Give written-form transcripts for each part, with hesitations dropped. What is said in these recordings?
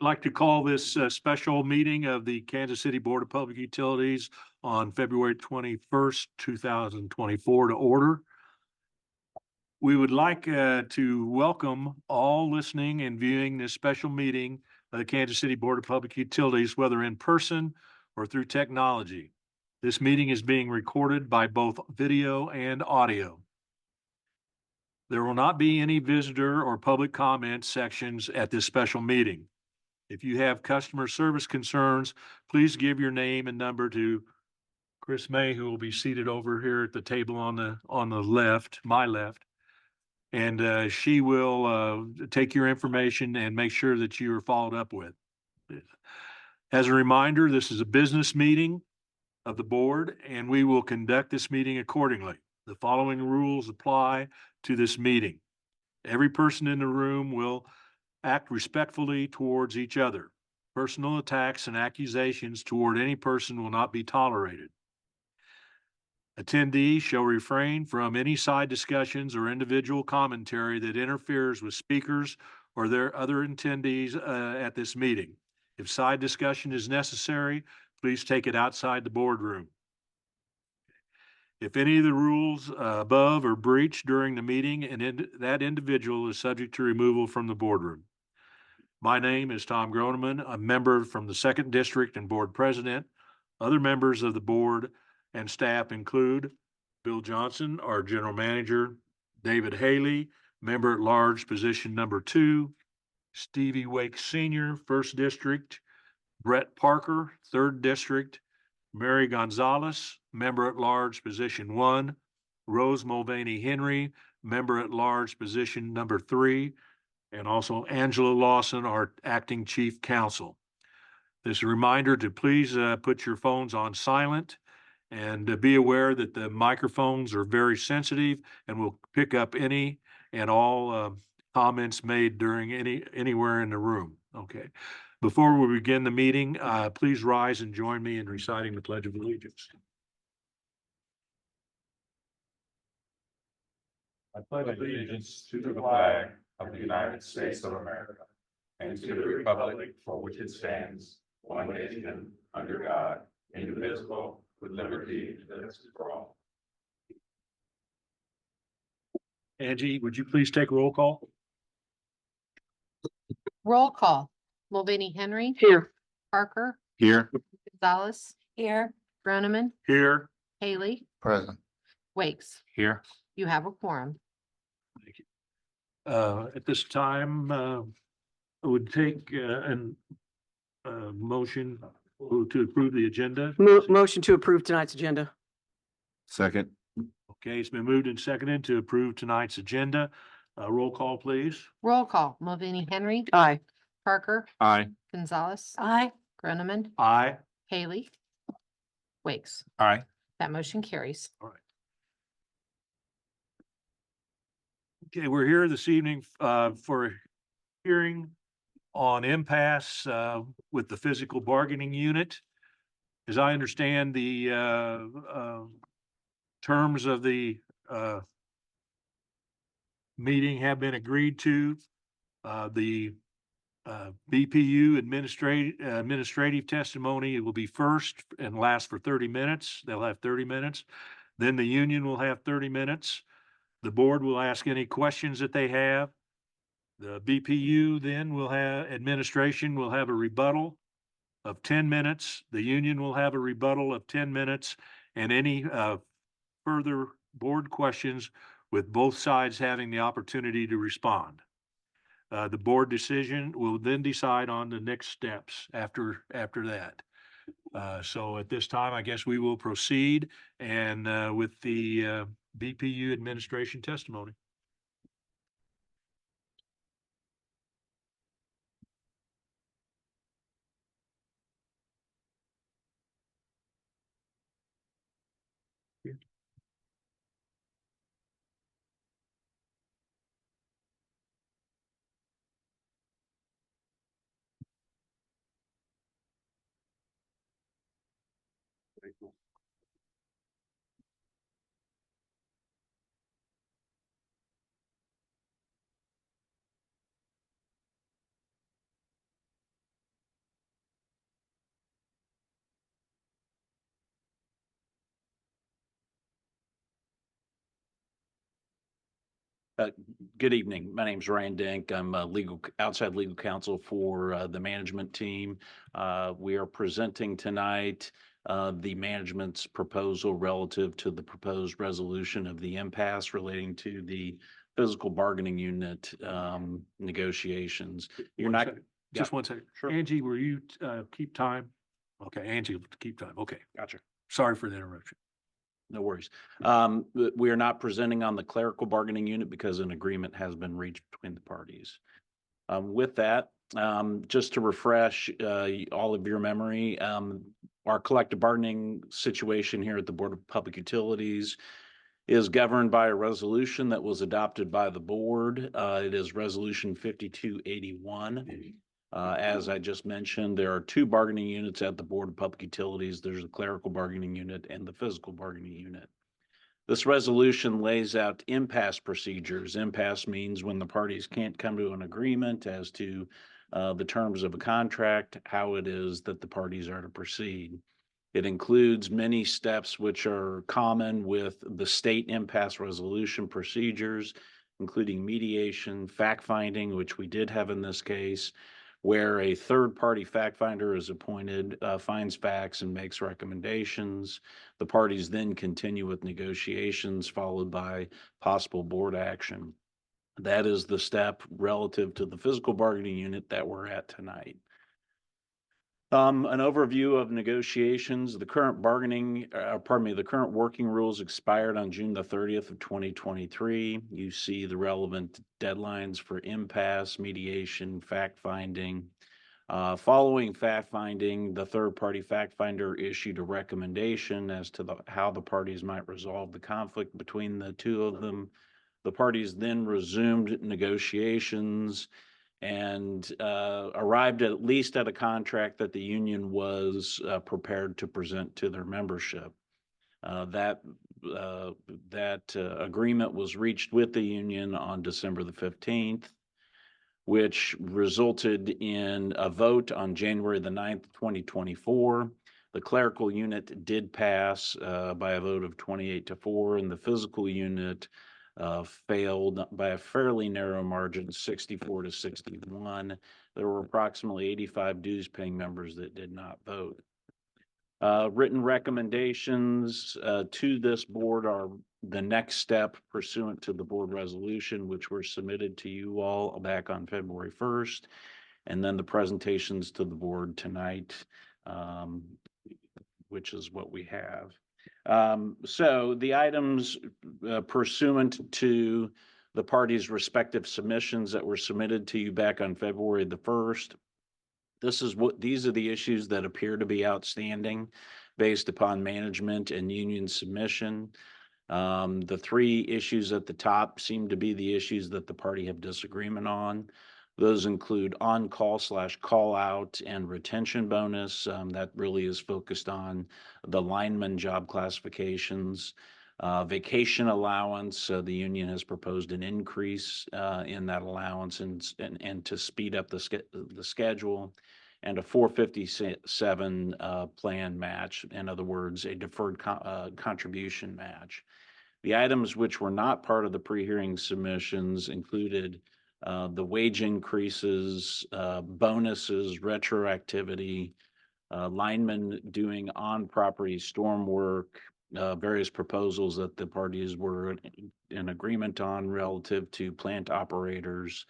like to call this special meeting of the Kansas City Board of Public Utilities on February 21st, 2024 to order. We would like to welcome all listening and viewing this special meeting of the Kansas City Board of Public Utilities, whether in person or through technology. This meeting is being recorded by both video and audio. There will not be any visitor or public comment sections at this special meeting. If you have customer service concerns, please give your name and number to Chris May, who will be seated over here at the table on the left, my left. And she will take your information and make sure that you are followed up with. As a reminder, this is a business meeting of the board, and we will conduct this meeting accordingly. The following rules apply to this meeting. Every person in the room will act respectfully towards each other. Personal attacks and accusations toward any person will not be tolerated. Attendees shall refrain from any side discussions or individual commentary that interferes with speakers or their other attendees at this meeting. If side discussion is necessary, please take it outside the boardroom. If any of the rules above are breached during the meeting, and that individual is subject to removal from the boardroom. My name is Tom Groneman, a member from the 2nd District and board president. Other members of the board and staff include Bill Johnson, our general manager, David Haley, member at large, position number 2, Stevie Wake Sr., 1st District, Brett Parker, 3rd District, Mary Gonzalez, member at large, position 1, Rose Mulvaney Henry, member at large, position number 3, and also Angela Lawson, our acting chief counsel. This is a reminder to please put your phones on silent and be aware that the microphones are very sensitive and will pick up any and all comments made during anywhere in the room. Okay. Before we begin the meeting, please rise and join me in reciting the Pledge of Allegiance. I pledge allegiance to the flag of the United States of America and to the republic for which it stands, one nation, under God, indivisible, with liberty and justice for all. Angie, would you please take a roll call? Roll call. Mulvaney Henry. Here. Parker. Here. Gonzalez. Here. Groneman. Here. Haley. Present. Wakes. Here. You have a quorum. Thank you. At this time, I would take an motion to approve the agenda. Motion to approve tonight's agenda. Second. Okay, it's been moved and seconded to approve tonight's agenda. Roll call, please. Roll call. Mulvaney Henry. Aye. Parker. Aye. Gonzalez. Aye. Groneman. Aye. Haley. Wakes. Aye. That motion carries. Okay, we're here this evening for a hearing on impasse with the physical bargaining unit. As I understand, the terms of the meeting have been agreed to. The BPU administrative testimony will be first and last for 30 minutes. They'll have 30 minutes. Then the union will have 30 minutes. The board will ask any questions that they have. The BPU then will have, administration will have a rebuttal of 10 minutes. The union will have a rebuttal of 10 minutes, and any further board questions with both sides having the opportunity to respond. The board decision will then decide on the next steps after that. So at this time, I guess we will proceed and with the BPU administration testimony. Good evening. My name is Ryan Dink. I'm outside legal counsel for the management team. We are presenting tonight the management's proposal relative to the proposed resolution of the impasse relating to the physical bargaining unit negotiations. You're One not, second. Just one second. Sure. Angie, will you keep time? Okay, Angie, keep time. Okay, gotcha. sorry for the interruption. No worries. We are not presenting on the clerical bargaining unit because an agreement has been reached between the parties. With that, just to refresh all of your memory, our collective bargaining situation here at the Board of Public Utilities is governed by a resolution that was adopted by the board. It is Resolution 5281. As I just mentioned, there are two bargaining units at the Board of Public Utilities. There's the clerical bargaining unit and the physical bargaining unit. This resolution lays out impasse procedures. Impasse means when the parties can't come to an agreement as to the terms of a contract, how it is that the parties are to proceed. It includes many steps which are common with the state impasse resolution procedures, including mediation, fact-finding, which we did have in this case, where a third-party fact finder is appointed, finds facts and makes recommendations. The parties then continue with negotiations followed by possible board action. That is the step relative to the physical bargaining unit that we're at tonight. An overview of negotiations. The current the current working rules expired on June the 30th of 2023. You see the relevant deadlines for impasse, mediation, fact-finding. Following fact-finding, the third-party fact-finder issued a recommendation as to how the parties might resolve the conflict between the two of them. The parties then resumed negotiations and arrived at least at a contract that the union was prepared to present to their membership. That agreement was reached with the union on December the 15th, which resulted in a vote on January the 9th, 2024. The clerical unit did pass by a vote of 28-4, and the physical unit failed by a fairly narrow margin, 64-61. There were approximately 85 dues paying members that did not vote. Written recommendations to this board are the next step pursuant to the board resolution, which were submitted to you all back on February 1st, and then the presentations to the board tonight, which is what we have. So the items pursuant to the parties' respective submissions that were submitted to you back on February the 1st. These are the issues that appear to be outstanding based upon management and union submission. The three issues at the top seem to be the issues that the party have disagreement on. Those include on-call / call out and retention bonus. That really is focused on the lineman job classifications. Vacation allowance, the union has proposed an increase in that allowance and to speed up the schedule, and a 457 plan match. In other words, a deferred contribution match. The items which were not part of the pre-hearing submissions included the wage increases, bonuses, retroactivity, linemen doing on-property storm work, various proposals that the parties were in agreement on relative to plant operators,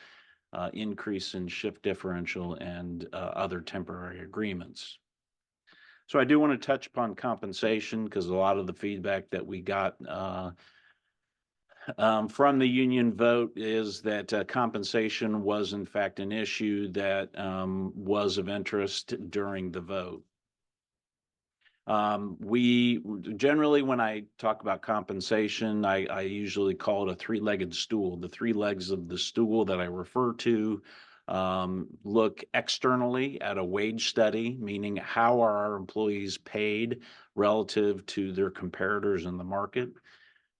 increase in shift differential, and other temporary agreements. So I do want to touch upon compensation because a lot of the feedback that we got from the union vote is that compensation was in fact an issue that was of interest during the vote. We generally, when I talk about compensation, I usually call it a three-legged stool. The three legs of the stool that I refer to look externally at a wage study, meaning how are our employees paid relative to their comparators in the market.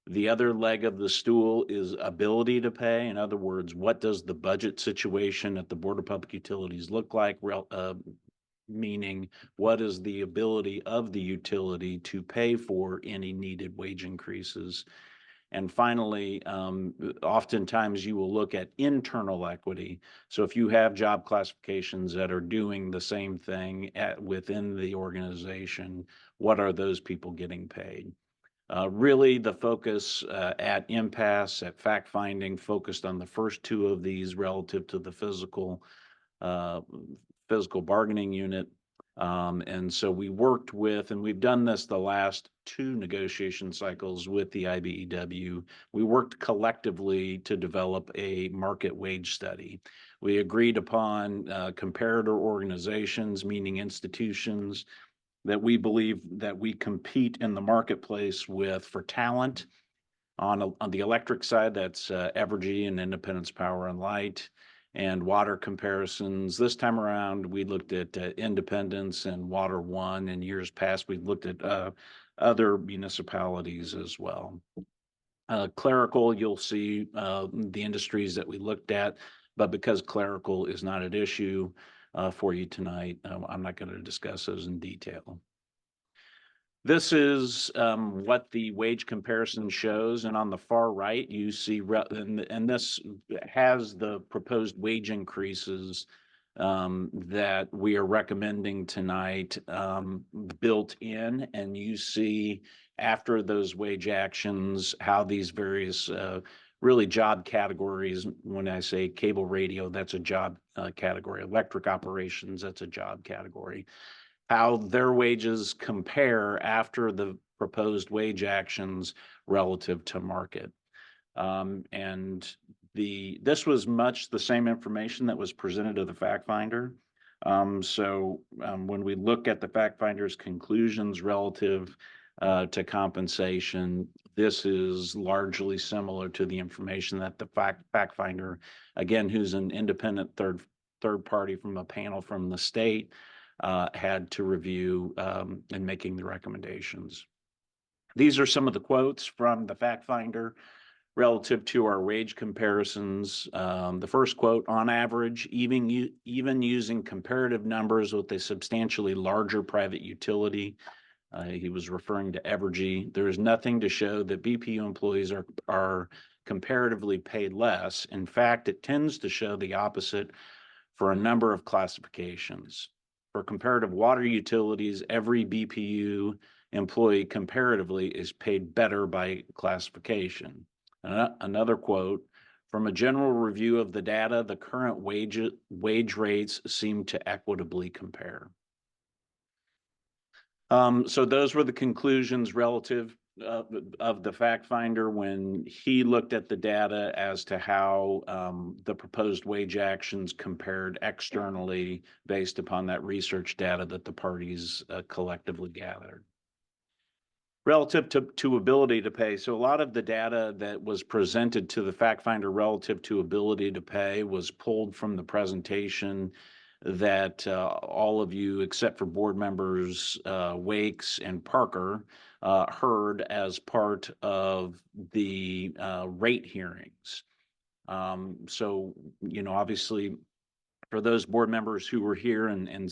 The other leg of the stool is ability to pay. In other words, what does the budget situation at the Board of Public Utilities look like? Meaning, what is the ability of the utility to pay for any needed wage increases? And finally, oftentimes you will look at internal equity. So if you have job classifications that are doing the same thing within the organization, what are those people getting paid? Really, the focus at Impasse, at fact finding, focused on the first two of these relative to the uh, physical bargaining unit. And so we worked with, and we've done this the last two negotiation cycles with the IBEW. We worked collectively to develop a market wage study. We agreed upon comparator organizations, meaning institutions that we believe that we compete in the marketplace with for talent. On the electric side, that's Evergy and Independence Power and Light, and water comparisons. This time around, we looked at Independence and Water One. In years past, we've looked at other municipalities as well. Clerical, you'll see the industries that we looked at, but because clerical is not an issue for you tonight, I'm not going to discuss those in detail. This is what the wage comparison shows, and on the far right, you see, and this has the proposed wage increases that we are recommending tonight built in, and you see after those wage actions how these various really job categories, when I say cable radio, that's a job category, electric operations, that's a job category, how their wages compare after the proposed wage actions relative to market. And this was much the same information that was presented to the fact finder. When we look at the fact finder's conclusions relative to compensation, this is largely similar to the information that the fact finder, again, who's an independent third party from a panel from the state, had to review in making the recommendations. These are some of the quotes from the fact finder relative to our wage comparisons. The first quote: on average, even using comparative numbers with a substantially larger private utility, he was referring to Evergy, there is nothing to show that BPU employees are comparatively paid less. In fact, it tends to show the opposite for a number of classifications. For comparative water utilities, every BPU employee comparatively is paid better by classification. Another quote: from a general review of the data, the current wage rates seem to equitably compare. So those were the conclusions relative of the fact finder when he looked at the data as to how the proposed wage actions compared externally based upon that research data that the parties collectively gathered. Relative to ability to pay, so a lot of the data that was presented to the fact finder relative to ability to pay was pulled from the presentation that all of you, except for board members Wakes and Parker, heard as part of the rate hearings. So, obviously, for those board members who were here and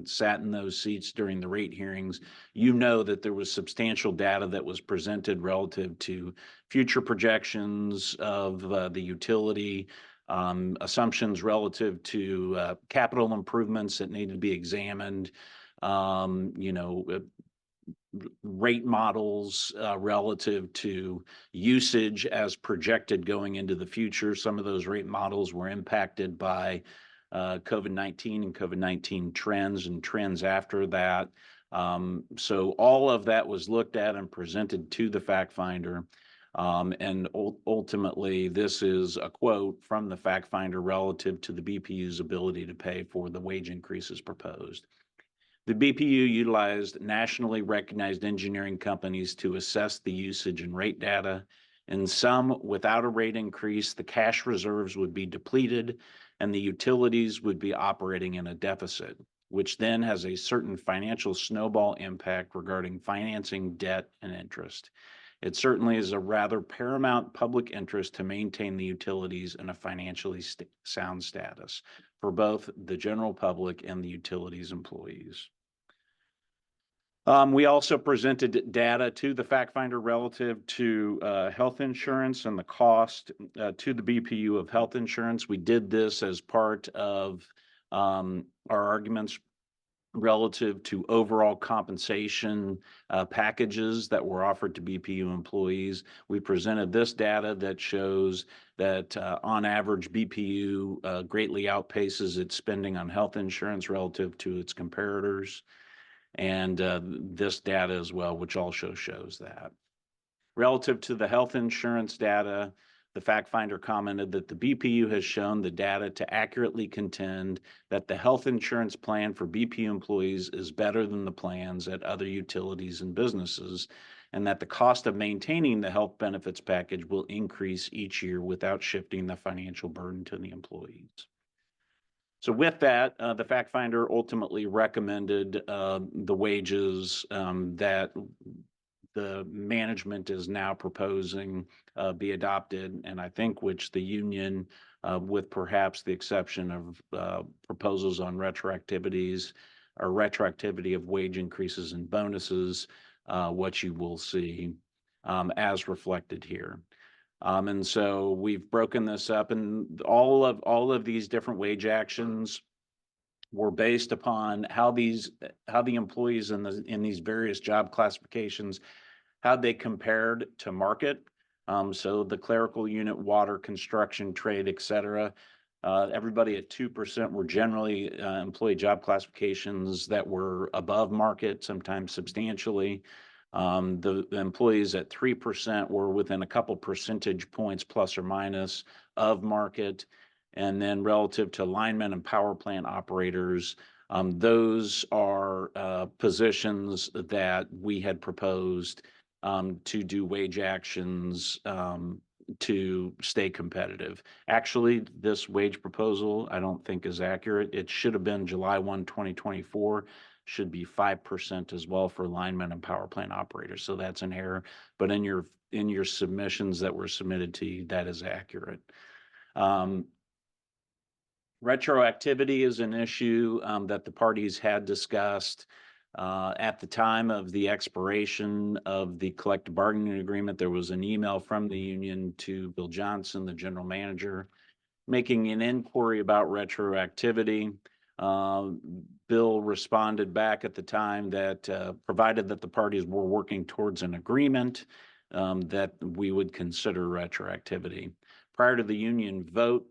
sat in those seats during the rate hearings, that there was substantial data that was presented relative to future projections of the utility, assumptions relative to capital improvements that needed to be examined, rate models relative to usage as projected going into the future. Some of those rate models were impacted by COVID-19 and COVID-19 trends and trends after that. So all of that was looked at and presented to the fact finder. And ultimately, this is a quote from the fact finder relative to the BPU's ability to pay for the wage increases proposed. The BPU utilized nationally recognized engineering companies to assess the usage and rate data. In some, without a rate increase, the cash reserves would be depleted and the utilities would be operating in a deficit, which then has a certain financial snowball impact regarding financing, debt, and interest. It certainly is a rather paramount public interest to maintain the utilities in a financially sound status for both the general public and the utilities employees. We also presented data to the fact finder relative to health insurance and the cost to the BPU of health insurance. We did this as part of our arguments relative to overall compensation packages that were offered to BPU employees. We presented this data that shows that on average, BPU greatly outpaces its spending on health insurance relative to its comparators. And this data as well, which also shows that. Relative to the health insurance data, the fact finder commented that the BPU has shown the data to accurately contend that the health insurance plan for BPU employees is better than the plans at other utilities and businesses, and that the cost of maintaining the health benefits package will increase each year without shifting the financial burden to the employees. So with that, the fact finder ultimately recommended the wages that the management is now proposing be adopted, and I think which the union, with perhaps the exception of proposals on retroactivities or retroactivity of wage increases and bonuses, what you will see as reflected here. And so we've broken this up, and all of these different wage actions were based upon how the employees in these various job classifications, how they compared to market. So the clerical unit, water, construction, trade, et cetera, everybody at 2% were generally employee job classifications that were above market, sometimes substantially. The employees at 3% were within a couple percentage points plus or minus of market. And then relative to linemen and power plant operators, those are positions that we had proposed to do wage actions to stay competitive. Actually, this wage proposal I don't think is accurate. It should have been July 1, 2024. Should be 5% as well for linemen and power plant operators. So that's an error. But in your submissions that were submitted to you, that is accurate. Retroactivity is an issue that the parties had discussed. At the time of the expiration of the collective bargaining agreement, there was an email from the union to Bill Johnson, the general manager, making an inquiry about retroactivity. Bill responded back at the time that provided that the parties were working towards an agreement, that we would consider retroactivity. Prior to the union vote,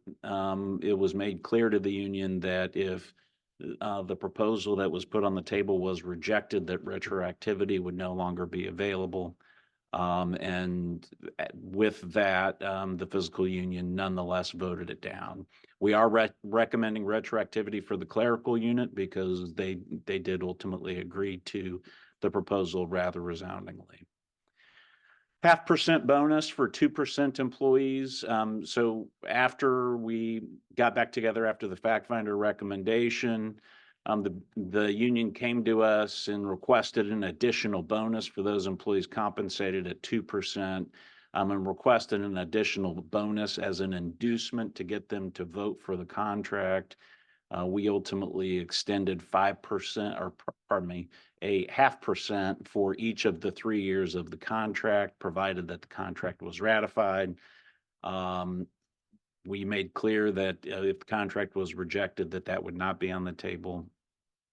it was made clear to the union that if the proposal that was put on the table was rejected, that retroactivity would no longer be available. And with that, the physical union nonetheless voted it down. We are recommending retroactivity for the clerical unit because they did ultimately agree to the proposal rather resoundingly. 0.5% bonus for 2% employees. So after we got back together after the fact finder recommendation, the union came to us and requested an additional bonus for those employees compensated at 2%, and requested an additional bonus as an inducement to get them to vote for the contract. We ultimately extended 5%, or pardon me, a 0.5% for each of the 3 years of the contract, provided that the contract was ratified. We made clear that if the contract was rejected, that would not be on the table.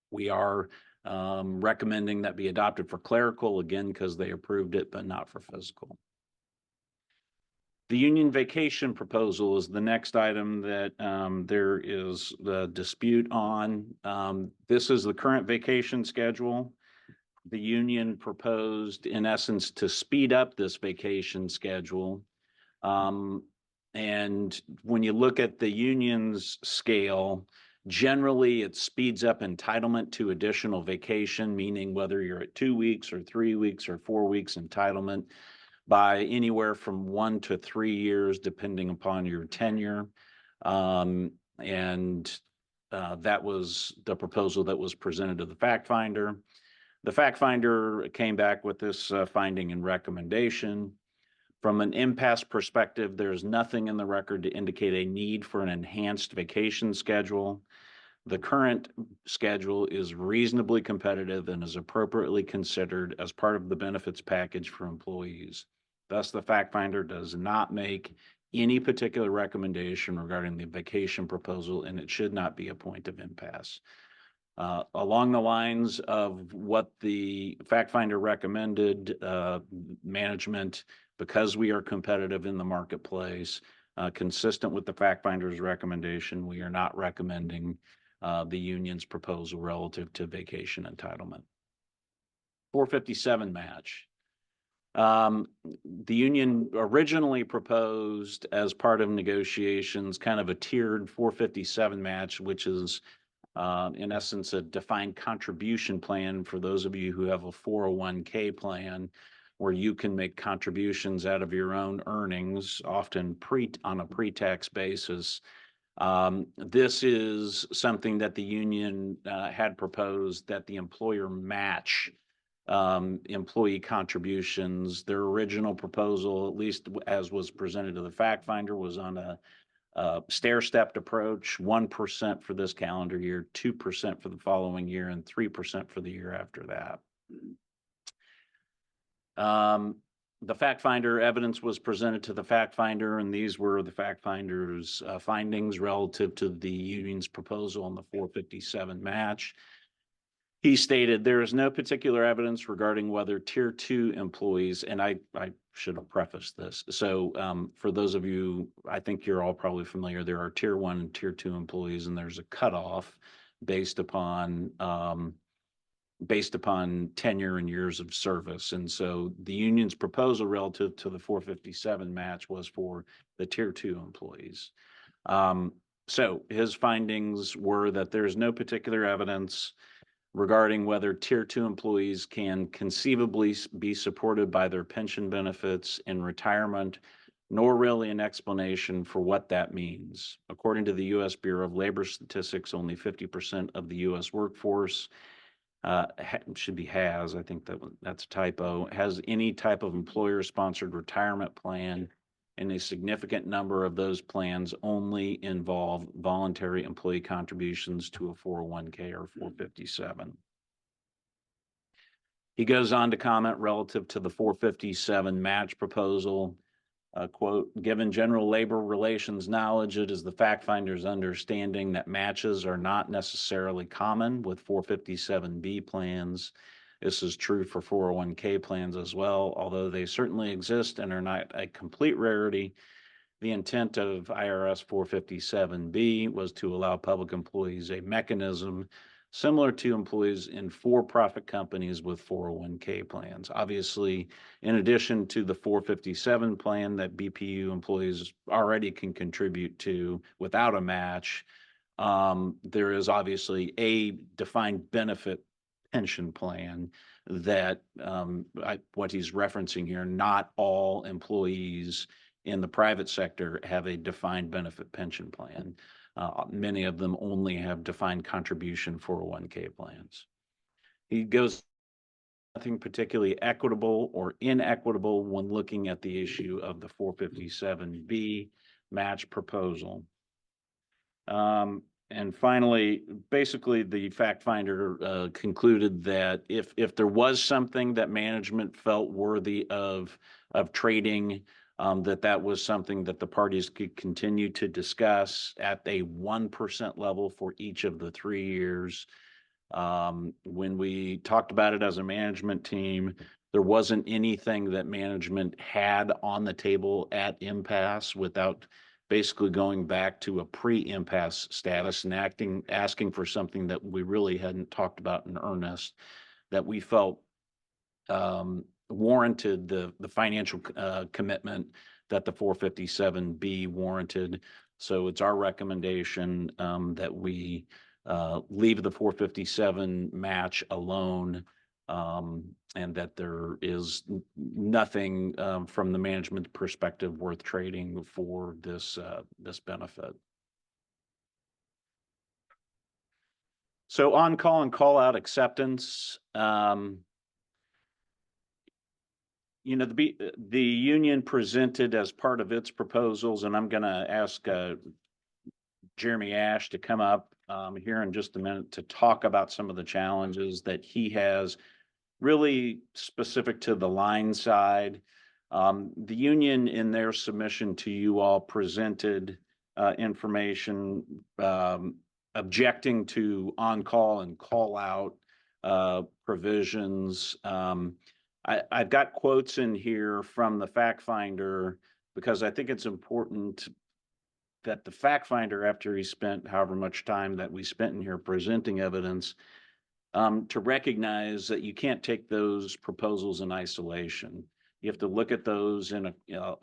We are recommending that be adopted for clerical, again, because they approved it, but not for physical. The union vacation proposal is the next item that there is the dispute on. This is the current vacation schedule. The union proposed, in essence, to speed up this vacation schedule. And when you look at the union's scale, generally it speeds up entitlement to additional vacation, meaning whether you're at 2 weeks or 3 weeks or 4 weeks entitlement, by anywhere from 1 to 3 years, depending upon your tenure. That was the proposal that was presented to the fact finder. The fact finder came back with this finding and recommendation. From an impasse perspective, there's nothing in the record to indicate a need for an enhanced vacation schedule. The current schedule is reasonably competitive and is appropriately considered as part of the benefits package for employees. Thus, the fact finder does not make any particular recommendation regarding the vacation proposal, and it should not be a point of impasse. Along the lines of what the fact finder recommended, management, because we are competitive in the marketplace, consistent with the fact finder's recommendation, we are not recommending the union's proposal relative to vacation entitlement. 457 match. The union originally proposed as part of negotiations kind of a tiered 457 match, which is in essence a defined contribution plan for those of you who have a 401k plan, where you can make contributions out of your own earnings, often on a pre-tax basis. This is something that the union had proposed, that the employer match employee contributions. Their original proposal, at least as was presented to the fact finder, was on a stair-stepped approach, 1% for this calendar year, 2% for the following year, and 3% for the year after that. The fact finder evidence was presented to the fact finder, and these were the fact finder's findings relative to the union's proposal on the 457 match. He stated there is no particular evidence regarding whether tier 2 employees, and I should have prefaced this. So for those of you, I think you're all probably familiar, there are tier 1 and tier 2 employees, and there's a cutoff based upon tenure and years of service. And so the union's proposal relative to the 457 match was for the tier 2 employees. So his findings were that there's no particular evidence regarding whether tier 2 employees can conceivably be supported by their pension benefits in retirement, nor really an explanation for what that means. According to the U.S. Bureau of Labor Statistics, only 50% of the U.S. workforce should be has, I think that's a typo, has any type of employer-sponsored retirement plan, and a significant number of those plans only involve voluntary employee contributions to a 401k or 457. He goes on to comment relative to the 457 match proposal. Quote, given general labor relations knowledge, it is the fact finder's understanding that matches are not necessarily common with 457B plans. This is true for 401k plans as well, although they certainly exist and are not a complete rarity. The intent of IRS 457B was to allow public employees a mechanism similar to employees in for-profit companies with 401k plans. Obviously, in addition to the 457 plan that BPU employees already can contribute to without a match, there is obviously a defined benefit pension plan that what he's referencing here, not all employees in the private sector have a defined benefit pension plan. Many of them only have defined contribution 401k plans. He goes nothing particularly equitable or inequitable when looking at the issue of the 457B match proposal. And finally, basically, the fact finder concluded that if there was something that management felt worthy of trading, that was something that the parties could continue to discuss at a 1% level for each of the 3 years. When we talked about it as a management team, there wasn't anything that management had on the table at impasse without basically going back to a pre-impasse status and asking for something that we really hadn't talked about in earnest, that we felt warranted the financial commitment that the 457B warranted. So it's our recommendation that we leave the 457 match alone, and that there is nothing from the management perspective worth trading for this benefit. So on-call and call-out acceptance, you know, the union presented as part of its proposals, and I'm going to ask Jeremy Ash to come up here in just a minute to talk about some of the challenges that he has really specific to the line side. The union in their submission to you all presented information objecting to on-call and call-out provisions. I've got quotes in here from the fact finder because I think it's important that the fact finder, after he spent however much time that we spent in here presenting evidence, to recognize that you can't take those proposals in isolation. You have to look at those in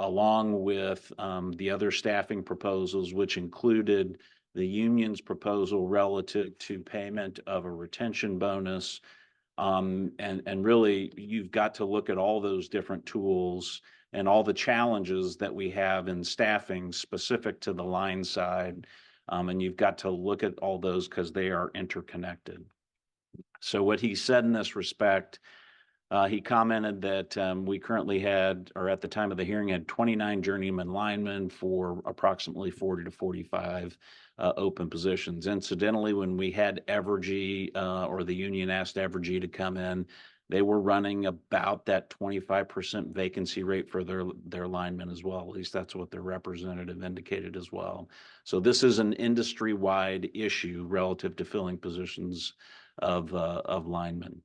along with the other staffing proposals, which included the union's proposal relative to payment of a retention bonus. And really, you've got to look at all those different tools and all the challenges that we have in staffing specific to the line side. And you've got to look at all those because they are interconnected. So what he said in this respect, he commented that we currently had, or at the time of the hearing, had 29 journeyman linemen for approximately 40 to 45 open positions. Incidentally, when we had Evergy or the union asked Evergy to come in, they were running about that 25% vacancy rate for their linemen as well. At least that's what their representative indicated as well. So this is an industry-wide issue relative to filling positions of linemen.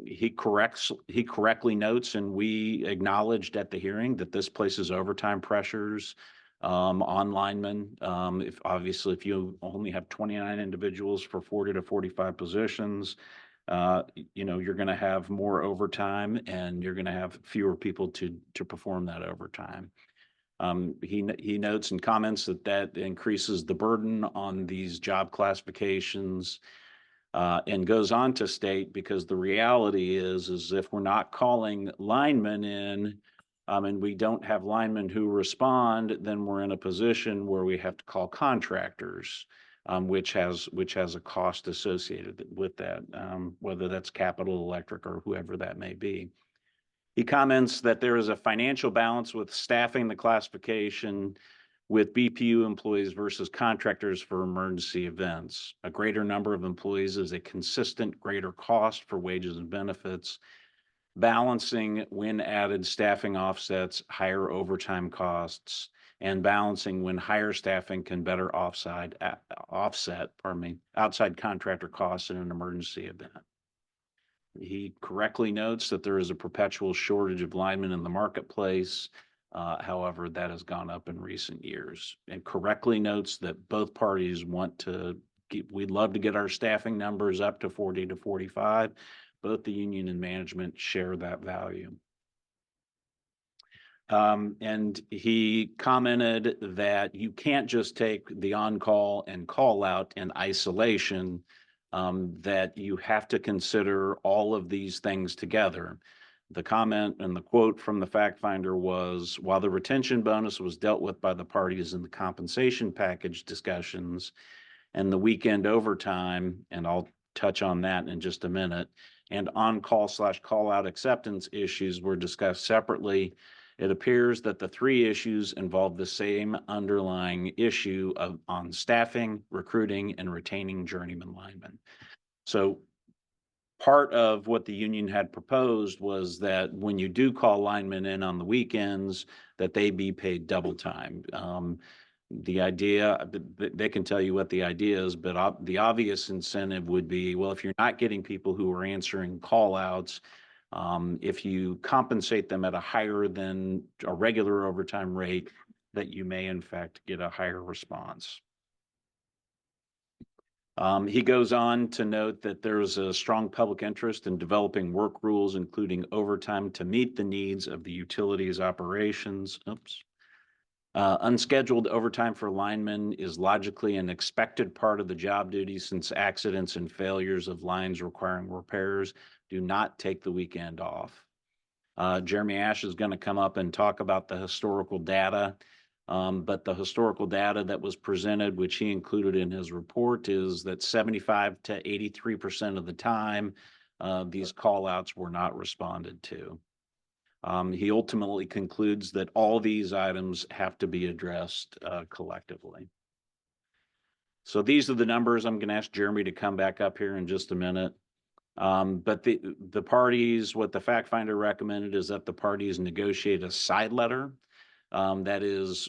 He correctly notes, and we acknowledged at the hearing, that this places overtime pressures on linemen. If you only have 29 individuals for 40 to 45 positions, you're going to have more overtime and you're going to have fewer people to perform that overtime. He notes and comments that increases the burden on these job classifications. And goes on to state, because the reality is if we're not calling linemen in, and we don't have linemen who respond, then we're in a position where we have to call contractors, which has a cost associated with that, whether that's Capital Electric or whoever that may be. He comments that there is a financial balance with staffing the classification with BPU employees versus contractors for emergency events. A greater number of employees is a consistent greater cost for wages and benefits. Balancing when added staffing offsets higher overtime costs, and balancing when higher staffing can better offset outside contractor costs in an emergency event. He correctly notes that there is a perpetual shortage of linemen in the marketplace. However, that has gone up in recent years, and correctly notes that both parties we'd love to get our staffing numbers up to 40 to 45. Both the union and management share that value. And he commented that you can't just take the on-call and call-out in isolation, that you have to consider all of these things together. The comment and the quote from the fact finder was, while the retention bonus was dealt with by the parties in the compensation package discussions and the weekend overtime, and I'll touch on that in just a minute, and on-call / call-out acceptance issues were discussed separately, it appears that the three issues involve the same underlying issue on staffing, recruiting, and retaining journeyman linemen. So part of what the union had proposed was that when you do call linemen in on the weekends, that they be paid double time. The idea, they can tell you what the idea is, but the obvious incentive would be, well, if you're not getting people who are answering call outs, if you compensate them at a higher than a regular overtime rate, that you may in fact get a higher response. He goes on to note that there's a strong public interest in developing work rules, including overtime, to meet the needs of the utilities operations. Unscheduled overtime for linemen is logically an expected part of the job duty, since accidents and failures of lines requiring repairs do not take the weekend off. Jeremy Ash is going to come up and talk about the historical data. But the historical data that was presented, which he included in his report, is that 75 to 83% of the time, these call outs were not responded to. He ultimately concludes that all these items have to be addressed collectively. So these are the numbers. I'm going to ask Jeremy to come back up here in just a minute. But the parties, what the fact finder recommended is that the parties negotiate a side letter. That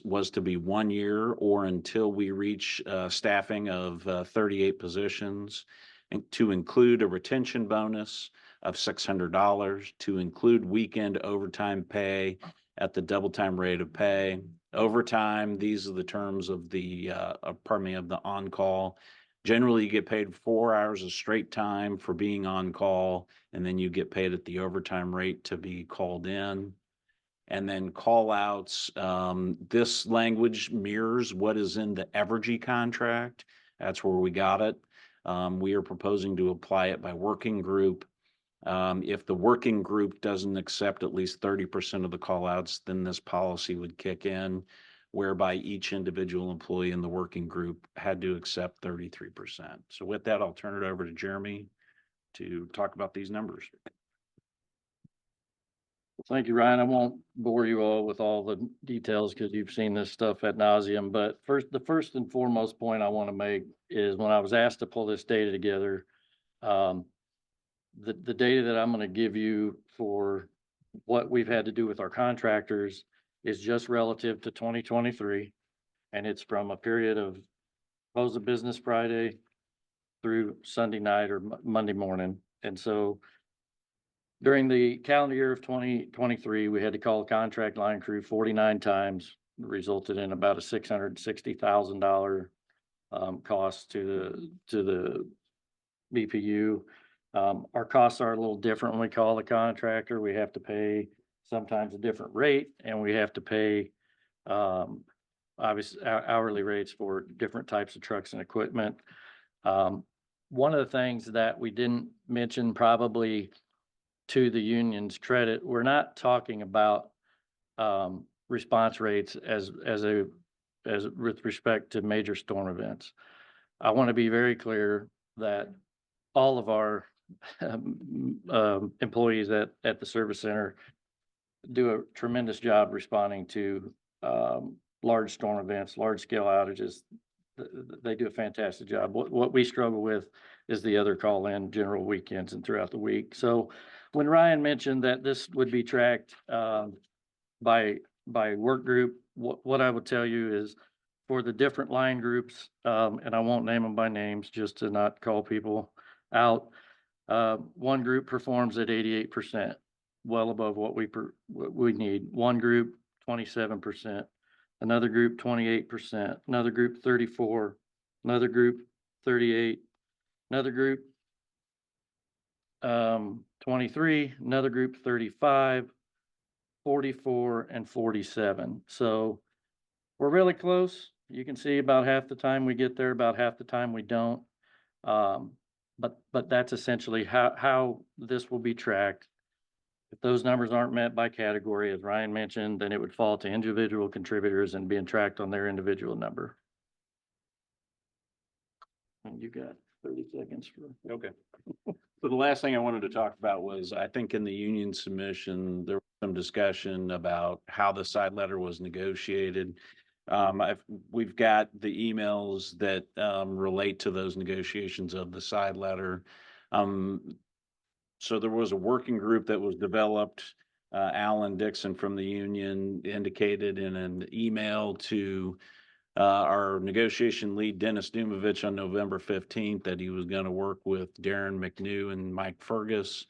was to be 1 year or until we reach staffing of 38 positions, and to include a retention bonus of $600, to include weekend overtime pay at the double time rate of pay. Overtime, these are the terms of the of the on-call. Generally, you get paid 4 hours of straight time for being on call, and then you get paid at the overtime rate to be called in. And then call outs, this language mirrors what is in the Evergy contract. That's where we got it. We are proposing to apply it by working group. If the working group doesn't accept at least 30% of the call outs, then this policy would kick in, whereby each individual employee in the working group had to accept 33%. So with that, I'll turn it over to Jeremy to talk about these numbers. Thank you, Ryan. I won't bore you all with all the details because you've seen this stuff ad nauseum. But the first and foremost point I want to make is when I was asked to pull this data together, the data that I'm going to give you for what we've had to do with our contractors is just relative to 2023. And it's from a period of close of business Friday through Sunday night or Monday morning. And so during the calendar year of 2023, we had to call a contract line crew 49 times, resulted in about a $660,000 cost to the BPU. Our costs are a little different when we call the contractor. We have to pay sometimes a different rate, and we have to pay obviously hourly rates for different types of trucks and equipment. One of the things that we didn't mention, probably to the union's credit, we're not talking about response rates as with respect to major storm events. I want to be very clear that all of our employees at the service center do a tremendous job responding to large storm events, large scale outages. They do a fantastic job. What we struggle with is the other call in general weekends and throughout the week. So when Ryan mentioned that this would be tracked by work group, what I would tell you is for the different line groups, and I won't name them by names just to not call people out. One group performs at 88%, well above what we need. One group, 27%. Another group, 28%. Another group, 34%. Another group, 38%. Another group, 23%. Another group, 35%. 44% and 47%. So we're really close. You can see about half the time we get there, about half the time we don't. But that's essentially how this will be tracked. If those numbers aren't met by category, as Ryan mentioned, then it would fall to individual contributors and being tracked on their individual number. And you got 30 seconds for. Okay. So the last thing I wanted to talk about was, I think in the union submission, there was some discussion about how the side letter was negotiated. We've got the emails that relate to those negotiations of the side letter. So there was a working group that was developed. Alan Dixon from the union indicated in an email to our negotiation lead, Dennis Dumovich, on November 15th that he was going to work with Darren McNew and Mike Fergus.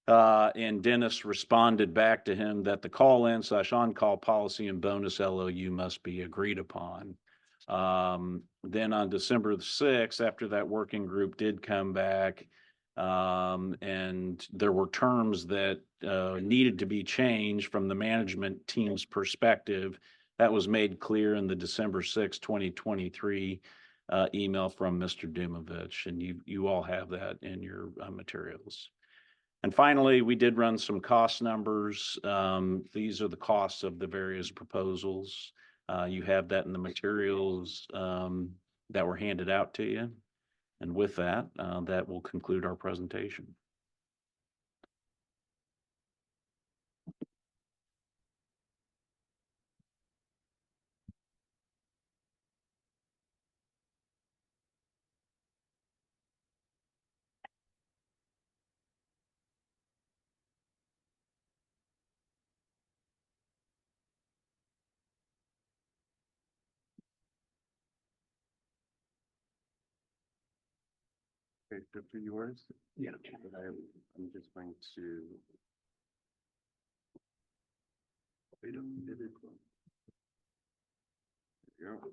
And Dennis responded back to him that the call-in / on-call policy and bonus LOU must be agreed upon. Then on December the 6th, after that working group did come back, and there were terms that needed to be changed from the management team's perspective. That was made clear in the December 6, 2023 email from Mr. Dumovich, and you all have that in your materials. And finally, we did run some cost numbers. These are the costs of the various proposals. You have that in the materials that were handed out to you. And with that, that will conclude our presentation. Okay, good for yours. Yeah. I'm just going to. Wait a minute. There you go.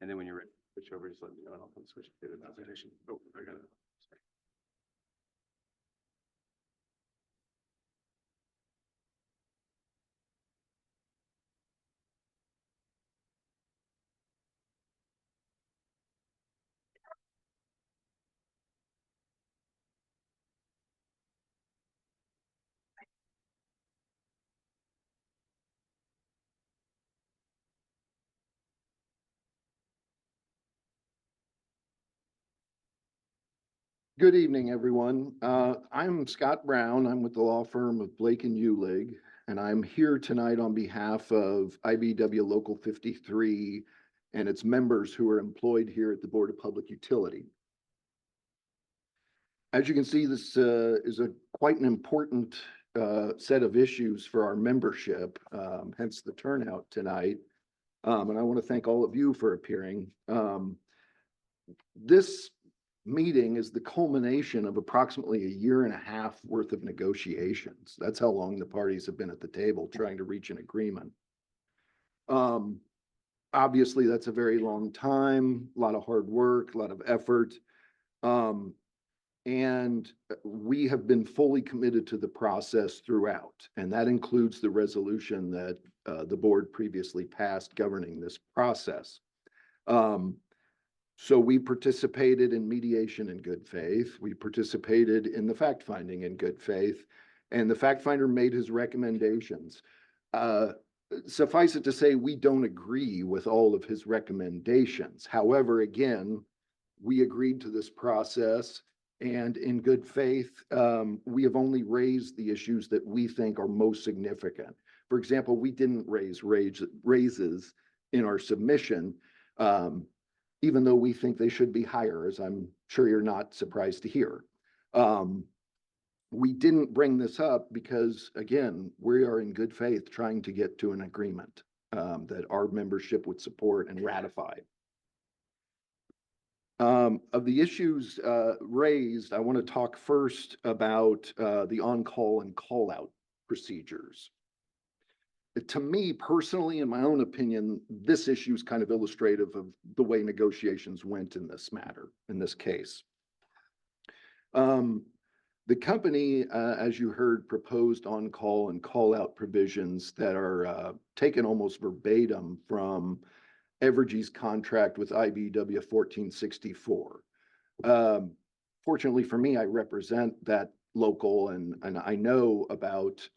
And then when you're ready, switch over, just let me know and I'll come switch to the presentation. Oh, I got it. Sorry. Good evening, everyone. I'm Scott Brown. I'm with the law firm of Blake and Ulig, and I'm here tonight on behalf of IBW Local 53 and its members who are employed here at the Board of Public Utility. As you can see, this is quite an important set of issues for our membership, hence the turnout tonight. And I want to thank all of you for appearing. This meeting is the culmination of approximately a year and a half worth of negotiations. That's how long the parties have been at the table trying to reach an agreement. Obviously, that's a very long time, a lot of hard work, a lot of effort. And we have been fully committed to the process throughout, and that includes the resolution that the board previously passed governing this process. So we participated in mediation in good faith. We participated in the fact finding in good faith, and the fact finder made his recommendations. Suffice it to say, we don't agree with all of his recommendations. However, again, we agreed to this process, and in good faith, we have only raised the issues that we think are most significant. For example, we didn't raise raises in our submission, even though we think they should be higher, as I'm sure you're not surprised to hear. We didn't bring this up because, again, we are in good faith trying to get to an agreement that our membership would support and ratify. Of the issues raised, I want to talk first about the on-call and call-out procedures. To me personally, in my own opinion, this issue is kind of illustrative of the way negotiations went in this matter, in this case. The company, as you heard, proposed on-call and call-out provisions that are taken almost verbatim from Evergy's contract with IBEW 1464. Fortunately for me, I represent that local and I know about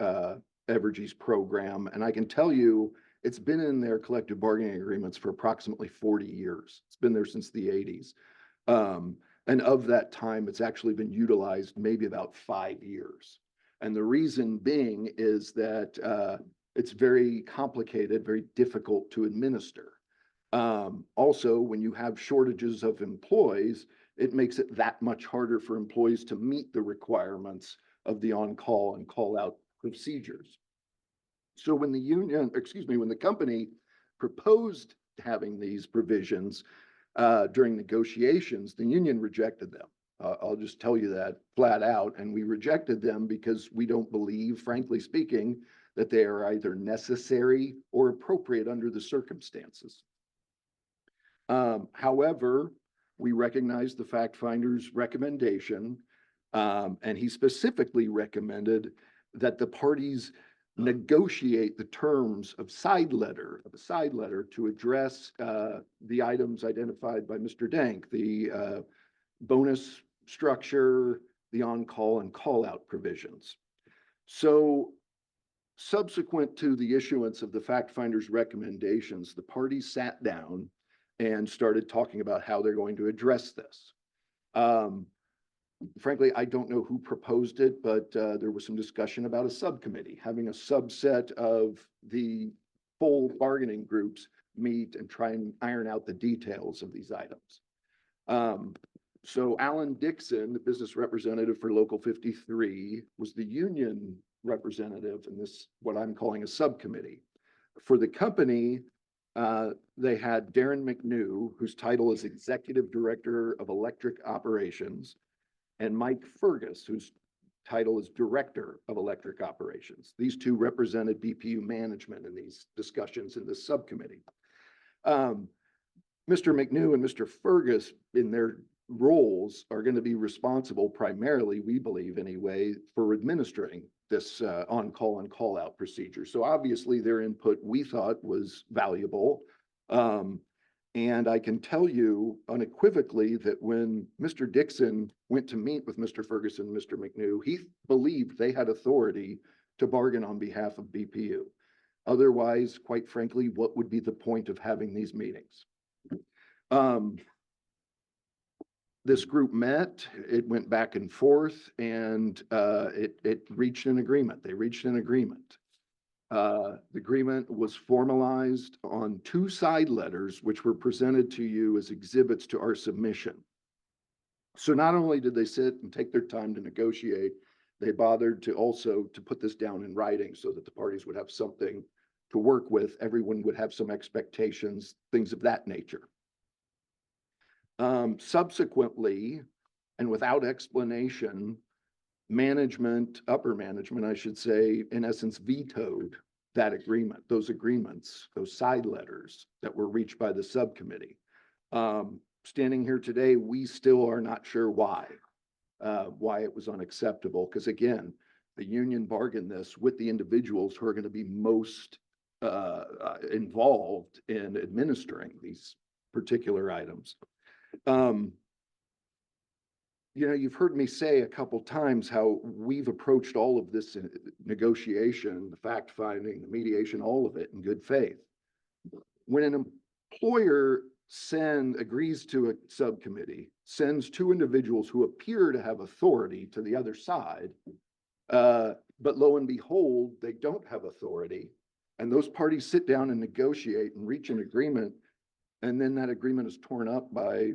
Evergy's program, and I can tell you it's been in their collective bargaining agreements for approximately 40 years. It's been there since the 80s. And of that time, it's actually been utilized maybe about 5 years. And the reason being is that it's very complicated, very difficult to administer. Also, when you have shortages of employees, it makes it that much harder for employees to meet the requirements of the on-call and call-out procedures. So when when the company proposed having these provisions during negotiations, the union rejected them. I'll just tell you that flat out. And we rejected them because we don't believe, frankly speaking, that they are either necessary or appropriate under the circumstances. However, we recognize the fact finder's recommendation, and he specifically recommended that the parties negotiate the terms of a side letter to address the items identified by Mr. Dank, the bonus structure, the on-call and call-out provisions. So subsequent to the issuance of the fact finder's recommendations, the parties sat down and started talking about how they're going to address this. Frankly, I don't know who proposed it, but there was some discussion about a subcommittee, having a subset of the full bargaining groups meet and try and iron out the details of these items. So Alan Dixon, the business representative for Local 53, was the union representative in this, what I'm calling a subcommittee. For the company, They had Darren McNew, whose title is Executive Director of Electric Operations, and Mike Fergus, whose title is Director of Electric Operations. These two represented BPU management in these discussions in this subcommittee. Mr. McNew and Mr. Fergus, in their roles, are going to be responsible primarily, we believe anyway, for administering this on-call and call-out procedure. So obviously their input, we thought, was valuable. And I can tell you unequivocally that when Mr. Dixon went to meet with Mr. Ferguson and Mr. McNew, he believed they had authority to bargain on behalf of BPU. Otherwise, quite frankly, what would be the point of having these meetings? This group met, it went back and forth, and it reached an agreement. They reached an agreement. The agreement was formalized on 2 side letters, which were presented to you as exhibits to our submission. So not only did they sit and take their time to negotiate, they bothered to also to put this down in writing so that the parties would have something to work with. Everyone would have some expectations, things of that nature. Subsequently, and without explanation, management, upper management, I should say, in essence, vetoed that agreement, those agreements, those side letters that were reached by the subcommittee. Standing here today, we still are not sure why it was unacceptable. Because again, the union bargained this with the individuals who are going to be most involved in administering these particular items. You know, you've heard me say a couple times how we've approached all of this negotiation, the fact finding, the mediation, all of it in good faith. When an employer agrees to a subcommittee, sends 2 individuals who appear to have authority to the other side, but lo and behold, they don't have authority, and those parties sit down and negotiate and reach an agreement, and then that agreement is torn up by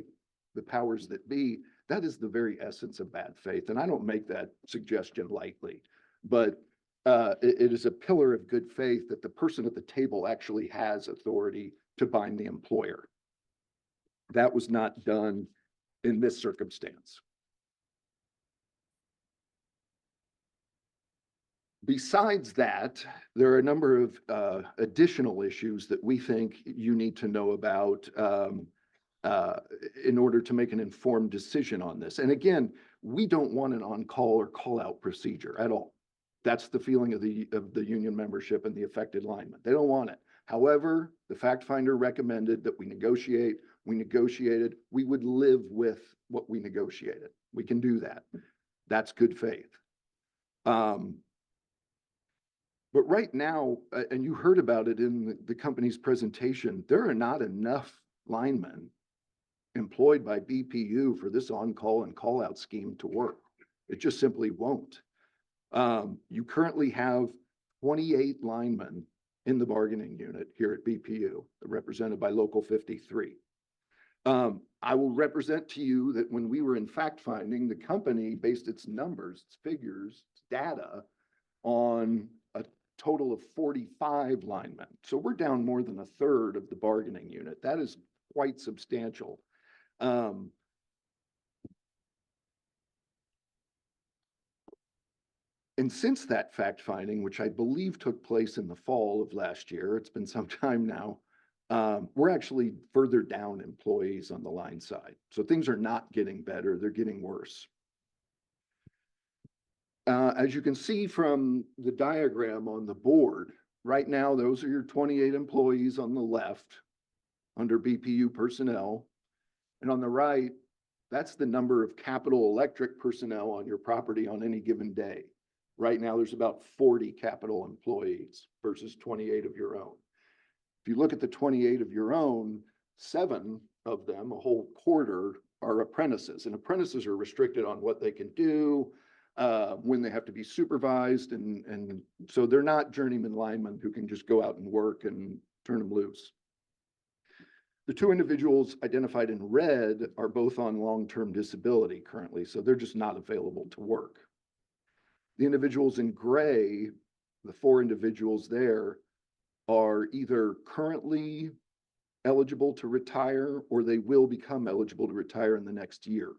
the powers that be. That is the very essence of bad faith. And I don't make that suggestion lightly, but it is a pillar of good faith that the person at the table actually has authority to bind the employer. That was not done in this circumstance. Besides that, there are a number of additional issues that we think you need to know about in order to make an informed decision on this. And again, we don't want an on-call or call-out procedure at all. That's the feeling of the union membership and the affected linemen. They don't want it. However, the fact finder recommended that we negotiate. We negotiated. We would live with what we negotiated. We can do that. That's good faith. But right now, and you heard about it in the company's presentation, there are not enough linemen employed by BPU for this on-call and call-out scheme to work. It just simply won't. You currently have 28 linemen in the bargaining unit here at BPU, represented by Local 53. I will represent to you that when we were in fact finding, the company based its numbers, its figures, its data on a total of 45 linemen. So we're down more than 1/3 of the bargaining unit. That is quite substantial. And since that fact finding, which I believe took place in the fall of last year, it's been some time now, we're actually further down employees on the line side. So things are not getting better, they're getting worse. As you can see from the diagram on the board, right now, those are your 28 employees on the left under BPU personnel. And on the right, that's the number of Capital Electric personnel on your property on any given day. Right now, there's about 40 Capital employees versus 28 of your own. If you look at the 28 of your own, 7 of them, a whole quarter, are apprentices. And apprentices are restricted on what they can do, when they have to be supervised. And so they're not journeyman linemen who can just go out and work and turn them loose. The 2 individuals identified in red are both on long-term disability currently, so they're just not available to work. The individuals in gray, the 4 individuals there, are either currently eligible to retire or they will become eligible to retire in the next year.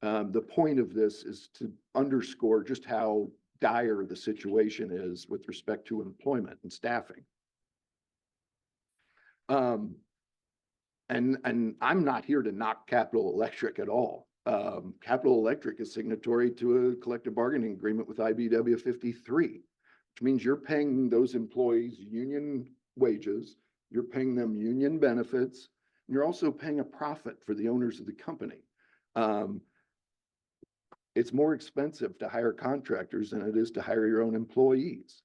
The point of this is to underscore just how dire the situation is with respect to employment and staffing. And I'm not here to knock Capital Electric at all. Capital Electric is signatory to a collective bargaining agreement with IBEW 53, which means you're paying those employees union wages, you're paying them union benefits, and you're also paying a profit for the owners of the company. It's more expensive to hire contractors than it is to hire your own employees.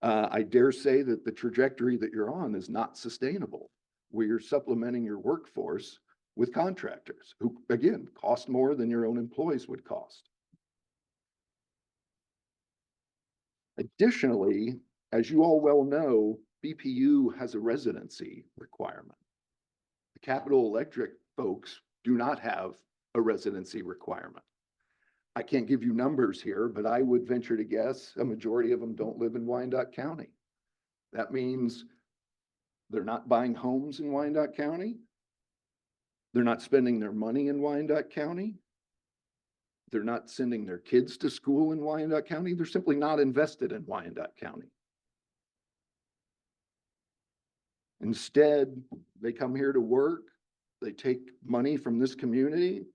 I dare say that the trajectory that you're on is not sustainable, where you're supplementing your workforce with contractors who, again, cost more than your own employees would cost. Additionally, as you all well know, BPU has a residency requirement. The Capital Electric folks do not have a residency requirement. I can't give you numbers here, but I would venture to guess a majority of them don't live in Wyandotte County. That means they're not buying homes in Wyandotte County. They're not spending their money in Wyandotte County. They're not sending their kids to school in Wyandotte County. They're simply not invested in Wyandotte County. Instead, they come here to work, they take money from this community,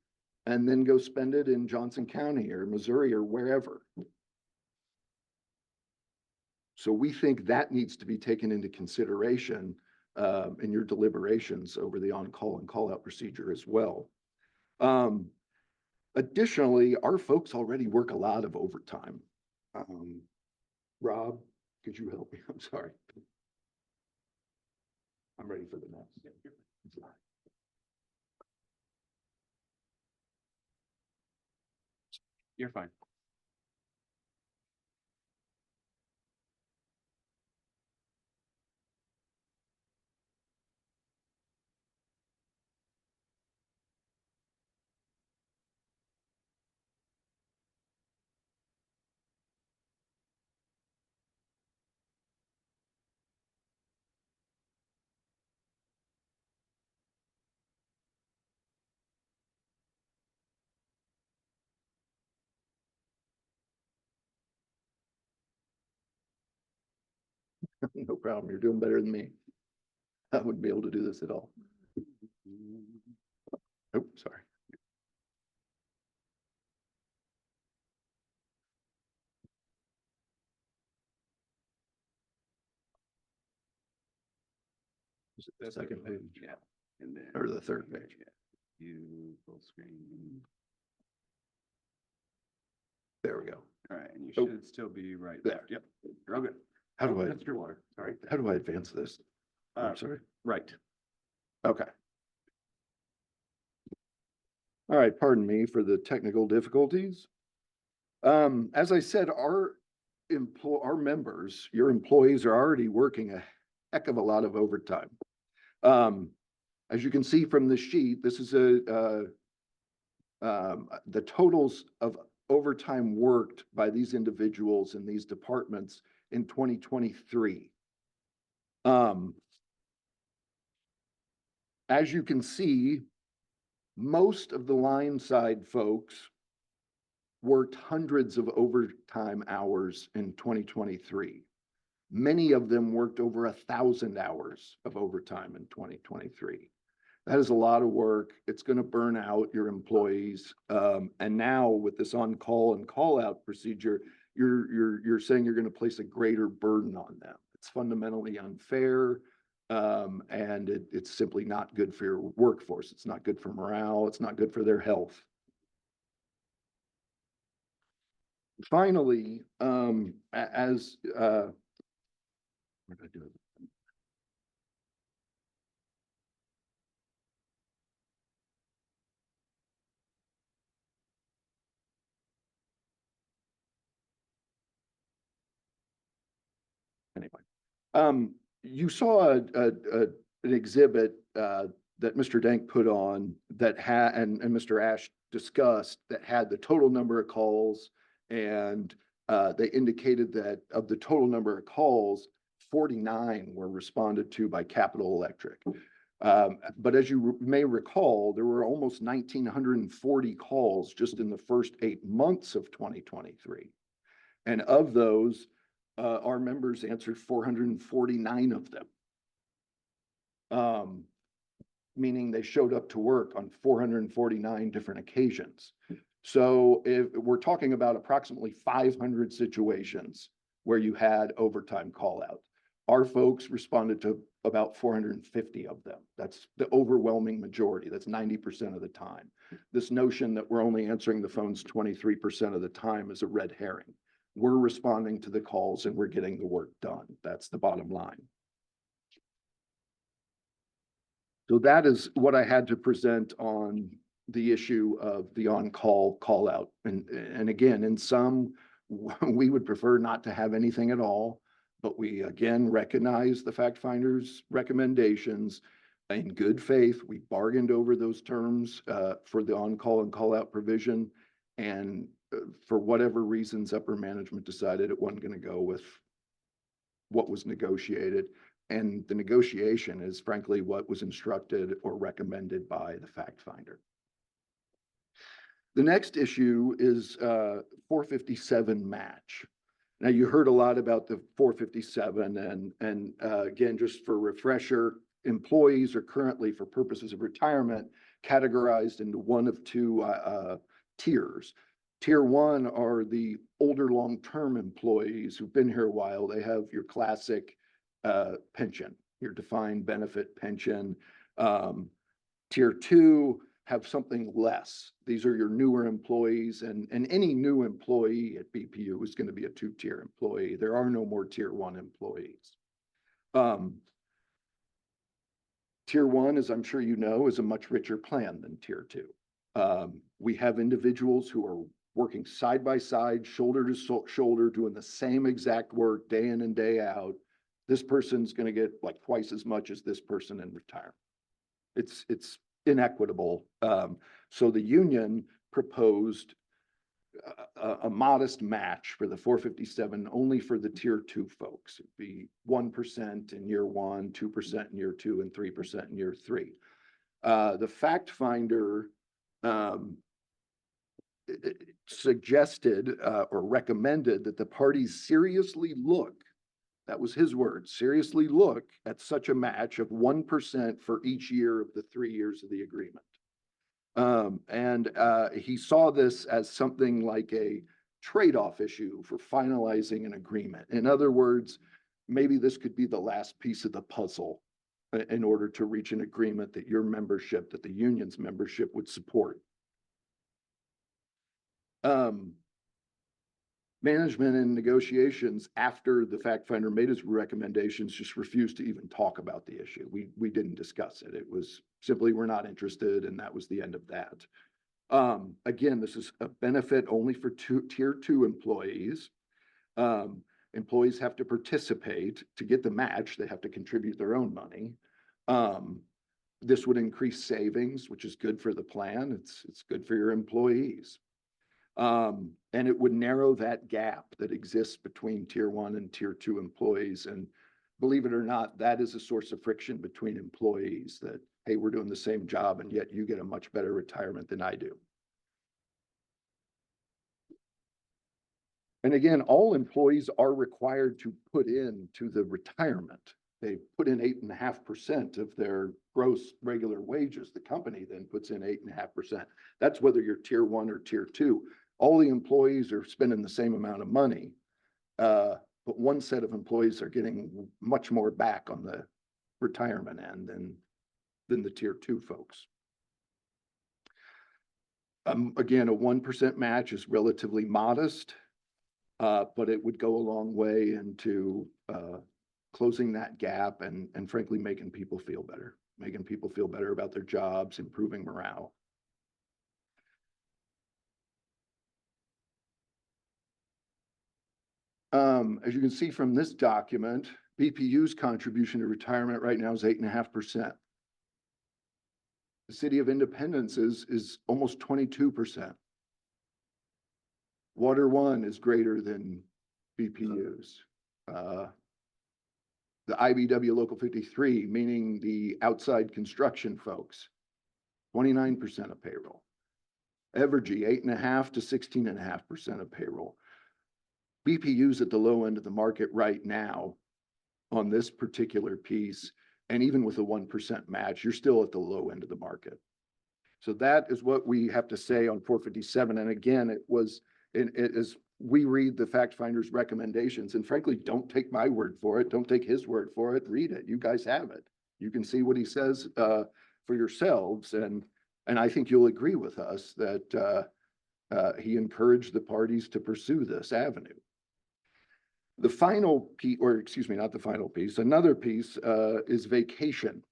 and then go spend it in Johnson County or Missouri or wherever. So we think that needs to be taken into consideration in your deliberations over the on-call and call-out procedure as well. Additionally, our folks already work a lot of overtime. Rob, could you help me? I'm sorry. I'm ready for the next. You're fine. No problem. You're doing better than me. I wouldn't be able to do this at all. Oh, sorry. Is it the second page? Yeah. And then. Or the third page? You full screen. There we go. All right, and you Oh. should still be right There. there. Yep, you're all good. How do I, That's your water. Sorry. how do I advance this? I'm sorry. Right. Okay. All right, pardon me for the technical difficulties. As I said, our members, your employees are already working a heck of a lot of overtime. As you can see from the sheet, this is the totals of overtime worked by these individuals in these departments in 2023. As you can see, most of the line side folks worked hundreds of overtime hours in 2023. Many of them worked over 1,000 hours of overtime in 2023. That is a lot of work. It's going to burn out your employees. And now with this on-call and call-out procedure, you're saying you're going to place a greater burden on them. It's fundamentally unfair. And it's simply not good for your workforce. It's not good for morale. It's not good for their health. Finally, where did I do it? Anyway, you saw an exhibit that Mr. Dank put on that had, and Mr. Ash discussed, that had the total number of calls, and they indicated that of the total number of calls, 49 were responded to by Capital Electric. But as you may recall, there were almost 1,940 calls just in the first 8 months of 2023. And of those, our members answered 449 of them. Meaning they showed up to work on 449 different occasions. So if we're talking about approximately 500 situations where you had overtime call out, our folks responded to about 450 of them. That's the overwhelming majority. That's 90% of the time. This notion that we're only answering the phones 23% of the time is a red herring. We're responding to the calls and we're getting the work done. That's the bottom line. So that is what I had to present on the issue of the on-call call out. And again, in some, we would prefer not to have anything at all, but we again recognize the fact finders' recommendations. In good faith, we bargained over those terms for the on-call and call out provision. And for whatever reasons, upper management decided it wasn't going to go with what was negotiated. And the negotiation is frankly what was instructed or recommended by the fact finder. The next issue is 457 match. Now you heard a lot about the 457 and again, just for refresher, employees are currently for purposes of retirement categorized into one of two tiers. Tier one are the older long-term employees who've been here a while. They have your classic pension, your defined benefit pension. Tier two have something less. These are your newer employees, and any new employee at BPU is going to be a two-tier employee. There are no more tier one employees. Tier one, as I'm sure you know, is a much richer plan than tier two. We have individuals who are working side by side, shoulder to shoulder, doing the same exact work day in and day out. This person's going to get like twice as much as this person in retirement. It's inequitable. So the union proposed a modest match for the 457 only for the tier two folks. It'd be 1% in year one, 2% in year two, and 3% in year three. The fact finder suggested or recommended that the parties seriously look, that was his word, seriously look at such a match of 1% for each year of the 3 years of the agreement. He saw this as something like a trade-off issue for finalizing an agreement. In other words, maybe this could be the last piece of the puzzle in order to reach an agreement that your membership, that the union's membership would support. Management and negotiations after the fact finder made his recommendations just refused to even talk about the issue. We didn't discuss it. It was simply, we're not interested, and that was the end of that. Again, this is a benefit only for tier two employees. Employees have to participate to get the match. They have to contribute their own money. This would increase savings, which is good for the plan. It's good for your employees. And it would narrow that gap that exists between tier one and tier two employees. And believe it or not, that is a source of friction between employees that, hey, we're doing the same job and yet you get a much better retirement than I do. And again, all employees are required to put in to the retirement. They put in 8.5% of their gross regular wages. The company then puts in 8.5%. That's whether you're tier one or tier two. All the employees are spending the same amount of money, but one set of employees are getting much more back on the retirement end than the tier two folks. Again, a 1% match is relatively modest, but it would go a long way into closing that gap and frankly, making people feel better about their jobs, improving morale. As you can see from this document, BPU's contribution to retirement right now is 8.5%. The City of Independence is almost 22%. Water One is greater than BPU's. The IBW Local 53, meaning the outside construction folks, 29% of payroll. Evergy, 8.5 to 16.5% of payroll. BPU's at the low end of the market right now on this particular piece. And even with a 1% match, you're still at the low end of the market. So that is what we have to say on 457. And again, it is, we read the fact finder's recommendations, and frankly, don't take my word for it. Don't take his word for it. Read it. You guys have it. You can see what he says for yourselves. And I think you'll agree with us that he encouraged the parties to pursue this avenue. The final piece, or excuse me, not the final piece, another piece is vacation.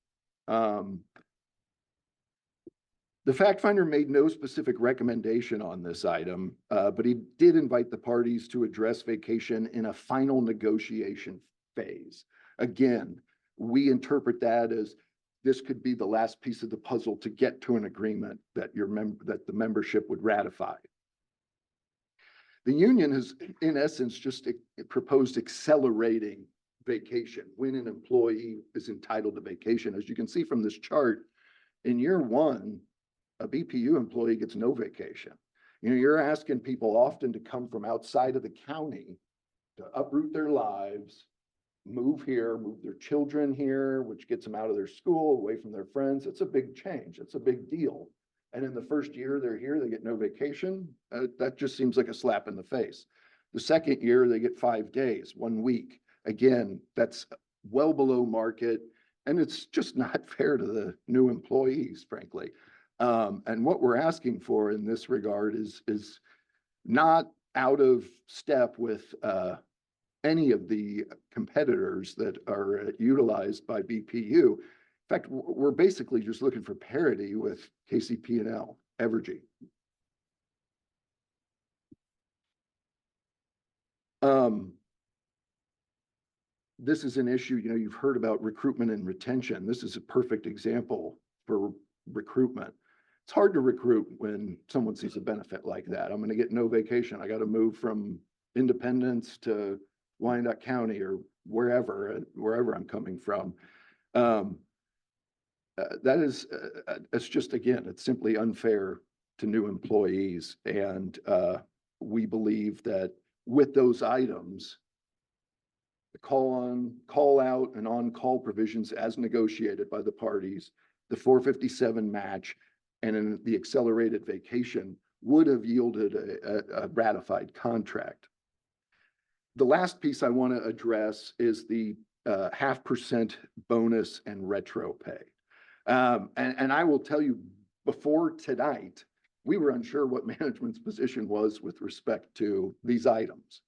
The fact finder made no specific recommendation on this item, but he did invite the parties to address vacation in a final negotiation phase. Again, we interpret that as this could be the last piece of the puzzle to get to an agreement that that the membership would ratify. The union has, in essence, just proposed accelerating vacation when an employee is entitled to vacation. As you can see from this chart, in year one, a BPU employee gets no vacation. You know, you're asking people often to come from outside of the county to uproot their lives, move here, move their children here, which gets them out of their school, away from their friends. It's a big change. It's a big deal. And in the first year they're here, they get no vacation. That just seems like a slap in the face. The second year, they get 5 days, 1 week. Again, that's well below market. And it's just not fair to the new employees, frankly. And what we're asking for in this regard is not out of step with any of the competitors that are utilized by BPU. In fact, we're basically just looking for parity with KCP&L, Evergy. This is an issue, you know, you've heard about recruitment and retention. This is a perfect example for recruitment. It's hard to recruit when someone sees a benefit like that. I'm going to get no vacation. I got to move from Independence to Wyandotte County or wherever I'm coming from. That is, it's just, again, it's simply unfair to new employees. And we believe that with those items, the call out and on-call provisions as negotiated by the parties, the 457 match, and in the accelerated vacation would have yielded a ratified contract. The last piece I want to address is the 0.5% bonus and retro pay. And I will tell you, before tonight, we were unsure what management's position was with respect to these items.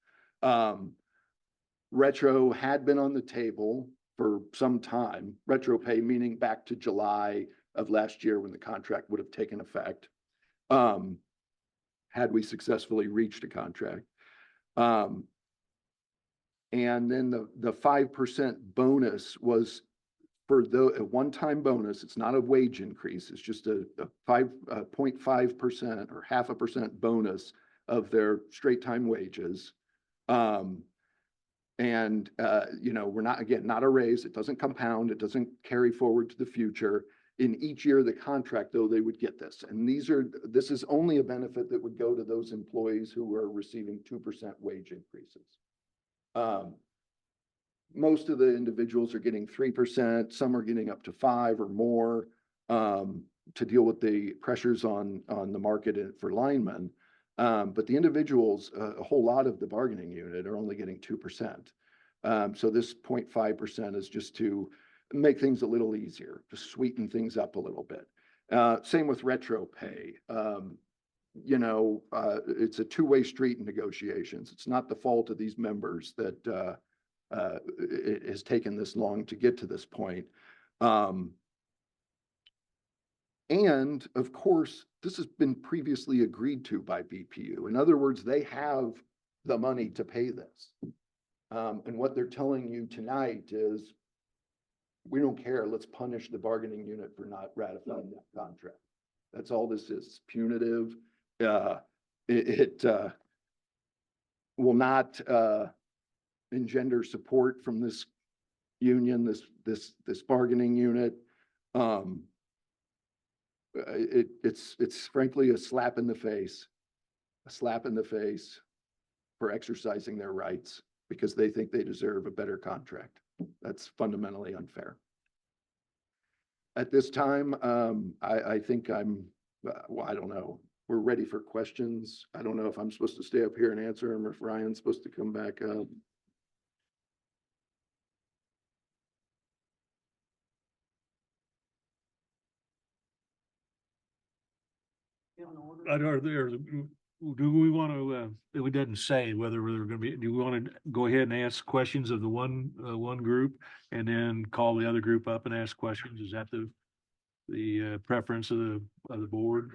Retro had been on the table for some time, retro pay meaning back to July of last year when the contract would have taken effect, had we successfully reached a contract. And then the 5% bonus was for a one-time bonus. It's not a wage increase. It's just a 0.5% or 0.5% bonus of their straight time wages. You know, we're not, again, not a raise. It doesn't compound. It doesn't carry forward to the future. In each year of the contract, though, they would get this. And this is only a benefit that would go to those employees who are receiving 2% wage increases. Most of the individuals are getting 3%. Some are getting up to 5 or more to deal with the pressures on the market for linemen. But the individuals, a whole lot of the bargaining unit are only getting 2%. So this 0.5% is just to make things a little easier, to sweeten things up a little bit. Same with retro pay. You know, it's a two-way street in negotiations. It's not the fault of these members that it has taken this long to get to this point. And of course, this has been previously agreed to by BPU. In other words, they have the money to pay this. And what they're telling you tonight is, we don't care. Let's punish the bargaining unit for not ratifying that contract. That's all this is. It's punitive. It will not engender support from this union, this bargaining unit. It's frankly a slap in the face. A slap in the face for exercising their rights because they think they deserve a better contract. That's fundamentally unfair. At this time, I think well, I don't know. We're ready for questions. I don't know if I'm supposed to stay up here and answer them or if Ryan's supposed to come back up. Are there, do we want to, it doesn't say whether we're going to be, do we want to go ahead and ask questions of the one group and then call the other group up and ask questions? Is that the preference of the board?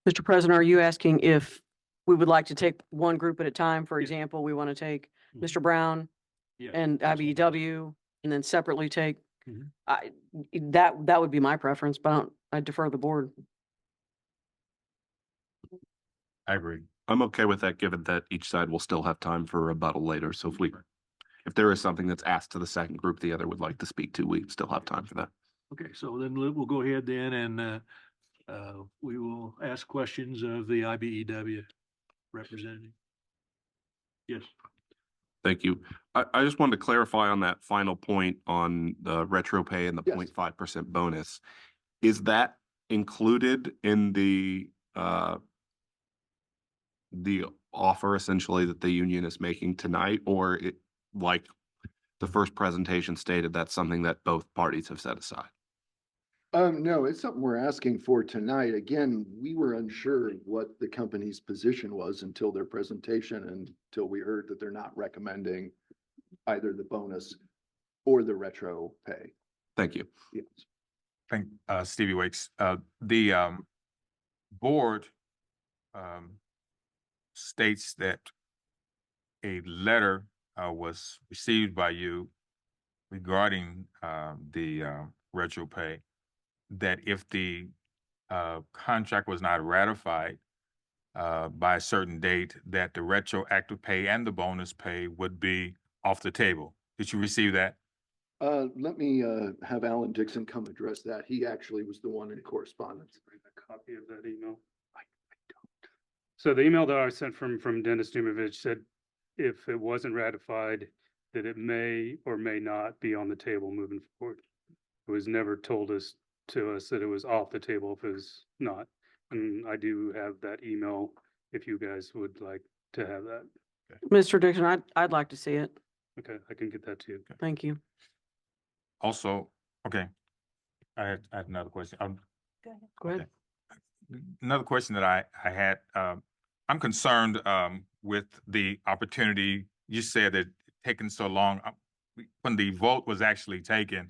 Mr. President, are you asking if we would like to take one group at a time? For Yeah. example, we want to take Mhm. Mr. Brown Yeah. and that's what- IBEW and then separately take, Mhm. that would be my preference, but I defer the board. I agree. I'm okay with that, given that each side will still have time for rebuttal later. So if there is something that's asked to the second group the other would like to speak to, we still have time for that. Okay, so then we'll go ahead then and we will ask questions of the IBEW representative. Yes. Thank you. I just wanted to clarify on that final point on the retro pay and the Yes. 0.5% bonus. Is that included in the offer essentially that the union is making tonight, or it, like the first presentation stated, that's something that both parties have set aside? No, it's something we're asking for tonight. Again, we were unsure of what the company's position was until their presentation and until we heard that they're not recommending either the bonus or the retro pay. Thank you. Yes. Thank, Stevie Wakes. The board states that a letter was received by you regarding the retro pay, that if the contract was not ratified by a certain date, that the retroactive pay and the bonus pay would be off the table. Did you receive that? Let me have Alan Dixon come address that. He actually was the one in correspondence. A copy of that email. I don't. So the email that I sent from Dennis Dumovich said if it wasn't ratified, that it may or may not be on the table moving forward. It was never told to us that it was off the table if it was not. And I do have that email if you guys would like to have that. Mr. Dixon, I'd like to see it. Okay, I can get that to you. Thank you. Also, okay, I had another question. Go ahead. Another question that I had, I'm concerned with the opportunity. You said that taking so long when the vote was actually taken.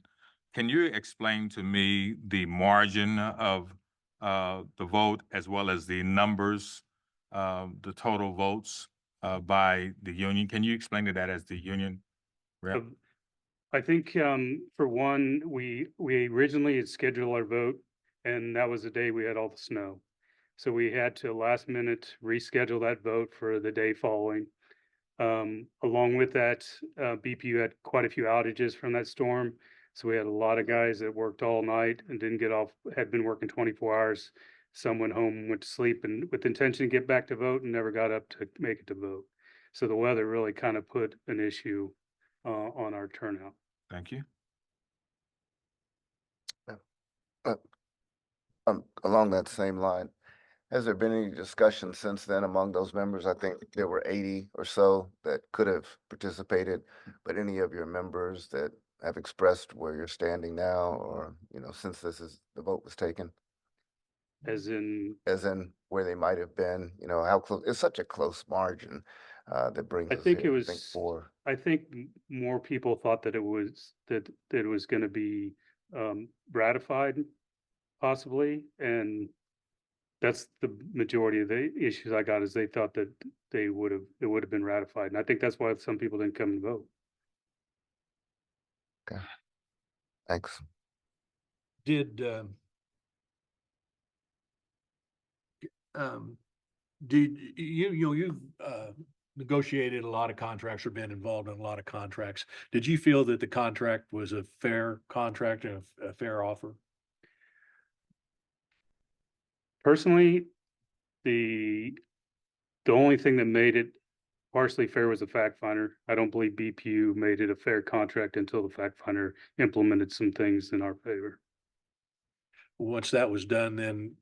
Can you explain to me the margin of the vote as well as the numbers, the total votes by the union? Can you explain to that as the union rep? I think for one, we originally had scheduled our vote, and that was the day we had all the snow. So we had to last minute reschedule that vote for the day following. Along with that, BPU had quite a few outages from that storm. So we had a lot of guys that worked all night and didn't get off, had been working 24 hours. Some went home, went to sleep and with the intention to get back to vote and never got up to make it to vote. So the weather really kind of put an issue on our turnout. Thank you. Along that same line, has there been any discussion since then among those members? I think there were 80 or so that could have participated, but any of your members that have expressed where you're standing now, or, since the vote was taken, As in, where they might have been, how close, it's such a close margin, that brings I us think here. it was, four. I think more people thought that it was, that it was going to be ratified possibly. And that's the majority of the issues I got is they thought that it would have been ratified. And I think that's why some people didn't come and vote. Okay. Thanks. Did you negotiated a lot of contracts or been involved in a lot of contracts. Did you feel that the contract was a fair contract and a fair offer? Personally, the only thing that made it partially fair was the fact finder. I don't believe BPU made it a fair contract until the fact finder implemented some things in our favor. Once that was done, then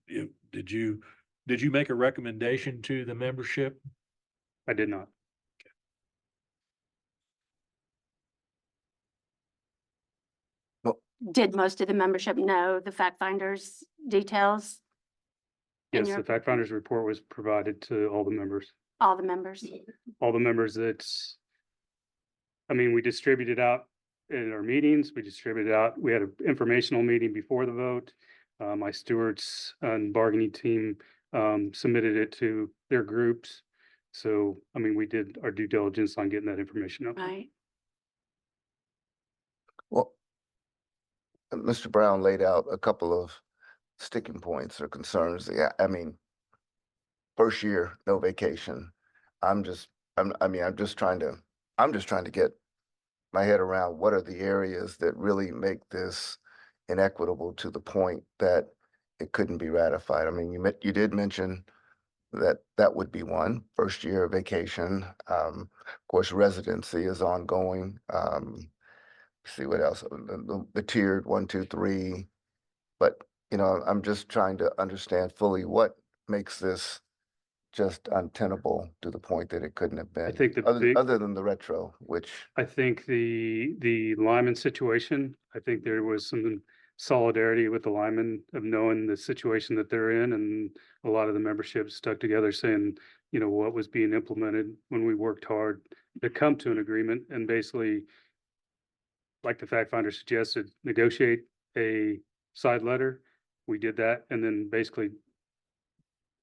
did you make a recommendation to the membership? I did not. Did most of the membership know the fact finders details? In Yes, the fact finder's report was provided to all the members. All the members? All the members we distributed out in our meetings, we distributed out, we had an informational meeting before the vote. My stewards and bargaining team submitted it to their groups. So, we did our due diligence on getting that information out. Right. Well, Mr. Brown laid out a couple of sticking points or concerns. Yeah, first year, no vacation. I'm just trying to get my head around what are the areas that really make this inequitable to the point that it couldn't be ratified. You did mention that would be one, first year vacation. Of course, residency is ongoing. See what else, the tiered 1, 2, 3. But, I'm just trying to understand fully what makes this just untenable to the point that it couldn't have been. I think other than the retro, which, I think the Lyman situation, I think there was some solidarity with the Lyman of knowing the situation that they're in, and a lot of the membership stuck together saying, what was being implemented when we worked hard to come to an agreement, and basically, like the fact finder suggested, negotiate a side letter. We did that, and then basically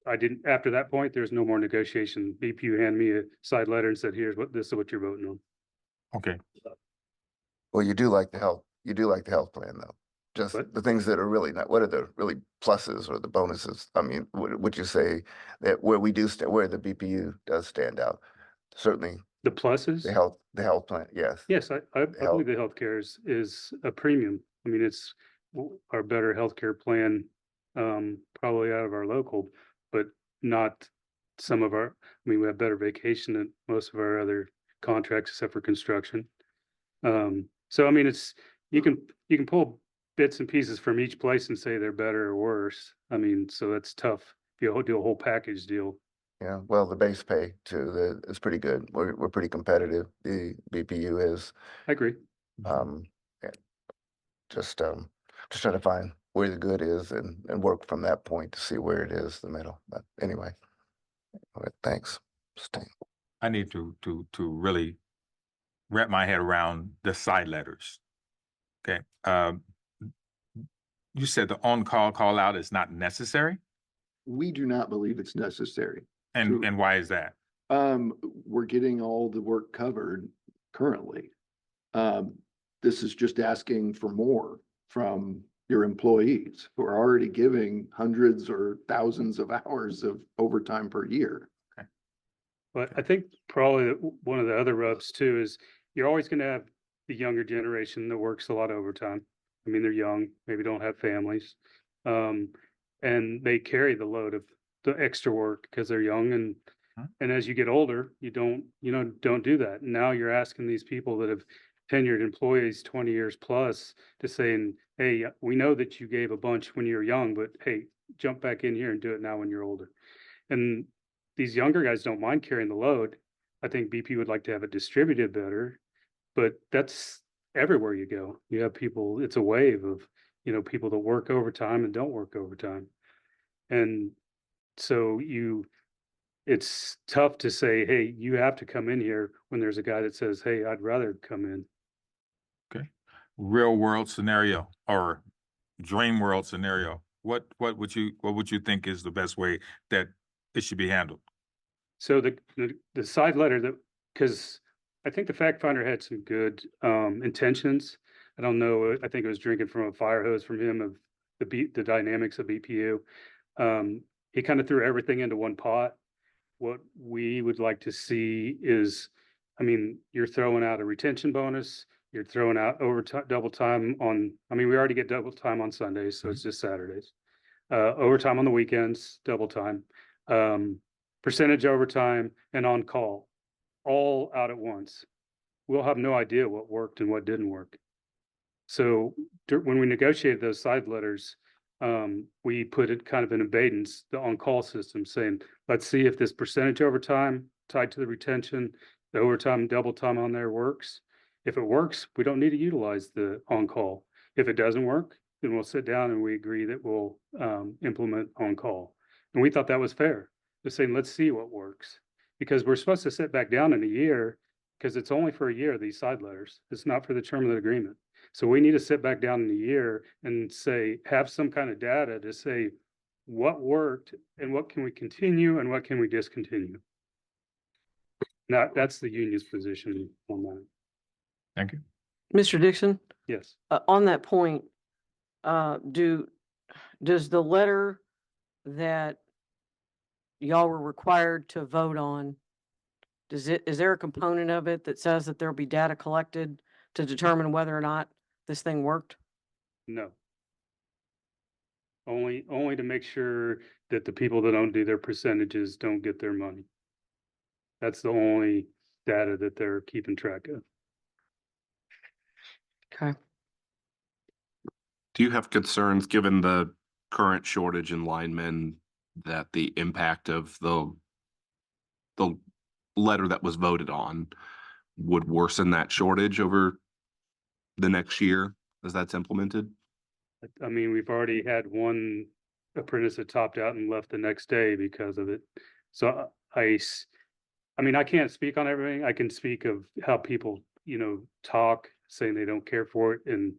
after that point, there's no more negotiation. BPU handed me a side letter and said, this is what you're voting on. Okay. well, you do like the health plan though. Just What? the things that are really not, what are the really pluses or the bonuses? Would you say that where the BPU does stand out? Certainly The pluses? the health plan, yes. Yes, I believe the healthcare is a premium. It's our better healthcare plan, probably out of our local, but not some of our, we have better vacation than most of our other contracts except for construction. So you can pull bits and pieces from each place and say they're better or worse. So that's tough if you do a whole package deal. Yeah, well, the base pay too, is pretty good. We're pretty competitive. The BPU is, I agree. yeah, just trying to find where the good is and work from that point to see where it is, the middle. But anyway, all right, thanks. Stan. I need to really wrap my head around the side letters. Okay. You said the on-call call out is not necessary, We do not believe it's necessary. and why is that? We're getting all the work covered currently. This is just asking for more from your employees who are already giving hundreds or thousands of hours of overtime per year. But I think probably one of the other rubs too is you're always going to have the younger generation that works a lot of overtime. They're young, maybe don't have families. And they carry the load of the extra work because they're young, and as you get older, you don't do that. And now you're asking these people that have tenured employees 20 years plus to saying, hey, we know that you gave a bunch when you were young, but hey, jump back in here and do it now when you're older. And these younger guys don't mind carrying the load. I think BP would like to have it distributed better, but that's everywhere you go. You have people, it's a wave of, people that work overtime and don't work overtime. And so it's tough to say, hey, you have to come in here when there's a guy that says, hey, I'd rather come in. Okay. Real world scenario or dream world scenario. What would you think is the best way that it should be handled? So the side letter because I think the fact finder had some good intentions. I don't know. I think it was drinking from a fire hose from him of the dynamics of BPU. He kind of threw everything into one pot what we would like to see is, I mean, you're throwing out a retention bonus, you're throwing out overtime, double time on, I mean, we already get double time on Sundays, so it's just Saturdays. Overtime on the weekends, double time, percentage overtime and on call, all out at once. We'll have no idea what worked and what didn't work. So when we negotiated those side letters, we put it kind of in abeyance, the on-call system, saying, let's see if this percentage overtime tied to the retention, the overtime, double time on there works. If it works, we don't need to utilize the on-call. If it doesn't work, then we'll sit down and we agree that we'll implement on-call. And we thought that was fair, just saying, let's see what works. Because we're supposed to sit back down in a year, because it's only for a year, these side letters. It's not for the term of the agreement. So we need to sit back down in a year and say, have some kind of data to say what worked and what can we continue and what can we discontinue. That's the union's position on that. Thank you. Mr. Dixon, Yes. on that point, does the letter that y'all were required to vote on, is there a component of it that says that there'll be data collected to determine whether or not this thing worked? No. Only to make sure that the people that don't do their percentages don't get their money. That's the only data that they're keeping track of. Okay. Do you have concerns, given the current shortage in linemen, that the impact of the letter that was voted on would worsen that shortage over the next year as that's implemented? I mean, we've already had one apprentice that topped out and left the next day because of it. So I mean, I can't speak on everything. I can speak of how people, talk, saying they don't care for it, and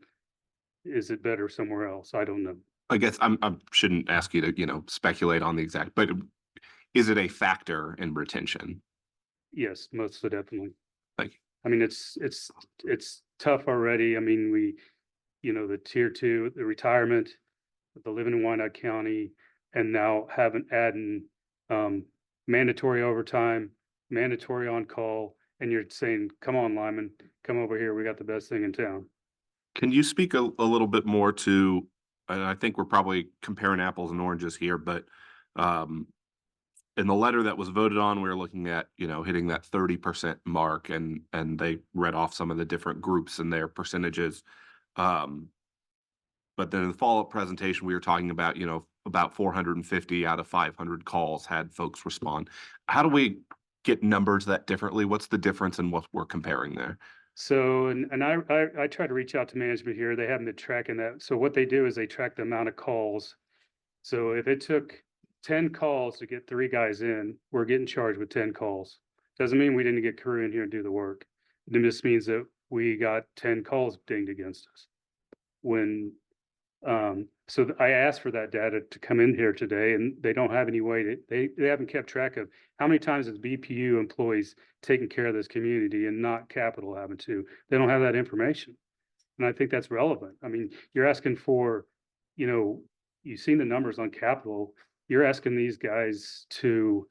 is it better somewhere else? I don't know. I guess I shouldn't ask you to, speculate on the exact, but is it a factor in retention? Yes, most definitely. Thank you. I mean, it's tough already. I mean, the tier 2, the retirement, the living in Wyandotte County, and now adding mandatory overtime, mandatory on call, and you're saying, come on, lineman, come over here. We got the best thing in town. Can you speak a little bit more to, and I think we're probably comparing apples and oranges here, but in the letter that was voted on, we were looking at, hitting that 30% mark, and they read off some of the different groups and their percentages. But then in the follow-up presentation, we were talking about, about 450 out of 500 calls had folks respond. How do we get numbers that differently? What's the difference in what we're comparing there? So, and I try to reach out to management here. They haven't been tracking that. So what they do is they track the amount of calls. So if it took 10 calls to get 3 guys in, we're getting charged with 10 calls. Doesn't mean we didn't get crew in here and do the work. It just means that we got 10 calls dinged against us. So I asked for that data to come in here today, and they don't have any way to, they haven't kept track of how many times has BPU employees taken care of this community and not Capital having to. They don't have that information. And I think that's relevant. I mean, you're asking for, you've seen the numbers on Capital. You're asking these guys to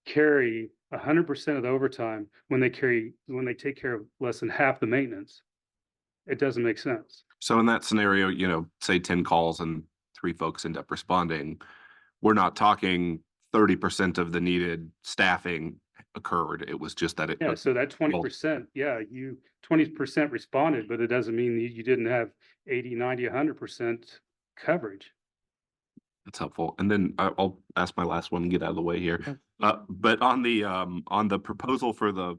carry 100% of the overtime when they take care of less than half the maintenance. It doesn't make sense. So in that scenario, say 10 calls and 3 folks end up responding, we're not talking 30% of the needed staffing occurred. It was just that it. Yeah, so that 20%, 20% responded, but it doesn't mean you didn't have 80, 90, 100% coverage. That's helpful. And then I'll ask my last one and get out of the way here. But on the proposal for the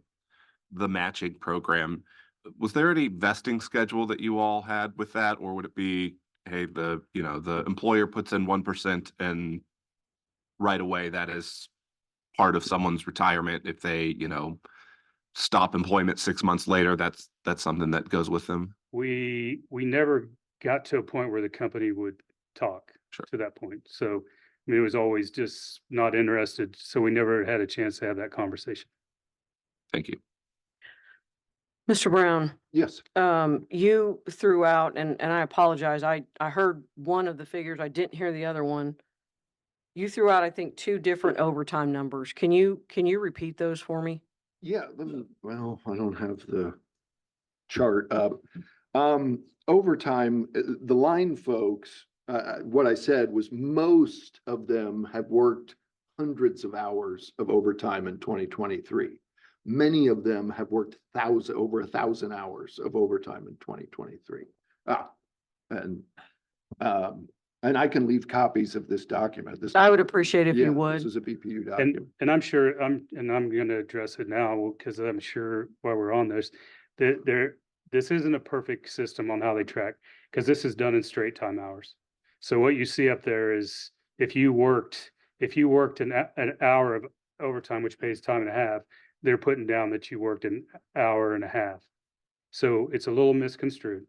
matching program, was there any vesting schedule that you all had with that, or would it be, hey, the employer puts in 1% and right away that is part of someone's retirement? If they, stop employment 6 months later, that's something that goes with them? We never got to a point where the company would talk to that point. So, I mean, it was always just not interested. So we never had a chance to have that conversation. Thank you. Mr. Brown, Yes. you threw out, and I apologize, I heard one of the figures, I didn't hear the other one. you threw out, I think, two different overtime numbers. Can you repeat those for me? Yeah, well, I don't have the chart up. Overtime, the line folks, what I said was most of them have worked hundreds of hours of overtime in 2023. Many of them have worked over 1,000 hours of overtime in 2023. And I can leave copies of this document. I would appreciate if Yeah, you would. This is a BPU And, document. and I'm sure, I'm gonna address it now, because I'm sure while we're on this, that this isn't a perfect system on how they track, because this is done in straight time hours. So what you see up there is if you worked an hour of overtime, which pays time and a half, they're putting down that you worked an hour and a half. So it's a little misconstrued.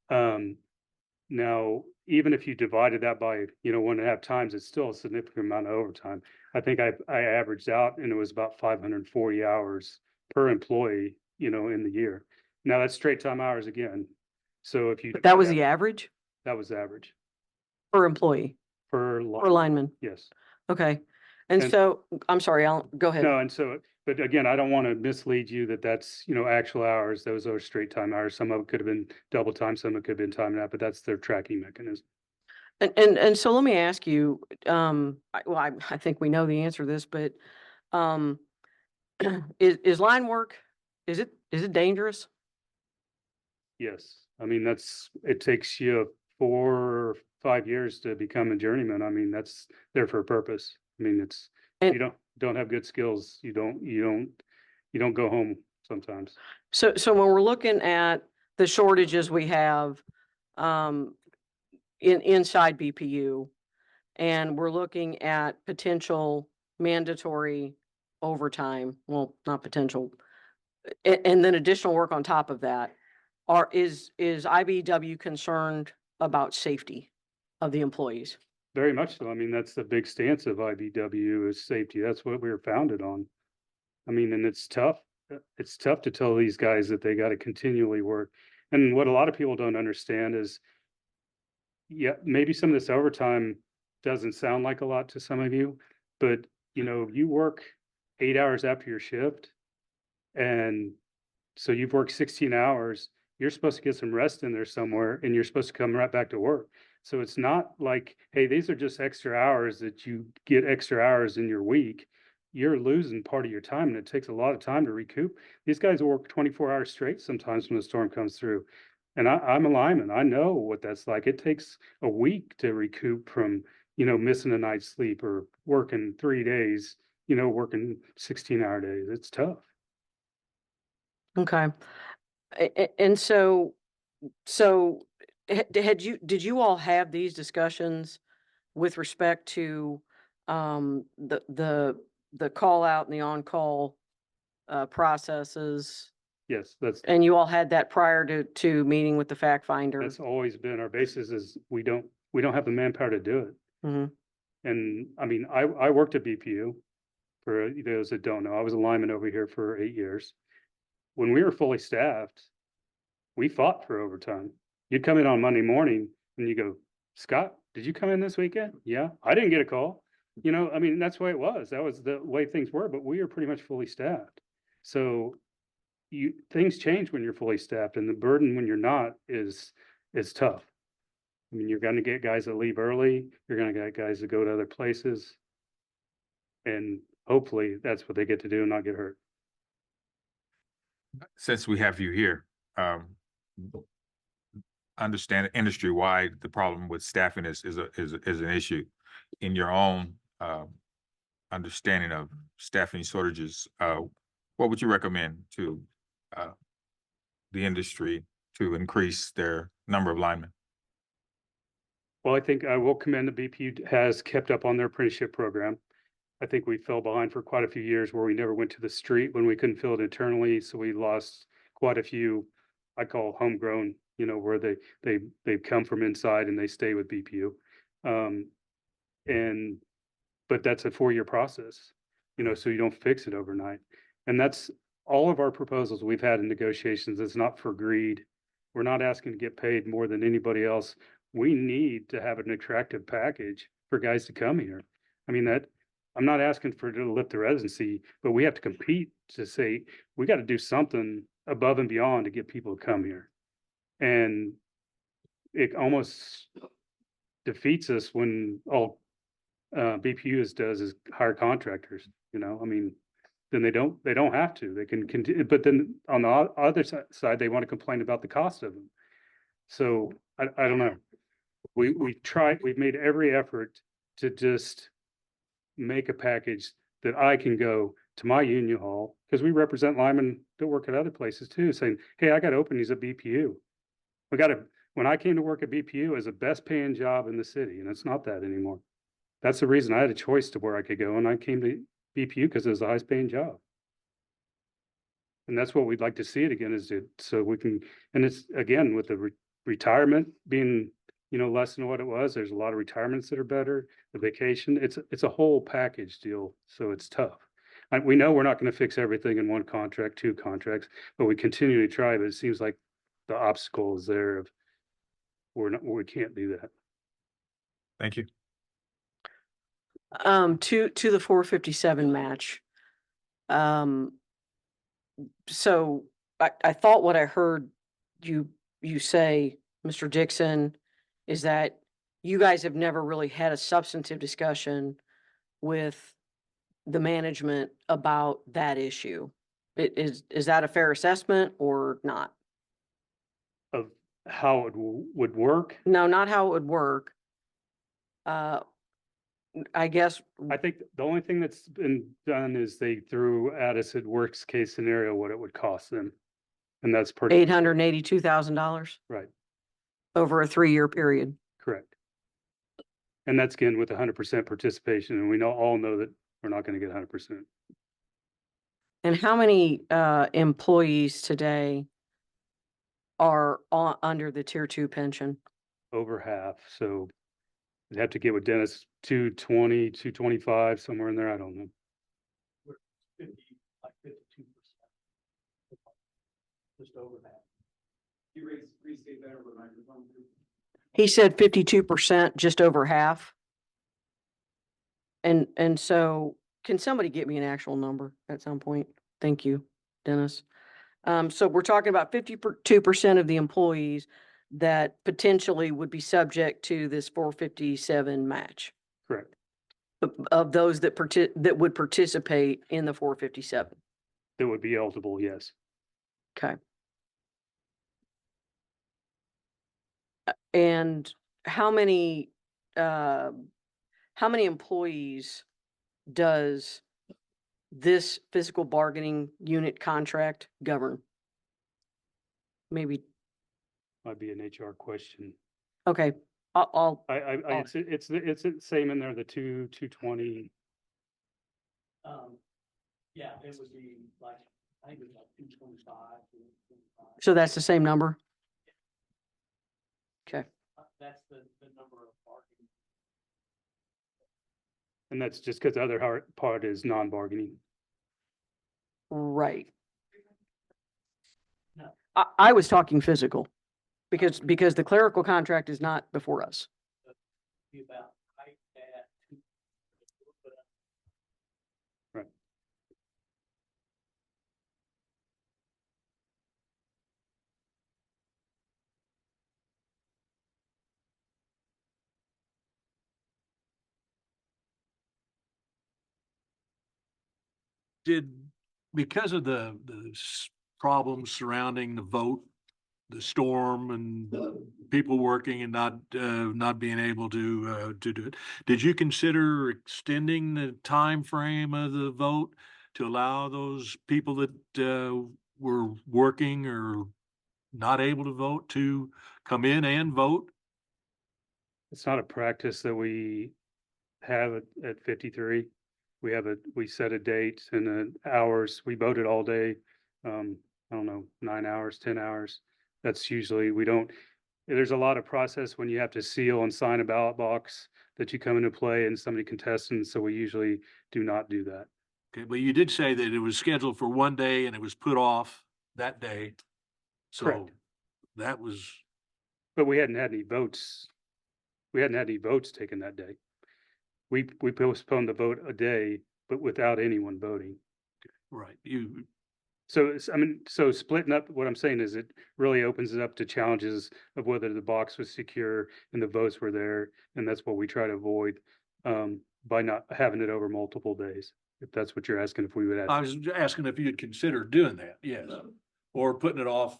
Now, even if you divided that by, 1.5 times, it's still a significant amount of overtime. I think I averaged out and it was about 540 hours per employee, in the year. Now that's straight time hours again. So if you. But that was divide the average That was average per employee, per. per lineman. Yes. Okay. And And- so, I'm sorry, Alan, go ahead. No, and so, but again, I don't want to mislead you that that's, actual hours. Those are straight time hours. Some of it could have been double time, some of it could have been time and a half, but that's their tracking mechanism. And so let me ask you, I think we know the answer to this, but, is line work, is it dangerous? Yes, I mean, it takes you 4 or 5 years to become a journeyman. I mean, that's there for a purpose. I mean, if And- you don't have good skills, you don't go home sometimes. So when we're looking at the shortages we have, inside BPU, and we're looking at potential mandatory overtime, well, not potential, and then additional work on top of that, is IBW concerned about safety of the employees? Very much so. I mean, that's the big stance of IBW is safety. That's what we were founded on. I mean, and it's tough. It's tough to tell these guys that they got to continually work. And what a lot of people don't understand is, yeah, maybe some of this overtime doesn't sound like a lot to some of you, but you work 8 hours after your shift. And so you've worked 16 hours. You're supposed to get some rest in there somewhere and you're supposed to come right back to work. So it's not like, hey, these are just extra hours that you get extra hours in your week. You're losing part of your time and it takes a lot of time to recoup. These guys work 24 hours straight sometimes when the storm comes through. And I'm a lineman. I know what that's like. It takes a week to recoup from, missing a night's sleep or working 3 days, working 16-hour days. It's tough. Okay. And so did you all have these discussions with respect to the call out and the on-call processes? Yes, that's And you all had that prior to meeting with the fact finder? That's always been our basis is we don't have the manpower to do it. Mhm. And I mean, I worked at BPU for those that don't know, I was a lineman over here for 8 years. When we were fully staffed, we fought for overtime. You'd come in on Monday morning and you go, Scott, did you come in this weekend? Yeah, I didn't get a call. I mean, that's the way it was. That was the way things were, but we were pretty much fully staffed. So things change when you're fully staffed and the burden when you're not is tough. I mean, you're gonna get guys that leave early, you're gonna get guys that go to other places. And hopefully that's what they get to do and not get hurt. Since we have you here, understand industry-wide, the problem with staffing is an issue. In your own understanding of staffing shortages, what would you recommend to the industry to increase their number of linemen? Well, I think I will commend the BPU has kept up on their apprenticeship program. I think we fell behind for quite a few years where we never went to the street when we couldn't fill it internally. So we lost quite a few, I call homegrown, where they've come from inside and they stay with BPU. But that's a 4-year process, so you don't fix it overnight. And that's all of our proposals we've had in negotiations. It's not for greed. We're not asking to get paid more than anybody else. We need to have an attractive package for guys to come here. I mean, I'm not asking for it to lift the residency, but we have to compete to say, we got to do something above and beyond to get people to come here. And it almost defeats us when all BPU does is hire contractors, I mean, then they don't have to, they can continue, but then on the other side, they want to complain about the cost of them. So I don't know. We've made every effort to just make a package that I can go to my union hall, because we represent linemen that work at other places too, saying, hey, I got openings at BPU. When I came to work at BPU, it was the best paying job in the city, and it's not that anymore. That's the reason I had a choice to where I could go, and I came to BPU because it was the highest paying job. And that's what we'd like to see it again, so we can, and it's again with the retirement being, less than what it was. There's a lot of retirements that are better. The vacation, it's a whole package deal, so it's tough. And we know we're not going to fix everything in one contract, two contracts, but we continue to try. But it seems like the obstacle is there of we can't do that. Thank you. To the 457 match. So I thought what I heard you say, Mr. Dixon, is that you guys have never really had a substantive discussion with the management about that issue. Is that a fair assessment or not? Of how it would work. No, not how it would work. I guess, I think the only thing that's been done is they threw at us at worst case scenario what it would cost them. And that's $882,000 right, over a 3-year period. correct. And that's again with 100% participation, and we all know that we're not going to get 100%. And how many employees today are under the Tier 2 pension? Over half, so you'd have to get with Dennis, 220, 225, somewhere in there, I don't know. 52%. Just over that. You restate that over microphone. He said 52%, just over half. And so can somebody get me an actual number at some point? Thank you, Dennis. So we're talking about 52% of the employees that potentially would be subject to this 457 match, Correct. of those that would participate in the 457. That would be eligible, yes. Okay. And how many employees does this physical bargaining unit contract govern? Maybe, Might be an HR question. okay, It's the same in there, the 220. Yeah, it would be like, I think it was like 225. so that's the same number? Okay. That's the number of bargaining. And that's just because the other part is non-bargaining. Right. No. I was talking physical because the clerical contract is not before us. Be about height at 2. Right. Because of the problems surrounding the vote, the storm and people working and not being able to do it, did you consider extending the time frame of the vote to allow those people that were working or not able to vote to come in and vote? It's not a practice that we have at 53. We set a date and hours. We voted all day. I don't know, 9 hours, 10 hours. That's usually, there's a lot of process when you have to seal and sign a ballot box that you come into play and somebody contests, and so we usually do not do that. Okay, but you did say that it was scheduled for one day and it was put off that day. So Correct. that was, But we hadn't had any votes. We hadn't had any votes taken that day. We postponed the vote a day, but without anyone voting. Right, So, so splitting up, what I'm saying is it really opens it up to challenges of whether the box was secure and the votes were there. And that's what we try to avoid, by not having it over multiple days. If that's what you're asking, if we would I ask. was asking if you'd consider doing that, yes. Or putting it off,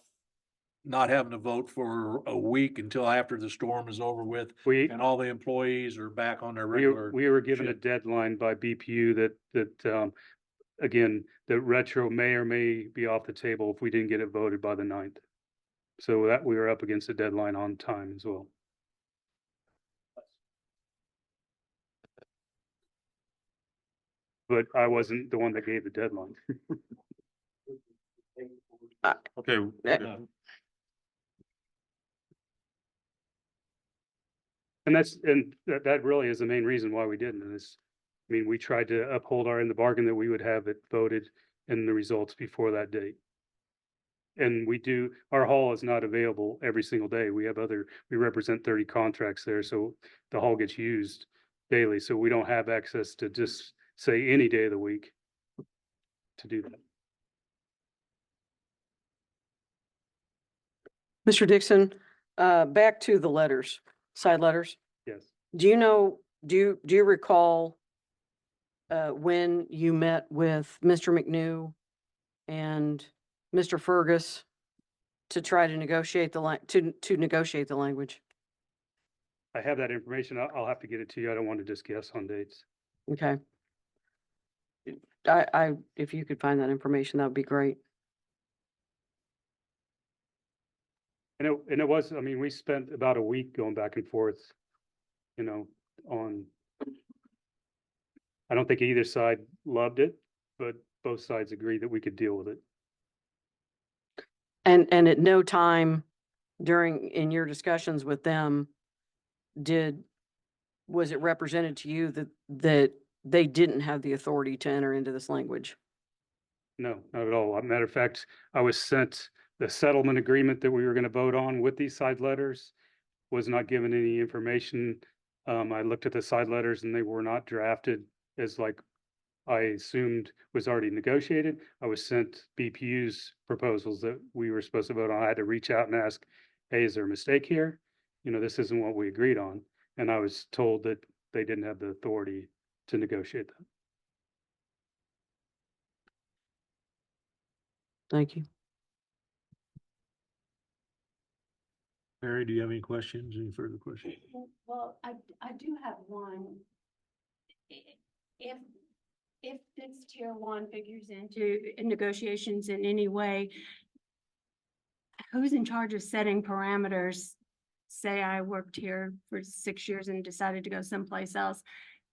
not having to vote for a week until after the storm is over with We, and all the employees are back on their we, regular. we were given a shift. deadline by BPU that, again, the retro may or may be off the table if we didn't get it voted by the 9th. So that we were up against a deadline on time as well. But I wasn't the one that gave the deadline. Okay. And that really is the main reason why we didn't is, I mean, we tried to uphold our end of the bargain that we would have it voted and the results before that date. And our hall is not available every single day. We represent 30 contracts there, so the hall gets used daily. So we don't have access to just say any day of the week to do that. Mr. Dixon, back to the letters, side letters. Yes. Do you recall when you met with Mr. McNew and Mr. Fergus to try to negotiate to negotiate the language? I have that information. I'll have to get it to you. I don't want to just guess on dates. Okay. If you could find that information, that would be great. And it was, I mean, we spent about a week going back and forth, I don't think either side loved it, but both sides agreed that we could deal with it. And at no time in your discussions with them, was it represented to you that they didn't have the authority to enter into this language? No, not at all. As a matter of fact, I was sent the settlement agreement that we were going to vote on with these side letters, was not given any information. I looked at the side letters and they were not drafted as like I assumed was already negotiated. I was sent BPU's proposals that we were supposed to vote on. I had to reach out and ask, hey, is there a mistake here? This isn't what we agreed on. And I was told that they didn't have the authority to negotiate that. Thank you. Mary, do you have any questions? Any further questions? Well, I do have one. If this tier 1 figures into negotiations in any way, who's in charge of setting parameters? Say I worked here for 6 years and decided to go someplace else.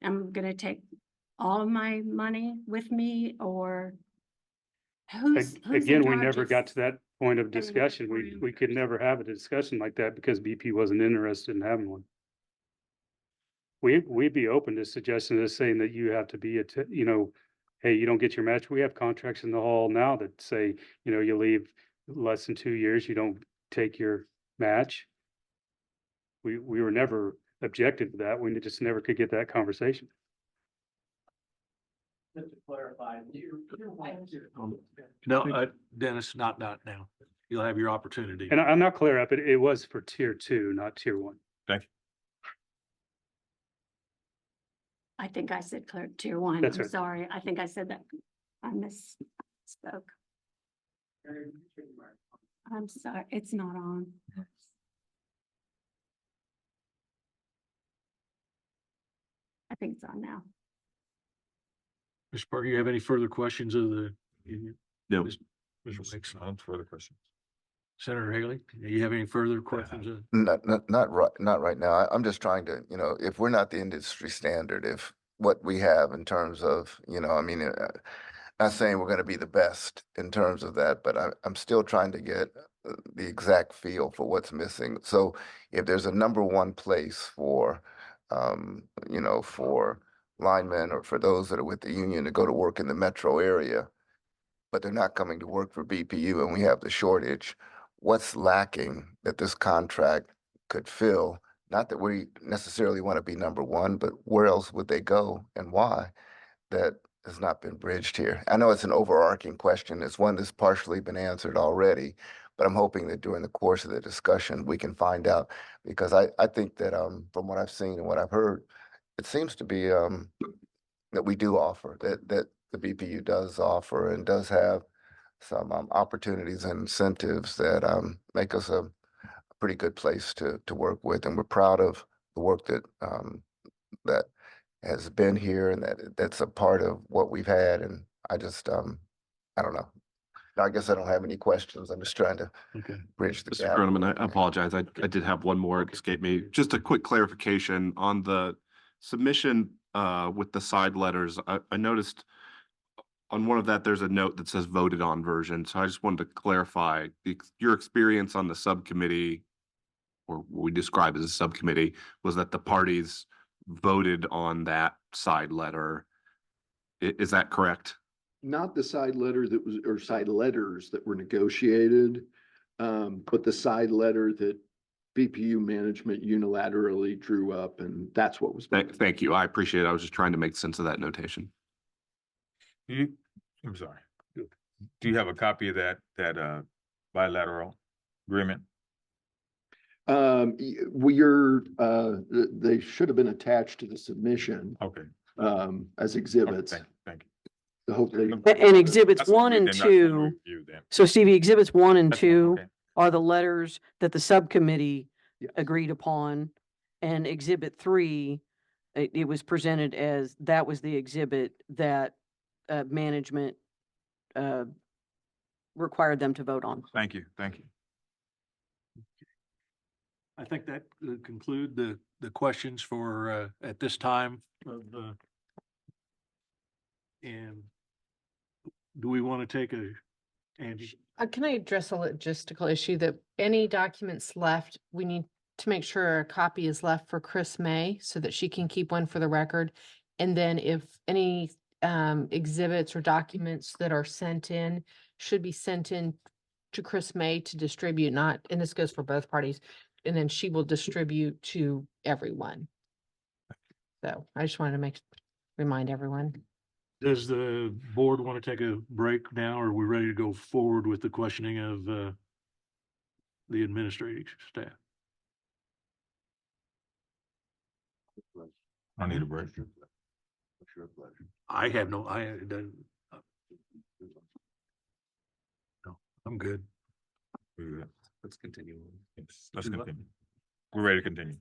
I'm going to take all of my money with me, or who's Again, in we charge never of got to that point of setting those discussion. We could never have a discussion like that because BP wasn't interested in having one. We'd be open to suggesting this, saying that you have to be hey, you don't get your match. We have contracts in the hall now that say, you leave less than 2 years, you don't take your match. We were never objected to that. We just never could get that conversation. Just to clarify, tier 1, tier 2. No, Dennis, not now. You'll have your opportunity. And I'm not clear up, it was for tier 2, not tier 1. I think I said tier 1. That's I'm right. sorry. I think I said that. I misspoke. I'm sorry. It's not on. I think it's on now. Mr. Parker, you have any further questions of the union? No. Mr. Wicks? Further questions. Senator Haley, do you have any further questions? Not right now. I'm just trying to, if we're not the industry standard, if what we have in terms of, not saying we're going to be the best in terms of that, but I'm still trying to get the exact feel for what's missing. So if there's a number one place for, for linemen or for those that are with the union to go to work in the metro area, but they're not coming to work for BPU and we have the shortage, what's lacking that this contract could fill not that we necessarily want to be number one, but where else would they go and why? That has not been bridged here. I know it's an overarching question. It's one that's partially been answered already, but I'm hoping that during the course of the discussion, we can find out. Because I think that from what I've seen and what I've heard, it seems to be that we do offer, that the BPU does offer and does have some opportunities and incentives that make us a pretty good place to work with. And we're proud of the work that that has been here and that's a part of what we've had. And I just, I don't know. I guess I don't have any questions. I'm just trying to Okay. bridge the Mr. gap. Groneman, I apologize. I did have one more, it escaped me. Just a quick clarification on the submission with the side letters. I noticed on one of that, there's a note that says voted on version. So I just wanted to clarify your experience on the subcommittee, or what we describe as a subcommittee, was that the parties voted on that side letter. Is that correct? Not the side letter that was, or side letters that were negotiated, but the side letter that BPU management unilaterally drew up, and that's what was. Thank you. I appreciate it. I was just trying to make sense of that notation. I'm sorry. Do you have a copy of that bilateral agreement? They should have been attached to the submission, Okay. as exhibits. Thank you. So hopefully. And exhibits That's 1 and then not under 2, review then. so Stevie, exhibits 1 and That's fine, 2 okay. are the letters that the subcommittee Yes. agreed upon. And exhibit 3, it was presented as, that was the exhibit that management required them to vote on. Thank you. Thank you. I think that conclude the questions for at this time of and do we want to take Angie? Can I address a logistical issue that any documents left, we need to make sure a copy is left for Chris May so that she can keep one for the record. And then if any exhibits or documents that are sent in should be sent in to Chris May to distribute, not, and this goes for both parties, and then she will distribute to everyone. So I just wanted to remind everyone. Does the board want to take a break now, or are we ready to go forward with the questioning of the administrative staff? I need a break. I have no, no, I'm good. We're good. Let's continue. Yes, let's continue. We're ready to continue.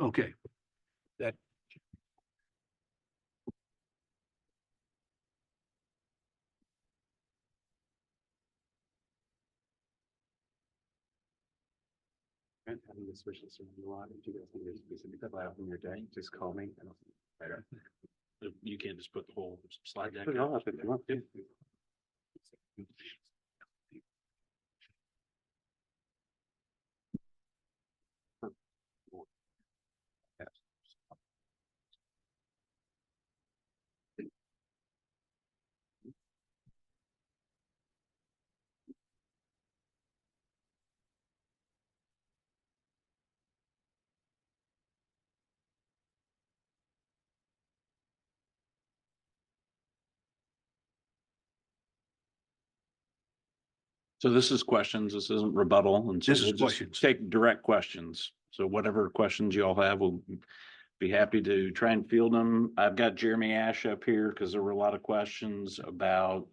Okay. That. Having the special service a lot, if you guys think there's specific file from your day, just call me. And I'll You can't just put the whole slide deck. put it all up if you want to. So this is questions, this isn't rebuttal, and so This is we'll just questions. take direct questions. So whatever questions you all have, we'll be happy to try and field them. I've got Jeremy Ash up here because there were a lot of questions about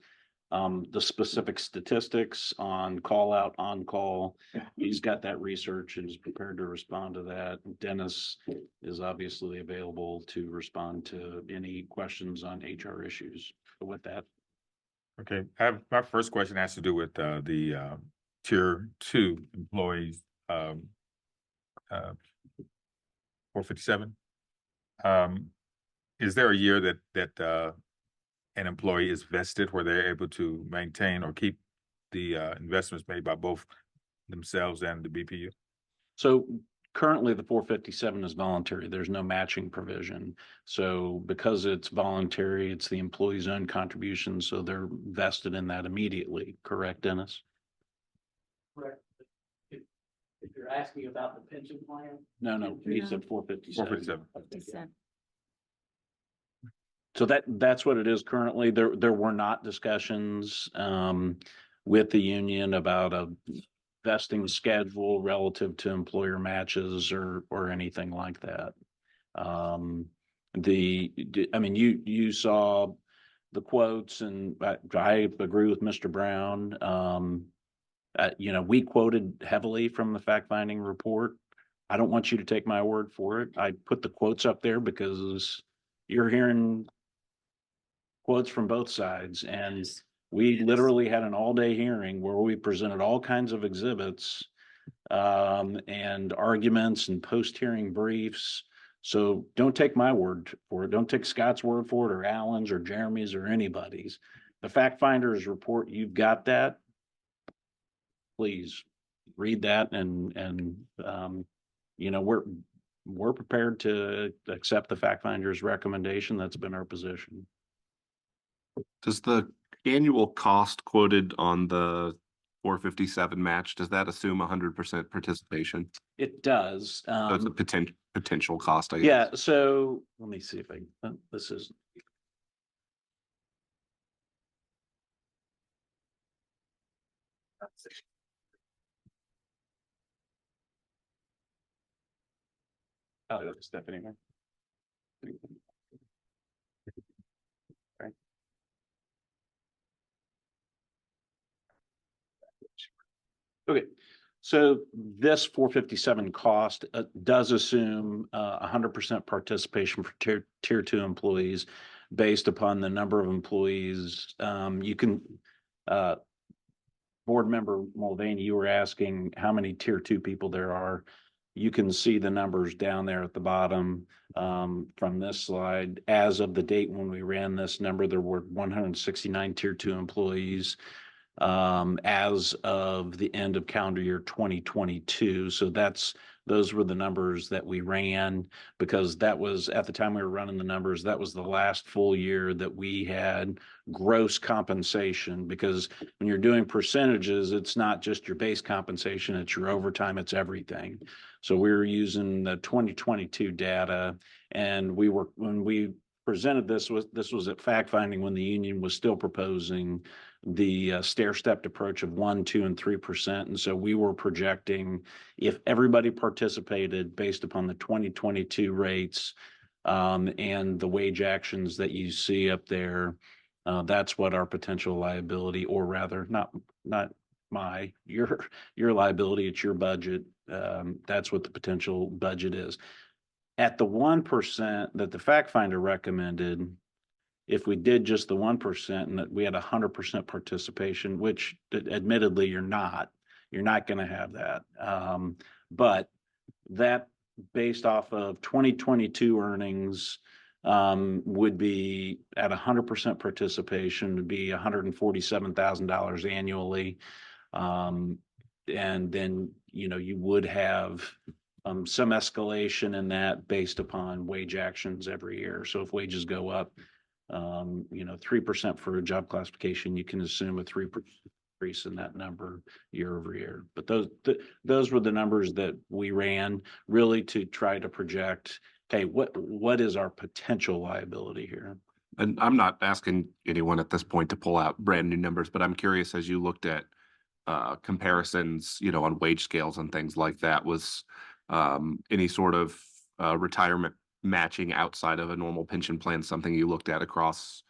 the specific statistics on call out, on call. He's got that research and is prepared to respond to that. Dennis is obviously available to respond to any questions on HR issues. So with that, Okay, my first question has to do with the tier 2 employees, 457. Is there a year that an employee is vested where they're able to maintain or keep the investments made by both themselves and the BPU? so currently the 457 is voluntary. There's no matching provision. So because it's voluntary, it's the employee's own contribution. So they're vested in that immediately. Correct, Dennis? Correct. If If you're asking about the pension plan? No, he No. said 457. 457. December. So that's what it is currently. There were not discussions with the union about a vesting schedule relative to employer matches or anything like that. I mean, you saw the quotes, and I agree with Mr. Brown. You know, we quoted heavily from the fact-finding report. I don't want you to take my word for it. I put the quotes up there because you're hearing quotes from both sides, and we literally had an all-day hearing where we presented all kinds of exhibits and arguments and post-hearing briefs. So don't take my word for it. Don't take Scott's word for it, or Alan's, or Jeremy's, or anybody's. The fact finders report, you've got that. Please read that, and you know, we're prepared to accept the fact finder's recommendation. That's been our position. Does the annual cost quoted on the 457 match, does that assume 100% participation? It does. So it's a potential cost, I guess. Yeah, so let me see if this is. Oh, Stephanie. Okay, so this 457 cost does assume 100% participation for tier 2 employees based upon the number of employees. You can, Board Member Mulvaney, you were asking how many tier 2 people there are. You can see the numbers down there at the bottom from this slide. As of the date when we ran this number, there were 169 tier 2 employees as of the end of calendar year 2022. So those were the numbers that we ran, because that was, at the time we were running the numbers, that was the last full year that we had gross compensation. Because when you're doing percentages, it's not just your base compensation, it's your overtime, it's everything. So we were using the 2022 data, and when we presented this was at fact finding when the union was still proposing the stair-stepped approach of 1%, 2%, and 3%. And so we were projecting, if everybody participated based upon the 2022 rates and the wage actions that you see up there, that's what our potential liability, or rather not your liability, it's your budget. That's what the potential budget is. At the 1% that the fact finder recommended, if we did just the 1% and that we had 100% participation, which admittedly you're not going to have that. But that, based off of 2022 earnings, would be at 100% participation, would be $147,000 annually. And then, you know, you would have some escalation in that based upon wage actions every year. So if wages go up, 3% for a job classification, you can assume a 3% increase in that number year over year. But those were the numbers that we ran, really to try to project, hey, what is our potential liability here? And I'm not asking anyone at this point to pull out brand new numbers, but I'm curious, as you looked at comparisons, on wage scales and things like that, was any sort of retirement matching outside of a normal pension plan something you looked at across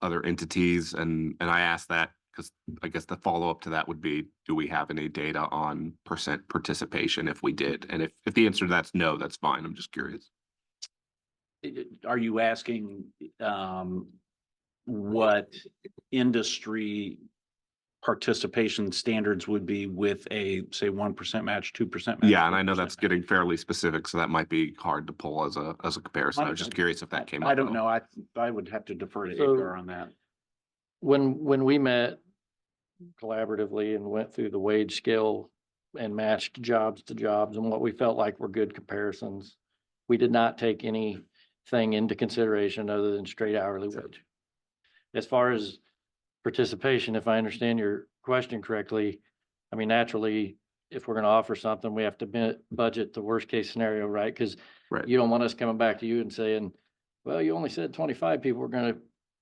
other entities? And I asked that because I guess the follow-up to that would be, do we have any data on percent participation if we did? And if the answer to that's no, that's fine. I'm just curious. Are you asking what industry participation standards would be with a, say, 1% match, 2% match? Yeah, and I know 4% that's match? getting fairly specific, so that might be hard to pull as a comparison. I was just curious if that came up. I at don't all. know. I would have to defer to So- HR on that. When we met collaboratively and went through the wage scale and matched jobs to jobs and what we felt like were good comparisons, we did not take anything into consideration other than straight hourly wage. As far as participation, if I understand your question correctly, I mean, naturally, if we're gonna offer something, we have to budget the worst case scenario, right? Cause Right. you don't want us coming back to you and saying, well, you only said 25 people were gonna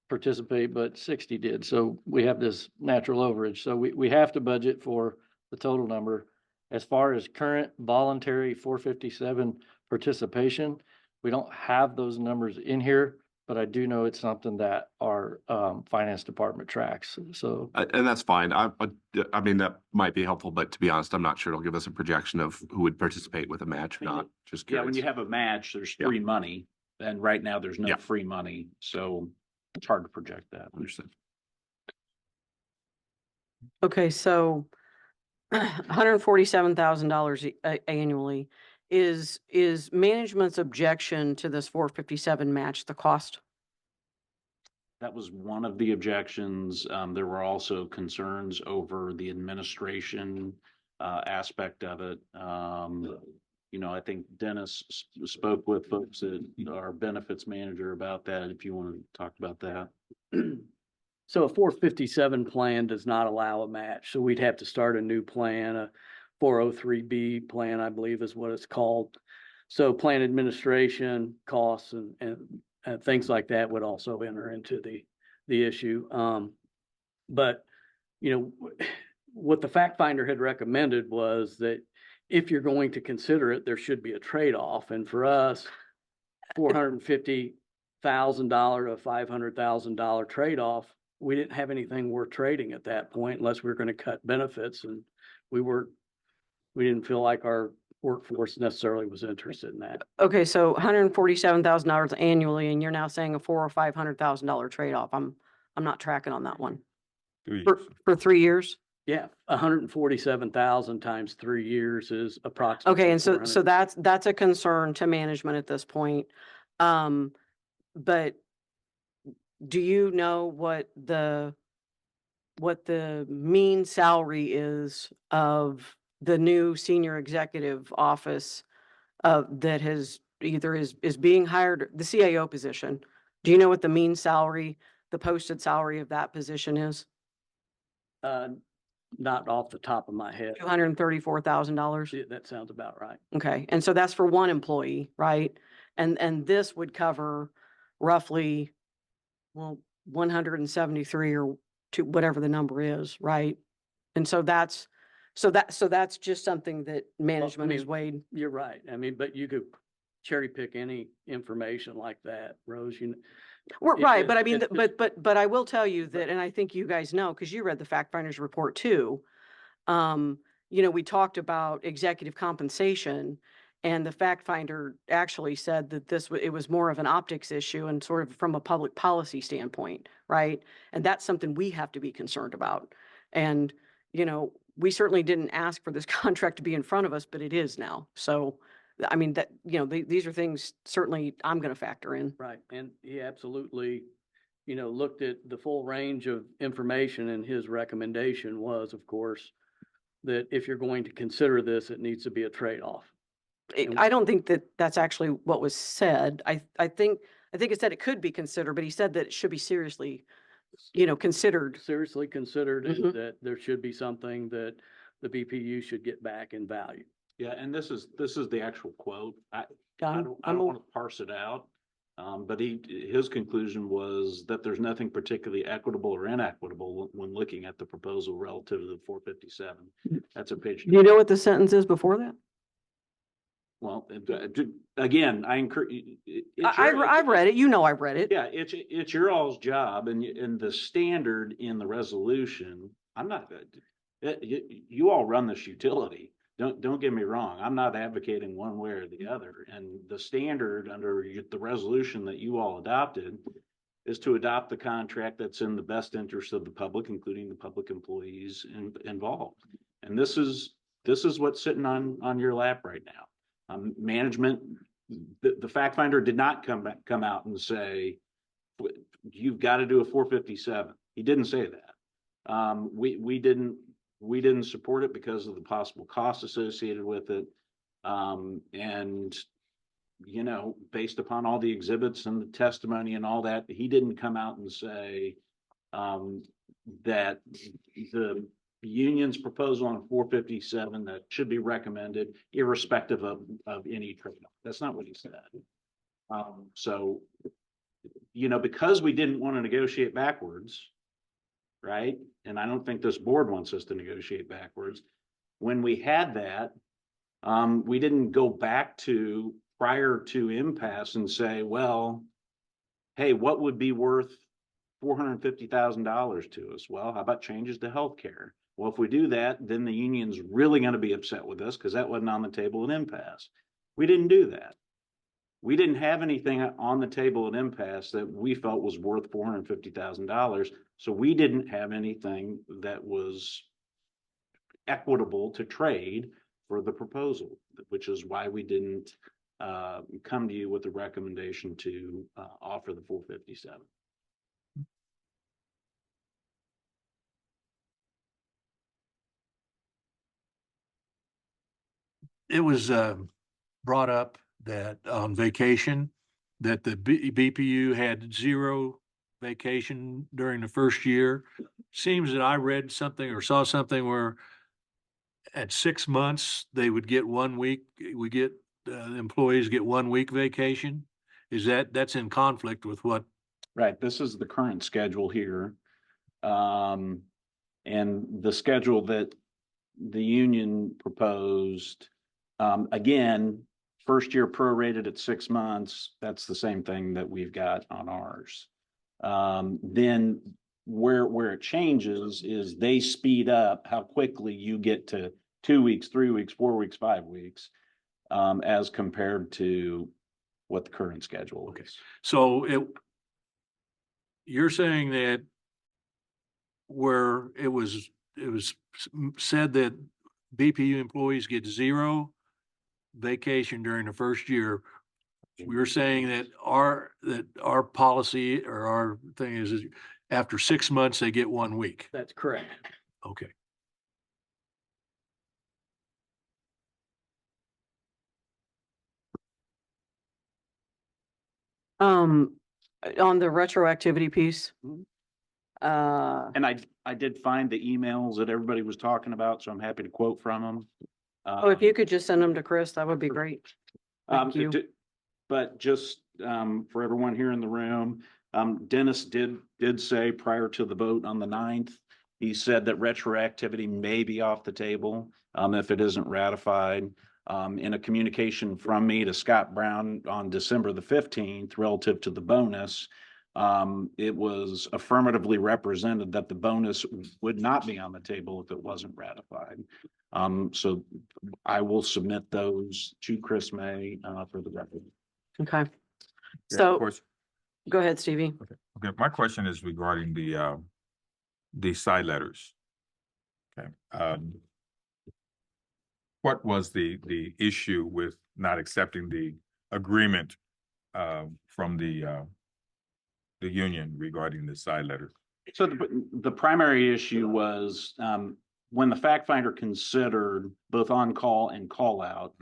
participate, but 60 did. So we have this natural overage. So we have to budget for the total number. As far as current voluntary 457 participation, we don't have those numbers in here, but I do know it's something that our finance department tracks. So And that's fine. I mean, that might be helpful, but to be honest, I'm not sure it'll give us a projection of who would participate with a match or not. Just Yeah, when curious. you have a match, there's Yeah. free money, and right now there's no Yeah. free money, so it's hard to project that. Understood. Okay, so $147,000 annually is management's objection to this 457 match the cost? That was one of the objections. There were also concerns over the administration aspect of it. You know, I think Dennis spoke with folks at our benefits manager about that, if you want to talk about that. So a 457 plan does not allow a match, so we'd have to start a new plan, a 403B plan, I believe is what it's called. So plan administration costs and things like that would also enter into the issue. But, you know, what the fact finder had recommended was that if you're going to consider it, there should be a trade-off. And for us, $450,000 to $500,000 trade-off, we didn't have anything worth trading at that point unless we were going to cut benefits, and we didn't feel like our workforce necessarily was interested in that. Okay, so $147,000 annually, and you're now saying a $400,000 or $500,000 trade-off. I'm not tracking on that one. For 3 years? Yeah, 147,000 times 3 years is approximately. Okay, and so 400. that's a concern to management at this point. But do you know what the mean salary is of the new senior executive office that has either is being hired, the CAO position? Do you know what the mean salary, the posted salary of that position is? Not off the top of my head. $234,000? Yeah, that sounds about right. Okay, and so that's for one employee, right? And this would cover roughly, well, 173 or to whatever the number is, right? And so that's just something that management has mean, weighed. You're right. I mean, but you could cherry pick any information like that, Rose, you know. We're It- right, it- but I mean, it's just- but I will tell you that, and I think you guys know, because you read the fact finders report too. You know, we talked about executive compensation, and the fact finder actually said that it was more of an optics issue and sort of from a public policy standpoint, right? And that's something we have to be concerned about. And, you know, we certainly didn't ask for this contract to be in front of us, but it is now. So, I mean, that, you know, these are things certainly I'm going to factor in. Right, and he absolutely, you know, looked at the full range of information, and his recommendation was, of course, that if you're going to consider this, it needs to be a trade-off. I don't think that that's actually what was said. I think it said it could be considered, but he said that it should be seriously, you know, considered. Seriously considered Mhm. that there should be something that the BPU should get back in value. Yeah, and this is the actual quote. I I'm- don't I'm a- want to parse it out. But his conclusion was that there's nothing particularly equitable or inequitable when looking at the proposal relative to the 457. That's a page. Do you know what the sentence is before that? Well, again, I encourage. I've read it. You know, I've read it. Yeah, it's your all's job, and the standard in the resolution, I'm not, you all run this utility. Don't get me wrong. I'm not advocating one way or the other. And the standard under the resolution that you all adopted is to adopt the contract that's in the best interest of the public, including the public employees involved. And this is what's sitting on your lap right now. Management, the fact finder did not come out and say, you've got to do a 457. He didn't say that. We didn't support it because of the possible costs associated with it. And, you know, based upon all the exhibits and the testimony and all that, he didn't come out and say that union's proposal on 457 that should be recommended irrespective of any trade-off. That's not what he said. So, you know, because we didn't want to negotiate backwards, right? And I don't think this board wants us to negotiate backwards. When we had that, we didn't go back to prior to impasse and say, well, hey, what would be worth $450,000 to us? Well, how about changes to healthcare? Well, if we do that, then the union's really going to be upset with us because that wasn't on the table at impasse. We didn't do that. We didn't have anything on the table at impasse that we felt was worth $450,000. So we didn't have anything that was equitable to trade for the proposal, which is why we didn't come to you with the recommendation to offer the 457. It was brought up that on vacation, that the BPU had 0 vacation during the first year. Seems that I read something or saw something where at 6 months, they would get 1 week, employees get 1 week vacation. That's in conflict with what? Right, this is the current schedule here. And the schedule that the union proposed, again, first year prorated at 6 months, that's the same thing that we've got on ours. Then where it changes is they speed up how quickly you get to 2 weeks, 3 weeks, 4 weeks, 5 weeks, as compared to what the current schedule is. So you're saying that where it was said that BPU employees get 0 vacation during the first year. We're saying that our policy or our thing is after 6 months, they get 1 week. That's correct. Okay. On the retroactivity piece. And I did find the emails that everybody was talking about, so I'm happy to quote from them. Oh, if you could just send them to Chris, that would be great. Thank you. But just for everyone here in the room, Dennis did say prior to the vote on the 9th, he said that retroactivity may be off the table if it isn't ratified. In a communication from me to Scott Brown on December the 15th relative to the bonus, it was affirmatively represented that the bonus would not be on the table if it wasn't ratified. So I will submit those to Chris May for the record. Okay. Yeah, So of course. go ahead, Stevie. Okay, my question is regarding the side letters. Okay, what was the issue with not accepting the agreement from the union regarding the side letter? So the primary issue was when the fact finder considered both on-call and call-out,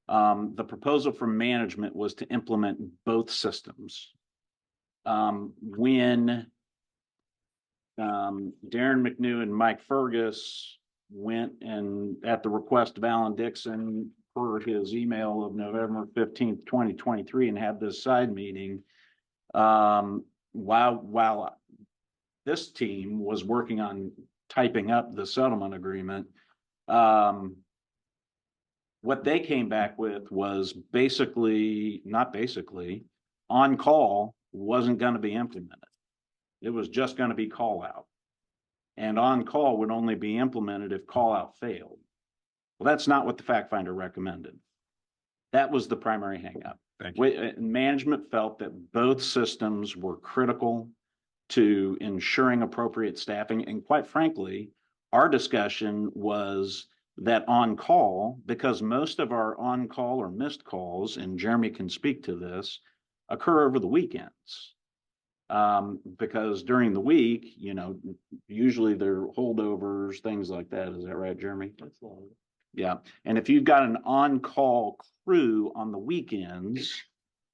the proposal from management was to implement both systems. When Darren McNew and Mike Fergus went and at the request of Alan Dixon per his email of November 15th, 2023, and had this side meeting, while this team was working on typing up the settlement agreement, what they came back with was on call wasn't going to be implemented. It was just going to be call out. And on call would only be implemented if call out failed. Well, that's not what the fact finder recommended. That was the primary hangup. Thank you. Management felt that both systems were critical to ensuring appropriate staffing. And quite frankly, our discussion was that on call, because most of our on call or missed calls, and Jeremy can speak to this, occur over the weekends. Because during the week, you know, usually there are holdovers, things like that. Is that right, Jeremy? Yeah. And if you've got an on-call crew on the weekends,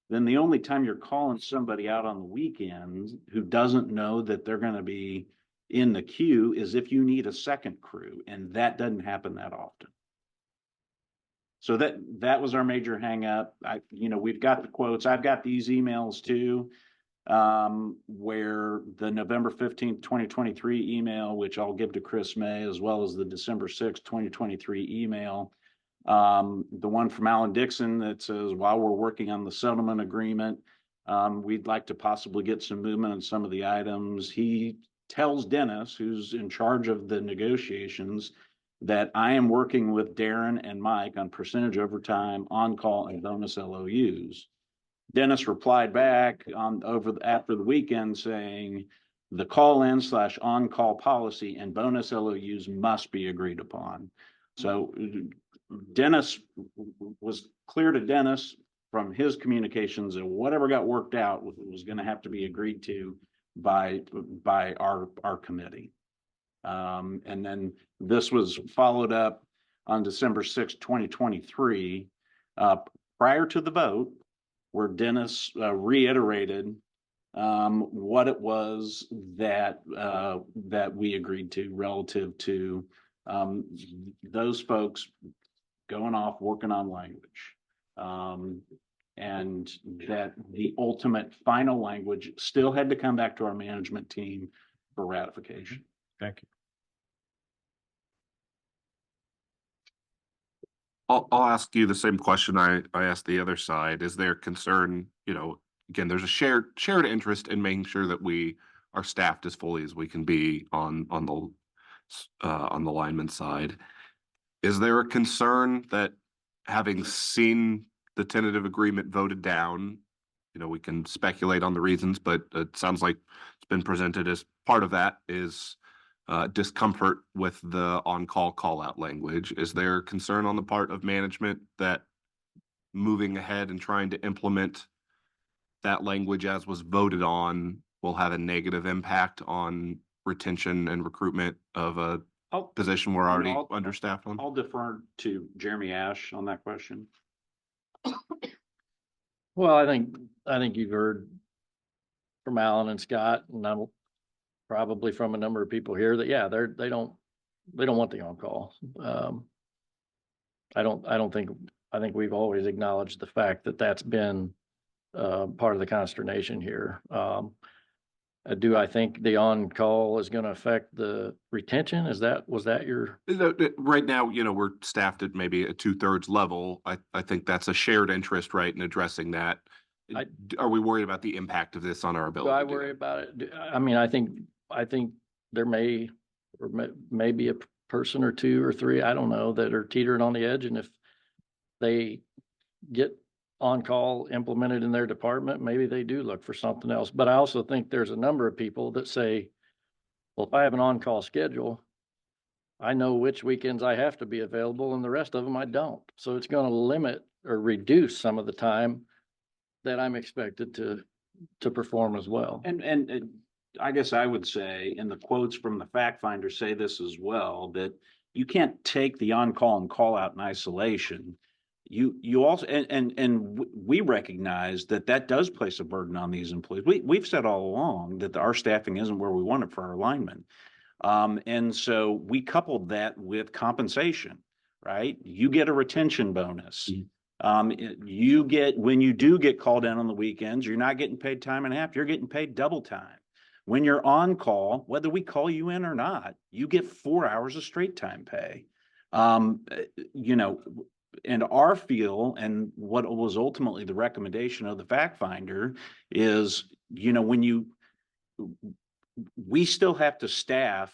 then the only time you're calling somebody out on the weekends who doesn't know that they're going to be in the queue is if you need a second crew, and that doesn't happen that often. So that was our major hangup. We've got the quotes. I've got these emails too, where the November 15th, 2023 email, which I'll give to Chris May, as well as the December 6th, 2023 email. The one from Alan Dixon that says, while we're working on the settlement agreement, we'd like to possibly get some movement on some of the items. He tells Dennis, who's in charge of the negotiations, that I am working with Darren and Mike on percentage overtime, on-call, and bonus LOUs. Dennis replied back after the weekend saying the call-in / on-call policy and bonus LOUs must be agreed upon. So Dennis was clear to Dennis from his communications that whatever got worked out was going to have to be agreed to by our committee. And then this was followed up on December 6th, 2023, prior to the vote, where Dennis reiterated what it was that we agreed to relative to those folks going off working on language. And that the ultimate final language still had to come back to our management team for ratification. Thank you. I'll ask you the same question I asked the other side. Is there concern, again, there's a shared interest in making sure that we are staffed as fully as we can be on the lineman side. Is there a concern that, having seen the tentative agreement voted down, we can speculate on the reasons, but it sounds like it's been presented as part of that is discomfort with the on-call call-out language. Is there concern on the part of management that moving ahead and trying to implement that language as was voted on will have a negative impact on retention and recruitment of a position we're already understaffed on? I'll defer to Jeremy Ash on that question. Well, I think you've heard from Alan and Scott, and I'm probably from a number of people here that, yeah, they don't want the on-call. I think we've always acknowledged the fact that that's been part of the consternation here. Do I think the on-call is going to affect the retention? Was that your? Right now, we're staffed at maybe a 2/3 level. I think that's a shared interest, right, in addressing that. Are we worried about the impact of this on our ability? Do I worry about it? I mean, I think there may be a person or two or three, I don't know, that are teetering on the edge, and if they get on-call implemented in their department, maybe they do look for something else. But I also think there's a number of people that say, well, if I have an on-call schedule, I know which weekends I have to be available and the rest of them I don't. So it's going to limit or reduce some of the time that I'm expected to perform as well. And I guess I would say, and the quotes from the fact finder say this as well, that you can't take the on-call and call out in isolation. You also, and we recognize that does place a burden on these employees. We've said all along that our staffing isn't where we want it for our linemen. And so we coupled that with compensation, right? You get a retention bonus. You get, when you do get called in on the weekends, you're not getting paid time and a half, you're getting paid double time. When you're on call, whether we call you in or not, you get 4 hours of straight time pay. And our feel, and what was ultimately the recommendation of the fact finder is, we still have to staff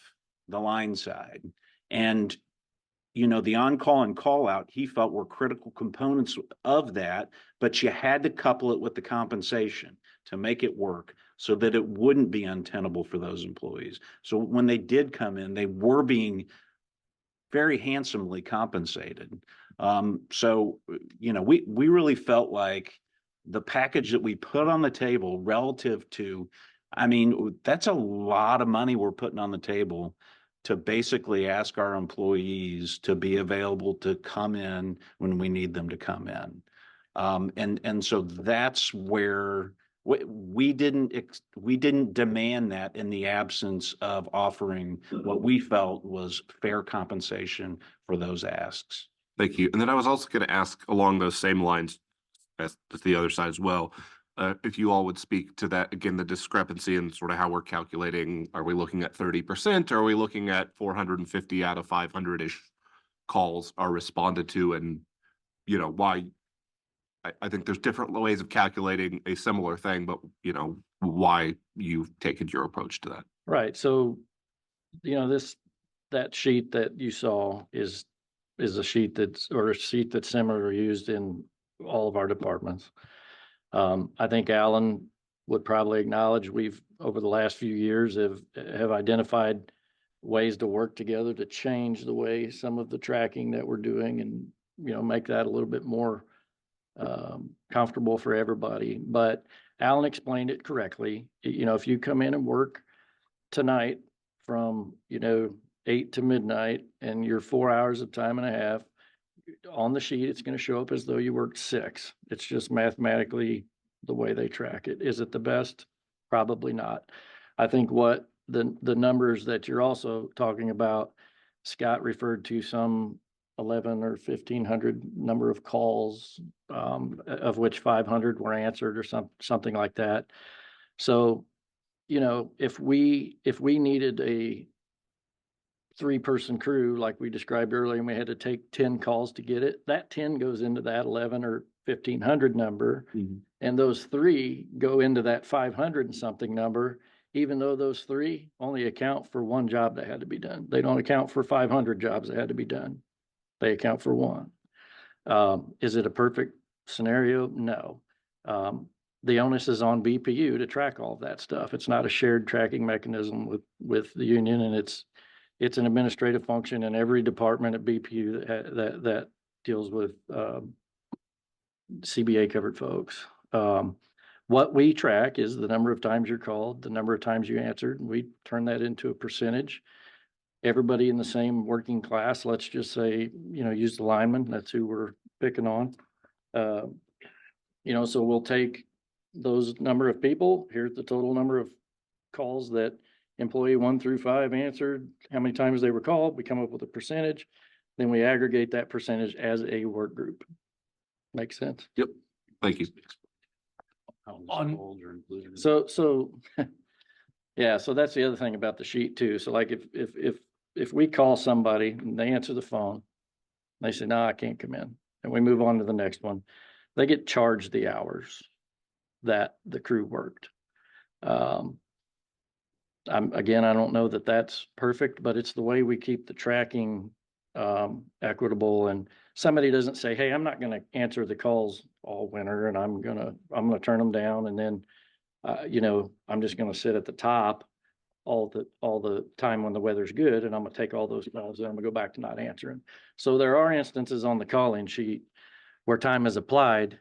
the line side, and the on-call and call-out, he felt, were critical components of that, but you had to couple it with the compensation to make it work so that it wouldn't be untenable for those employees. So when they did come in, they were being very handsomely compensated. So we really felt like the package that we put on the table relative to, that's a lot of money we're putting on the table to basically ask our employees to be available to come in when we need them to come in. And so that's where we didn't demand that in the absence of offering what we felt was fair compensation for those asks. Thank you. And then I was also going to ask along those same lines as the other side as well. If you all would speak to that, again, the discrepancy and sort of how we're calculating, are we looking at 30%? Are we looking at 450 out of 500-ish calls are responded to? And, you know, why? I think there's different ways of calculating a similar thing, but, you know, why you've taken your approach to that. Right, so, you know, that sheet that you saw is a sheet that's similar used in all of our departments. I think Alan would probably acknowledge we've, over the last few years, have identified ways to work together to change the way some of the tracking that we're doing and, you know, make that a little bit more comfortable for everybody. But Alan explained it correctly. You know, if you come in and work tonight from, you know, 8 to midnight and you're 4 hours of time and a half, on the sheet, it's going to show up as though you worked 6. It's just mathematically the way they track it. Is it the best? Probably not. I think what the numbers that you're also talking about, Scott referred to some 11 or 1,500 number of calls, of which 500 were answered or something like that. So, you know, if we needed a 3-person crew like we described earlier, and we had to take 10 calls to get it, that 10 goes into that 11 or 1,500 number. And those 3 go into that 500 and something number, even though those 3 only account for 1 job that had to be done. They don't account for 500 jobs that had to be done. They account for 1. Is it a perfect scenario? No. The onus is on BPU to track all of that stuff. It's not a shared tracking mechanism with the union, and it's an administrative function in every department at BPU that deals with CBA covered folks. What we track is the number of times you're called, the number of times you answered, and we turn that into a percentage. Everybody in the same working class, let's just say, you know, use the lineman, that's who we're picking on. You know, so we'll take those number of people, here's the total number of calls that employee 1 through 5 answered, how many times they were called, we come up with a percentage, then we aggregate that percentage as a work group. Make sense? Yep. Thank you. So, yeah, so that's the other thing about the sheet too. So like if we call somebody and they answer the phone, they say, no, I can't come in. And we move on to the next one. They get charged the hours that the crew worked. I don't know that that's perfect, but it's the way we keep the tracking equitable. And somebody doesn't say, hey, I'm not going to answer the calls all winter and I'm going to turn them down. And then, you know, I'm just going to sit at the top all the time when the weather's good. And I'm going to take all those calls and I'm going to go back to not answering. So there are instances on the call-in sheet where time is applied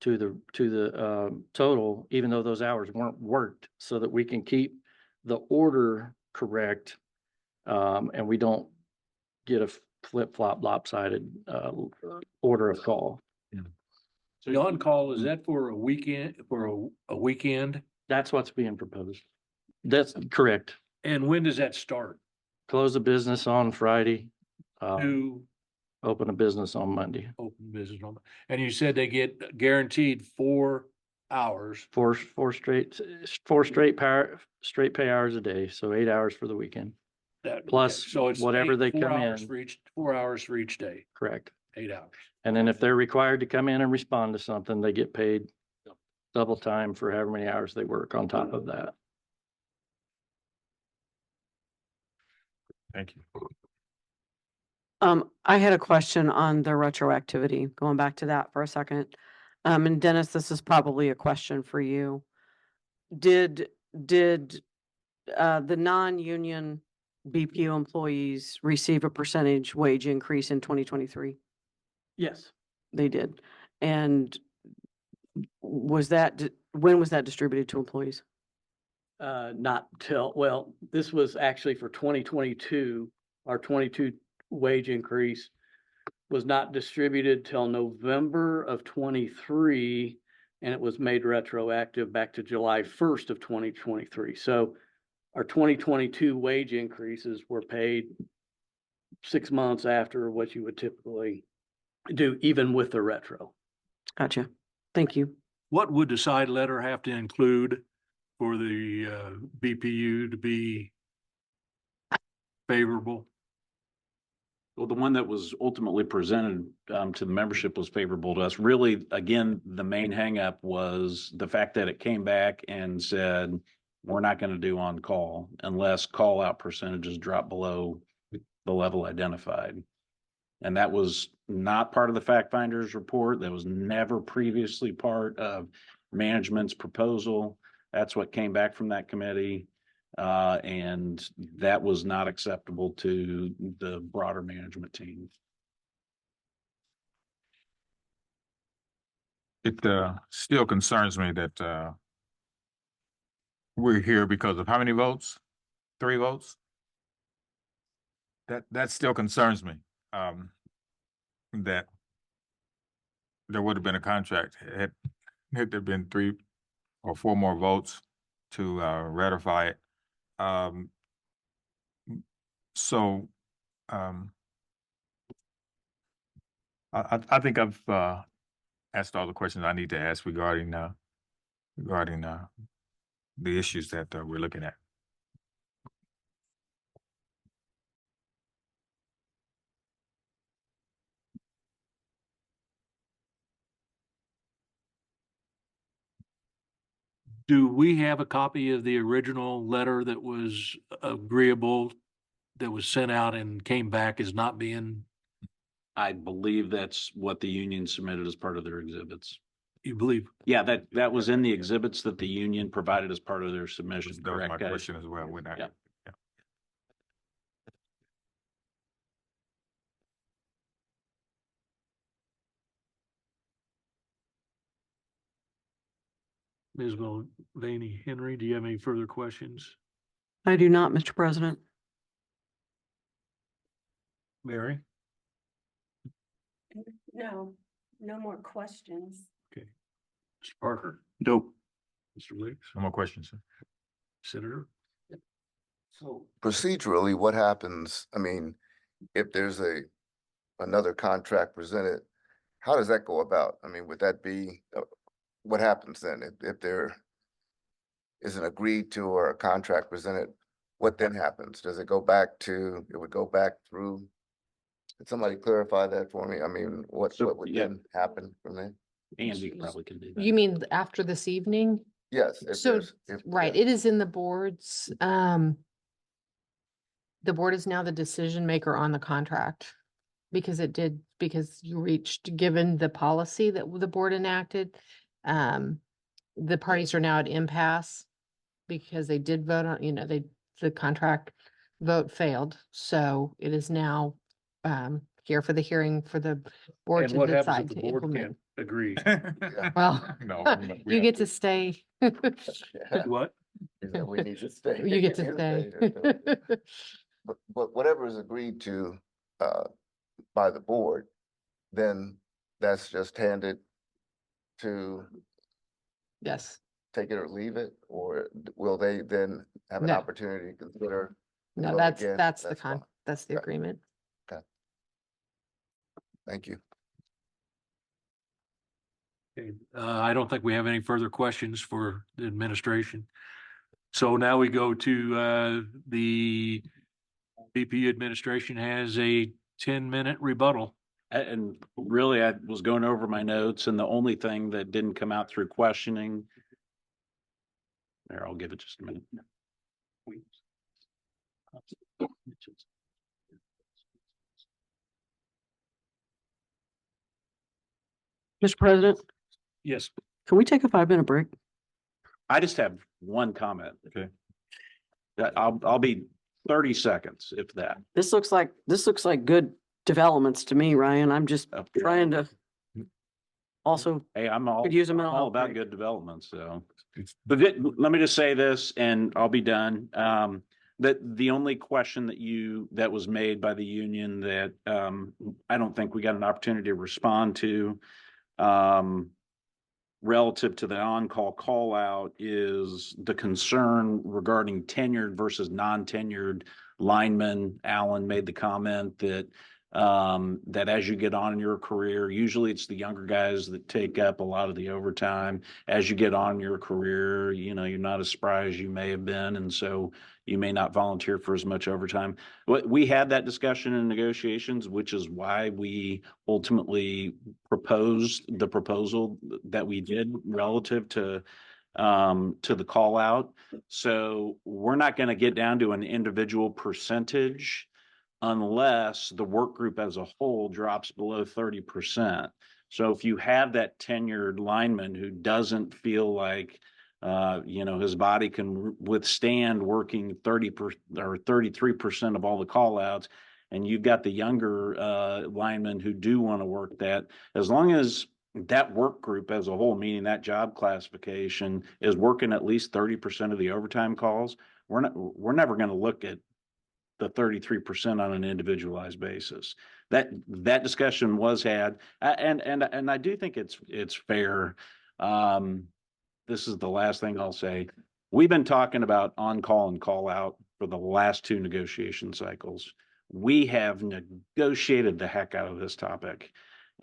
to the total, even though those hours weren't worked, so that we can keep the order correct. And we don't get a flip-flop lopsided order of call. So the on-call, is that for a weekend, a weekend? That's what's being proposed. That's correct. And when does that start? Close the business on Friday, To open a business on Monday. open business on, and you said they get guaranteed 4 hours. Four straight pay hours a day, so 8 hours for the weekend. Plus So it's whatever they 4 come hours in. for each, 4 hours for each day, Correct. 8 hours. And then if they're required to come in and respond to something, they get paid double time for however many hours they work on top of that. Thank you. I had a question on the retroactivity, going back to that for a second. And Dennis, this is probably a question for you. Did the non-union BPU employees receive a percentage wage increase in 2023? Yes. They did. And when was that distributed to employees? Not till, well, this was actually for 2022. Our 22 wage increase was not distributed till November of 23, and it was made retroactive back to July 1st of 2023. So our 2022 wage increases were paid 6 months after what you would typically do, even with the retro. Gotcha. Thank you. What would the side letter have to include for the BPU to be favorable? Well, the one that was ultimately presented to the membership was favorable to us. Really, again, the main hangup was the fact that it came back and said, we're not going to do on call unless call out percentages drop below the level identified. And that was not part of the fact finders report. That was never previously part of management's proposal. That's what came back from that committee. And that was not acceptable to the broader management team. It still concerns me that we're here because of how many votes? 3 votes? That still concerns me. That there would have been a contract had there been 3 or 4 more votes to ratify it. I think I've asked all the questions I need to ask regarding the issues that we're looking at. Do we have a copy of the original letter that was agreeable, that was sent out and came back as not being, I believe that's what the union submitted as part of their exhibits. you believe? Yeah, that was in the exhibits that the union provided as part of their submission. That was my Correct, guys? question as well. When I, Yeah. Ms. Mulvaney Henry, do you have any further questions? I do not, Mr. President. Mary? No, no more questions. Okay. Mr. Parker? Nope. Mr. Wicks? no more questions, sir. Senator? So procedurally, what happens, I mean, if there's another contract presented, how does that go about? I mean, would that be, what happens then if there is an agreed to or a contract presented? What then happens? Does it go back to, it would go back through? Could somebody clarify that for me? I mean, what would yeah. then happen from there? Andy probably can do that. You mean after this evening? Yes. if So, there's- if- right, yeah. it is in the board's, the board is now the decision maker on the contract. Because you reached, given the policy that the board enacted, the parties are now at impasse. Because they did vote on, the contract vote failed, so it is now, here for the hearing for the board And to what happens decide if the to board implement. can't agree? Well, No, we you have get to stay. Yeah. What? Is that we need to stay. You get to We'll stay. here, so. But whatever is agreed to by the board, then that's just handed to Yes, take it or leave it, or will they then have an No. opportunity to consider? and no, vote that's, again? that's the That's fine. that's the Okay. agreement. Thank you. Okay, I don't think we have any further questions for the administration. So now we go to the BP administration has a 10-minute rebuttal. And really, I was going over my notes and the only thing that didn't come out through questioning. There, I'll give it just a minute. Mr. President, Yes. can we take a 5-minute break? I just have one comment. Okay. I'll be 30 seconds, if that. This looks like good developments to me, Ryan. I'm just trying to also, Hey, I'm all, Could use a I'm mental all health about break. good development, so. It's- But let me just say this and I'll be done. That the only question that was made by the union that, I don't think we got an opportunity to respond to, relative to the on-call call out is the concern regarding tenured versus non-tenured linemen. Alan made the comment that that as you get on in your career, usually it's the younger guys that take up a lot of the overtime. As you get on in your career, you know, you're not as spry as you may have been, and so you may not volunteer for as much overtime. We had that discussion in negotiations, which is why we ultimately proposed the proposal that we did relative to the call out. So we're not going to get down to an individual percentage unless the work group as a whole drops below 30%. So if you have that tenured lineman who doesn't feel like you know, his body can withstand working 30% or 33% of all the call outs, and you've got the younger linemen who do want to work that, as long as that work group as a whole, meaning that job classification, is working at least 30% of the overtime calls, we're never going to look at the 33% on an individualized basis. That discussion was had, and I do think it's fair. This is the last thing I'll say. We've been talking about on-call and call-out for the last 2 negotiation cycles. We have negotiated the heck out of this topic.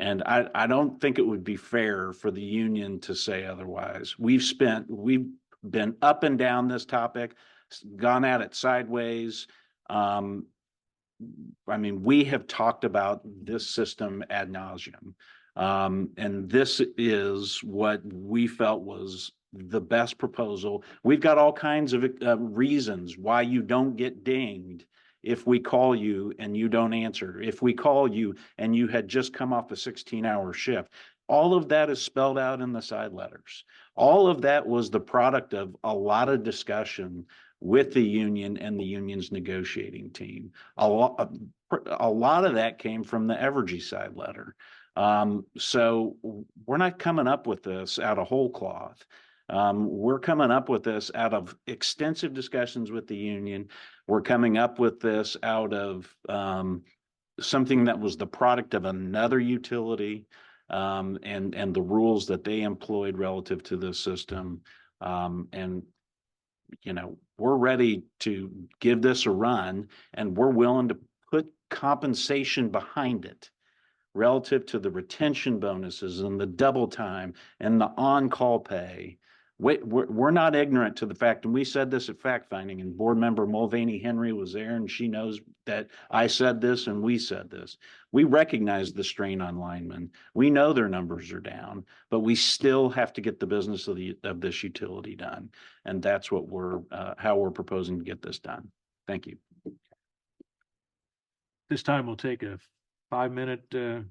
And I don't think it would be fair for the union to say otherwise. We've been up and down this topic, gone at it sideways. I mean, we have talked about this system ad nauseum. And this is what we felt was the best proposal. We've got all kinds of reasons why you don't get dinged if we call you and you don't answer, if we call you and you had just come off a 16-hour shift. All of that is spelled out in the side letters. All of that was the product of a lot of discussion with the union and the union's negotiating team. A lot of that came from the Evergy side letter. So we're not coming up with this out of whole cloth. We're coming up with this out of extensive discussions with the union. We're coming up with this out of something that was the product of another utility and the rules that they employed relative to this system. And you know, we're ready to give this a run, and we're willing to put compensation behind it relative to the retention bonuses and the double time and the on-call pay. We're not ignorant to the fact, and we said this at fact finding, and board member Mulvaney Henry was there, and she knows that I said this and we said this. We recognize the strain on linemen. We know their numbers are down, but we still have to get the business of this utility done, and that's what how we're proposing to get this done. Thank you. This time we'll take a 5-minute. Do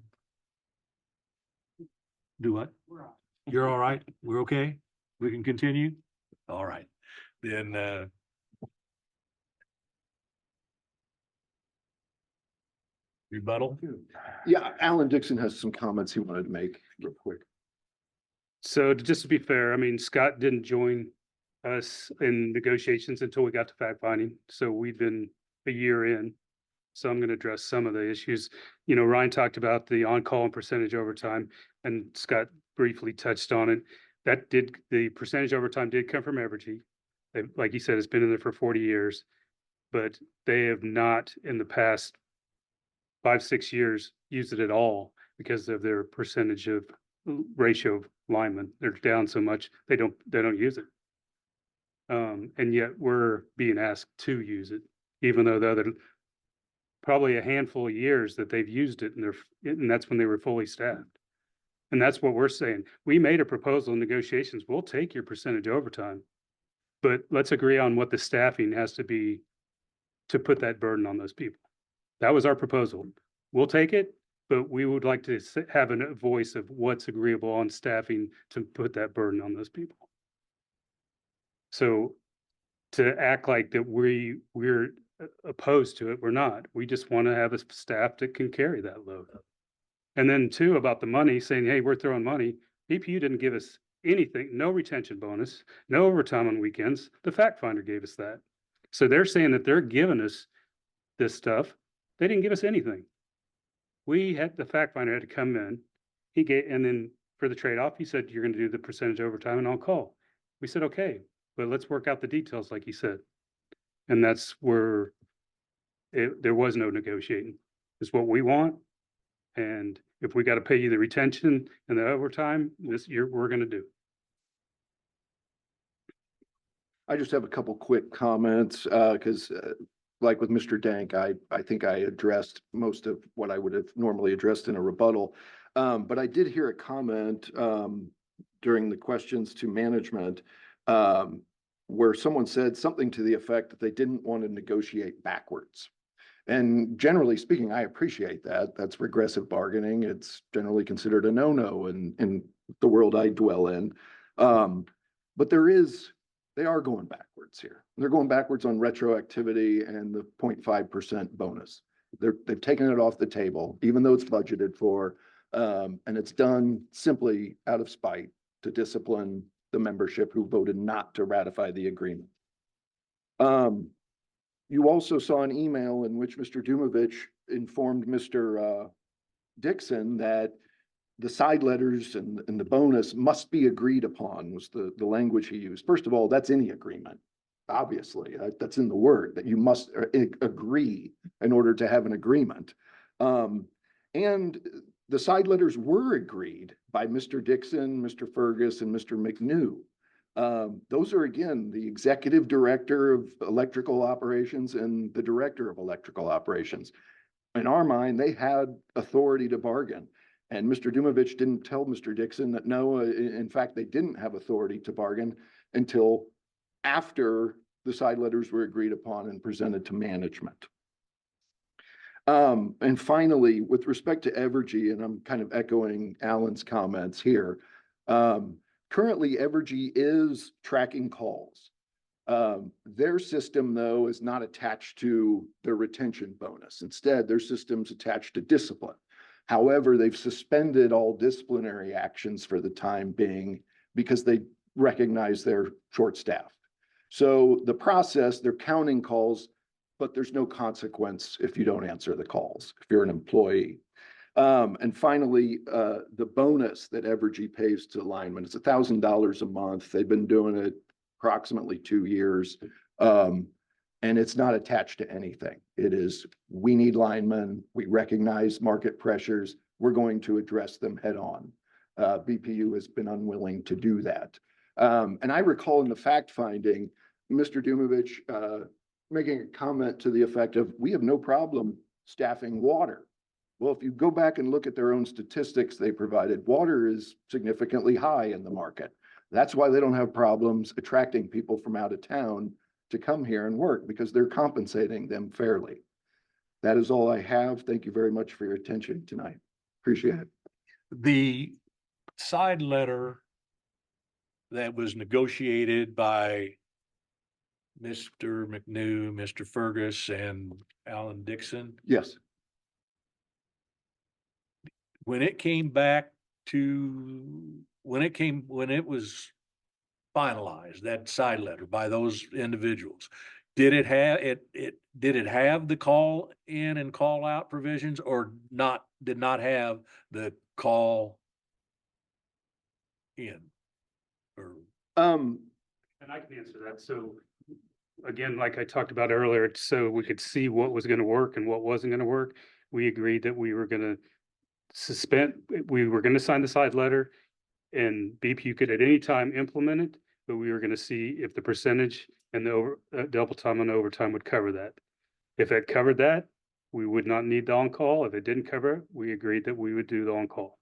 what? You're all right? We're okay? We can continue? All right. Then rebuttal? Yeah, Alan Dixon has some comments he wanted to make real quick. So just to be fair, I mean, Scott didn't join us in negotiations until we got to fact finding. So we've been a year in. So I'm going to address some of the issues. You know, Ryan talked about the on-call and percentage overtime, and Scott briefly touched on it. The percentage overtime did come from Evergy. Like he said, it's been in there for 40 years, but they have not in the past 5-6 years used it at all because of their percentage of ratio of linemen. They're down so much, they don't use it. And yet we're being asked to use it, even though the other, probably a handful of years that they've used it, and that's when they were fully staffed. And that's what we're saying. We made a proposal in negotiations. We'll take your percentage overtime, but let's agree on what the staffing has to be to put that burden on those people. That was our proposal. We'll take it, but we would like to have a voice of what's agreeable on staffing to put that burden on those people. So to act like that we're opposed to it, we're not. We just want to have a staff that can carry that load. And then 2, about the money, saying, hey, we're throwing money. BPU didn't give us anything, no retention bonus, no overtime on weekends. The fact finder gave us that. So they're saying that they're giving us this stuff. They didn't give us anything. We had, the fact finder had to come in. And then for the trade-off. He said, you're gonna do the percentage overtime and on-call. We said, okay, but let's work out the details like he said. And that's where there was no negotiating. It's what we want. And if we gotta pay you the retention and the overtime, we're gonna do. I just have a couple quick comments, because like with Mr. Dank, I think I addressed most of what I would have normally addressed in a rebuttal. But I did hear a comment during the questions to management where someone said something to the effect that they didn't want to negotiate backwards. And generally speaking, I appreciate that. That's regressive bargaining. It's generally considered a no-no in the world I dwell in. But they are going backwards here. They're going backwards on retroactivity and the 0.5% bonus. They've taken it off the table, even though it's budgeted for, and it's done simply out of spite to discipline the membership who voted not to ratify the agreement. You also saw an email in which Mr. Dumovich informed Mr. Dixon that the side letters and the bonus must be agreed upon, was the language he used. First of all, that's any agreement. Obviously, that's in the word that you must agree in order to have an agreement. And the side letters were agreed by Mr. Dixon, Mr. Fergus, and Mr. McNew. Those are, again, the executive director of electrical operations and the director of electrical operations. In our mind, they had authority to bargain. And Mr. Dumovich didn't tell Mr. Dixon that no, in fact, they didn't have authority to bargain until after the side letters were agreed upon and presented to management. And finally, with respect to Evergy, and I'm kind of echoing Alan's comments here, currently Evergy is tracking calls. Their system, though, is not attached to their retention bonus. Instead, their system's attached to discipline. However, they've suspended all disciplinary actions for the time being because they recognize they're short-staffed. So the process, they're counting calls, but there's no consequence if you don't answer the calls, if you're an employee. And finally, the bonus that Evergy pays to linemen, it's $1,000 a month. They've been doing it approximately 2 years. And it's not attached to anything. It is, we need linemen. We recognize market pressures. We're going to address them head on. BPU has been unwilling to do that. And I recall in the fact finding, Mr. Dumovich making a comment to the effect of, we have no problem staffing water. Well, if you go back and look at their own statistics they provided, water is significantly high in the market. That's why they don't have problems attracting people from out of town to come here and work, because they're compensating them fairly. That is all I have. Thank you very much for your attention tonight. Appreciate it. The side letter that was negotiated by Mr. McNew, Mr. Fergus, and Alan Dixon, Yes. when it came back to, when it was finalized, that side letter by those individuals, did it have the call in and call out provisions, or did not have the call in? Or And I can answer that. So again, like I talked about earlier, so we could see what was going to work and what wasn't going to work, we agreed that we were going to sign the side letter, and BPU could at any time implement it, but we were going to see if the percentage and the double time and overtime would cover that. If it covered that, we would not need the on-call. If it didn't cover it, we agreed that we would do the on-call.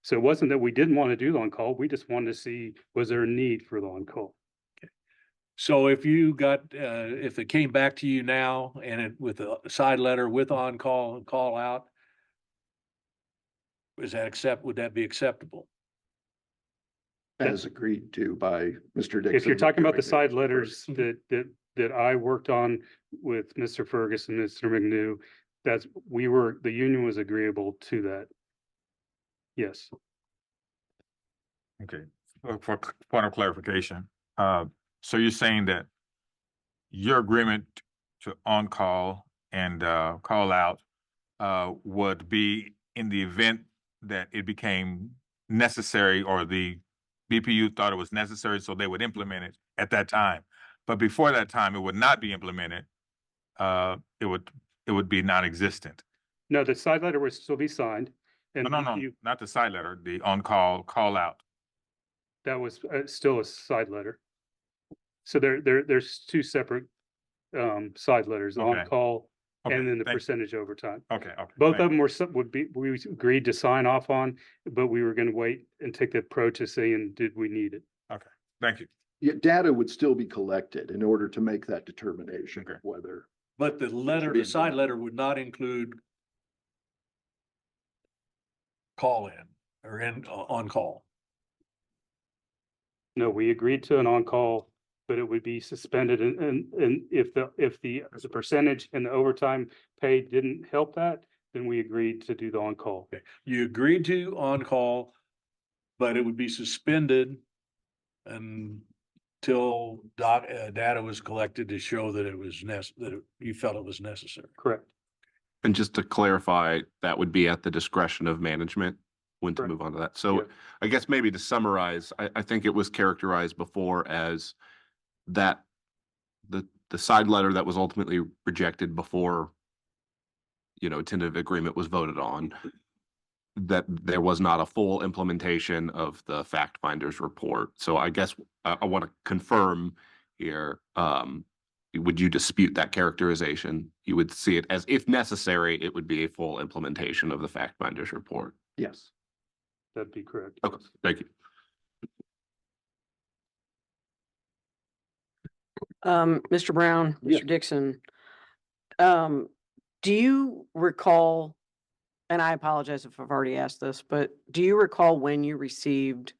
So it wasn't that we didn't want to do the on-call. We just wanted to see, was there a need for the on-call? so if you got, if it came back to you now and it with a side letter with on-call and call out, would that be acceptable? As agreed to by Mr. Dixon. If you're talking about the Mr. side McNew. letters that I worked on with Mr. Fergus and Mr. McNew, the union was agreeable to that. Yes. Okay, for point of clarification, so you're saying that your agreement to on-call and call out would be in the event that it became necessary, or the BPU thought it was necessary, so they would implement it at that time. But before that time, it would not be implemented. It would be non-existent. No, the side letter would still be signed. And No, not the side letter, the on-call, call out. that was still a side letter. So there's two separate side letters, Okay. on call Okay, and then the thank you. percentage overtime. Okay, okay. Both thank of them were, we agreed to sign off on, but we were gonna wait and take the approach of saying, did we need it? Thank you. Yeah, data would still be collected in order to make that determination Okay. of whether. But the letter, the side letter would not include call in or on call. No, we agreed to an on-call, but it would be suspended and if the percentage and the overtime pay didn't help that, then we agreed to do the on-call. Okay. You agreed to on call, but it would be suspended until data was collected to show that it was you felt it was necessary. Correct. And just to clarify, that would be at the discretion of management when to Correct. move on to that. So Yeah. I guess maybe to summarize, I think it was characterized before as that the side letter that was ultimately rejected before, a tentative agreement was voted on, that there was not a full implementation of the fact finder's report. So I guess I want to confirm here, would you dispute that characterization? You would see it as, if necessary, it would be a full implementation of the fact finder's report. Yes. That'd be correct. Okay, thank you. Mr. Brown, Yeah. Mr. Dixon, do you recall, and I apologize if I've already asked this, but do you recall when you received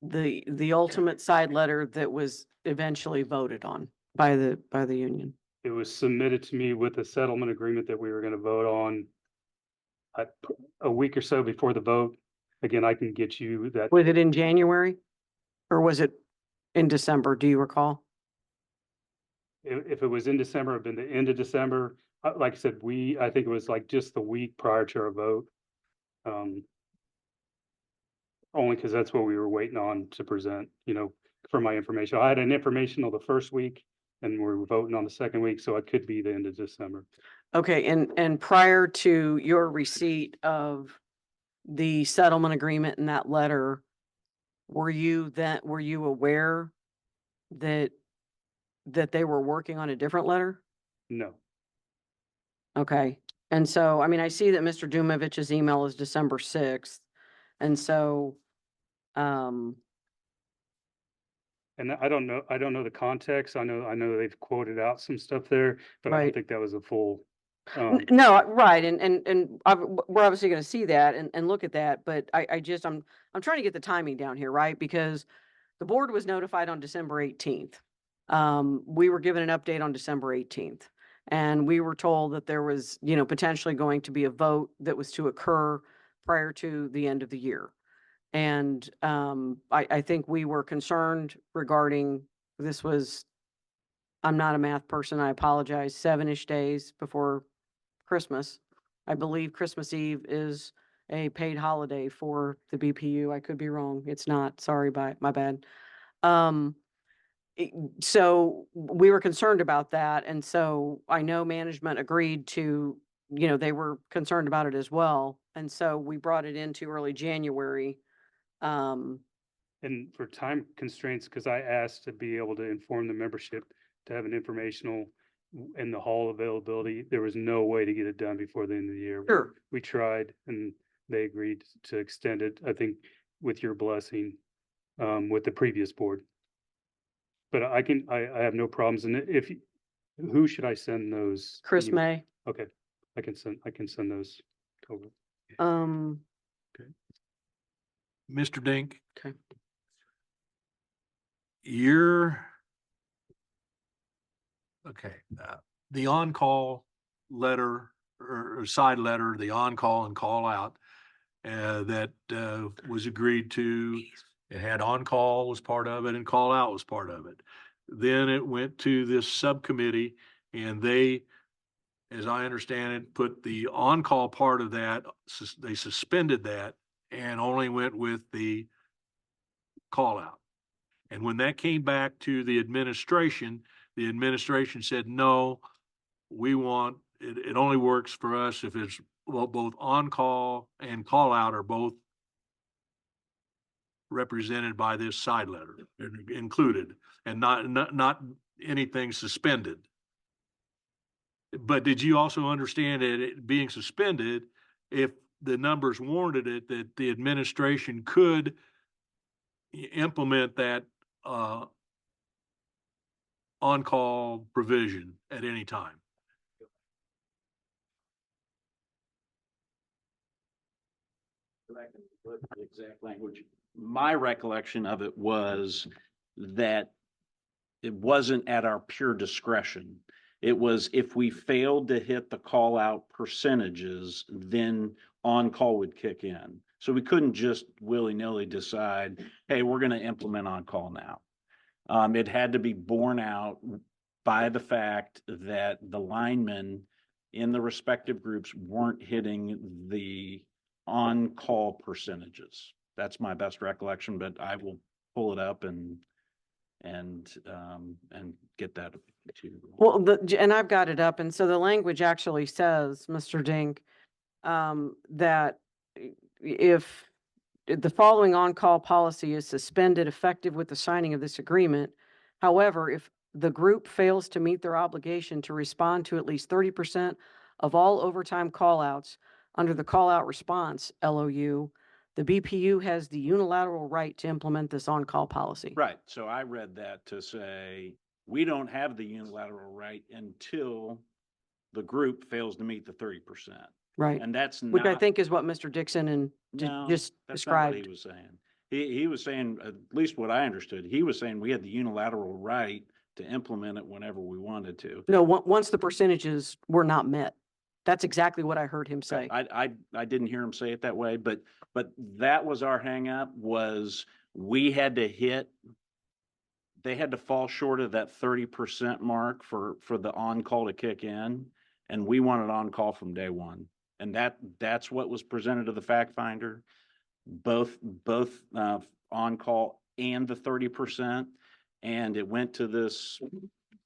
the ultimate side letter that was eventually voted on by the union? It was submitted to me with a settlement agreement that we were gonna vote on a week or so before the vote. Again, I can get you that. Was it in January? Or was it in December? Do you recall? If it was in December, it'd been the end of December. Like I said, I think it was like just the week prior to our vote. Only because that's what we were waiting on to present, for my information. I had an informational the first week and we were voting on the second week, so it could be the end of December. Okay, and prior to your receipt of the settlement agreement and that letter, were you aware that they were working on a different letter? No, Okay, and so, I mean, I see that Mr. Dumovich's email is December 6th, and so, and I don't know the context. I know they've quoted out some stuff there, but I don't Right. think that was a full. No, right, and we're obviously gonna see that and look at that, but I'm trying to get the timing down here, right? Because the board was notified on December 18th. We were given an update on December 18th. And we were told that there was, potentially going to be a vote that was to occur prior to the end of the year. And I think we were concerned regarding, I'm not a math person, I apologize, 7-ish days before Christmas. I believe Christmas Eve is a paid holiday for the BPU. I could be wrong. It's not. Sorry, my bad. So we were concerned about that. And so I know management agreed to, they were concerned about it as well. And so we brought it into early January. And for time constraints, because I asked to be able to inform the membership to have an informational and the hall availability, there was no way to get it done before the end of the year. Sure. We tried and they agreed to extend it, I think, with your blessing, with the previous board. But I have no problems. And who should I send those? Chris May. Okay, I can send those over. Mr. Dink. Okay. The on-call letter or side letter, the on-call and call out that was agreed to. It had on-call was part of it and call out was part of it. Then it went to this subcommittee and they, as I understand it, put the on-call part of that, they suspended that and only went with the call out. And when that came back to the administration said, no, we want, it only works for us if it's, well, both on call and call out are both represented by this side letter included, and not anything suspended. But did you also understand that it being suspended, if the numbers warranted it, that the administration could implement that on-call provision at any time? The exact language. My recollection of it was that it wasn't at our pure discretion. It was if we failed to hit the call out percentages, then on-call would kick in. So we couldn't just willy-nilly decide, hey, we're going to implement on-call now. It had to be borne out by the fact that the linemen in the respective groups weren't hitting the on-call percentages. That's my best recollection, but I will pull it up and get that to you. Well, and I've got it up, and so the language actually says, Mr. Dink, that if the following on-call policy is suspended effective with the signing of this agreement, however, if the group fails to meet their obligation to respond to at least 30% of all overtime call-outs under the call-out response LOU, the BPU has the unilateral right to implement this on-call policy. Right. So I read that to say, we don't have the unilateral right until the group fails to meet the 30%. Right. And that's Which I not, think is what Mr. Dixon and no, just that's not what he described. was saying. He was saying, at least what I understood, he was saying we had the unilateral right to implement it whenever we wanted to. No, once the percentages were not met. That's exactly what I heard him say. I didn't hear him say it that way, but that was our hang up, was we had to hit, they had to fall short of that 30% mark for the on-call to kick in, and we wanted on-call from day one. And that's what was presented to the fact finder, both on-call and the 30%. And it went to this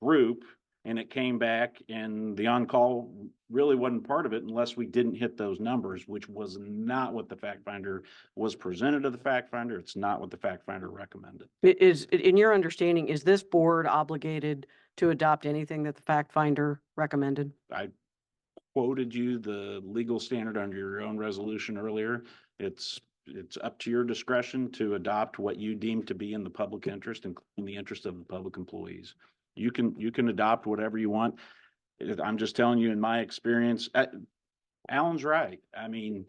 group and it came back, and the on-call really wasn't part of it unless we didn't hit those numbers, which was not what the fact finder was presented to the fact finder. It's not what the fact finder recommended. In your understanding, is this board obligated to adopt anything that the fact finder recommended? I quoted you the legal standard under your own resolution earlier. It's up to your discretion to adopt what you deem to be in the public interest and in the interest of the public employees. You can adopt whatever you want. I'm just telling you, in my experience, Alan's right. I mean,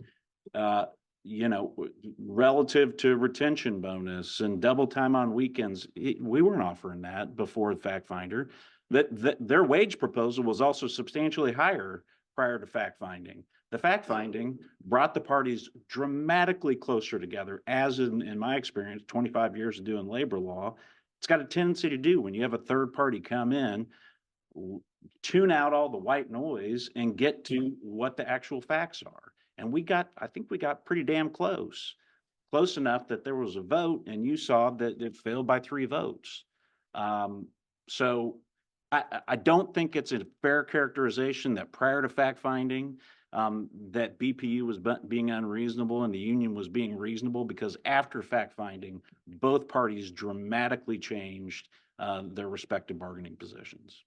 relative to retention bonus and double time on weekends, we weren't offering that before the fact finder. That their wage proposal was also substantially higher prior to fact finding. The fact finding brought the parties dramatically closer together, as in my experience, 25 years of doing labor law. It's got a tendency to do when you have a third party come in, tune out all the white noise and get to what the actual facts are. And I think we got pretty damn close enough that there was a vote and you saw that it failed by 3 votes. So I don't think it's a fair characterization that prior to fact finding, that BPU was being unreasonable and the union was being reasonable, because after fact finding, both parties dramatically changed their respective bargaining positions.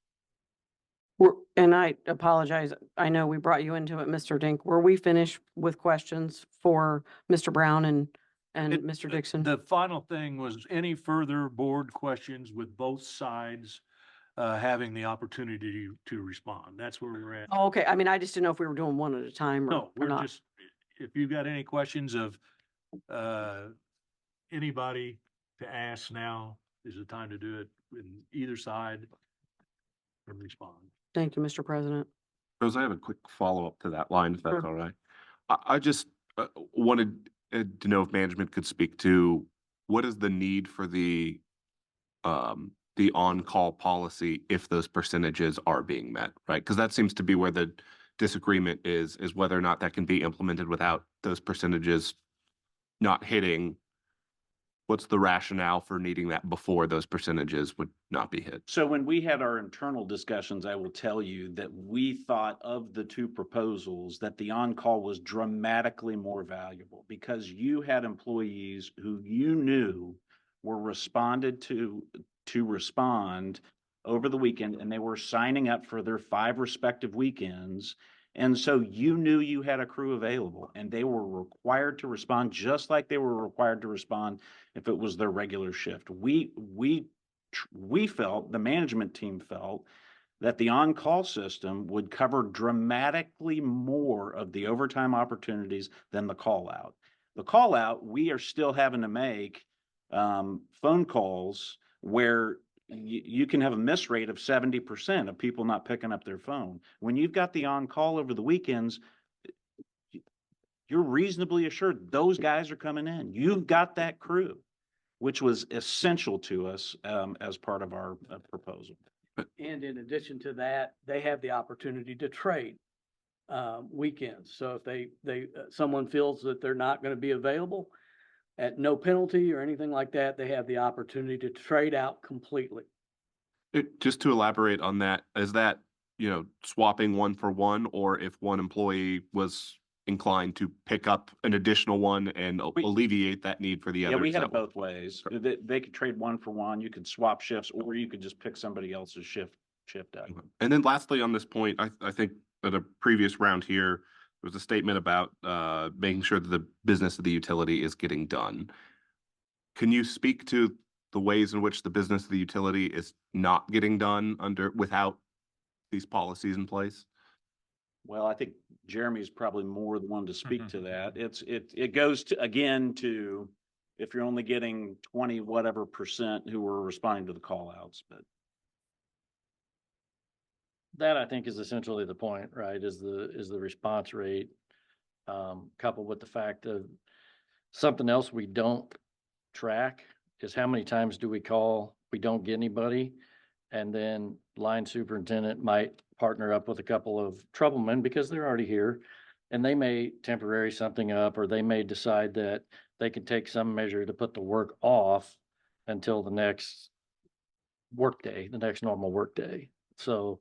And I apologize. I know we brought you into it, Mr. Dink. Were we finished with questions for Mr. Brown and Mr. Dixon? The final thing was any further board questions with both sides having the opportunity to respond. That's where we're at. Oh, okay. I mean, I just didn't know if we were doing one at a time or No, we're not. just, if you've got any questions of anybody to ask, now is the time to do it in either side and respond. Thank you, Mr. President. Rose, I have a quick follow-up to that line, if that's Sure. all right. I just wanted to know if management could speak to what is the need for the on-call policy if those percentages are being met, right? Because that seems to be where the disagreement is whether or not that can be implemented without those percentages not hitting, what's the rationale for needing that before those percentages would not be hit? So when we had our internal discussions, I will tell you that we thought of the two proposals that the on-call was dramatically more valuable because you had employees who you knew were responded to respond over the weekend, and they were signing up for their 5 respective weekends. And so you knew you had a crew available and they were required to respond just like they were required to respond if it was their regular shift. We felt, the management team felt, that the on-call system would cover dramatically more of the overtime opportunities than the call-out. The call-out, we are still having to make phone calls where you can have a miss rate of 70% of people not picking up their phone. When you've got the on-call over the weekends, you're reasonably assured those guys are coming in. You've got that crew, which was essential to us as part of our proposal. And in addition to that, they have the opportunity to trade weekends. So if someone feels that they're not going to be available at no penalty or anything like that, they have the opportunity to trade out completely. Just to elaborate on that, is that, swapping 1 for 1, or if one employee was inclined to pick up an additional one and alleviate that need for the others? Yeah, we had it both ways. They could trade 1 for 1, you could swap shifts, or you could just pick somebody else's shift up. And then lastly, on this point, I think at a previous round here, there was a statement about making sure that the business of the utility is getting done. Can you speak to the ways in which the business of the utility is not getting done without these policies in place? Well, I think Jeremy's probably more the one to speak to that. It goes to, again, to if you're only getting 20 whatever % who were responding to the call outs, but. That I think is essentially the point, right? Is the response rate, coupled with the fact of something else we don't track is how many times do we call, we don't get anybody. And then line superintendent might partner up with a couple of troublemen because they're already here. And they may temporary something up, or they may decide that they can take some measure to put the work off until the next workday, the next normal workday. So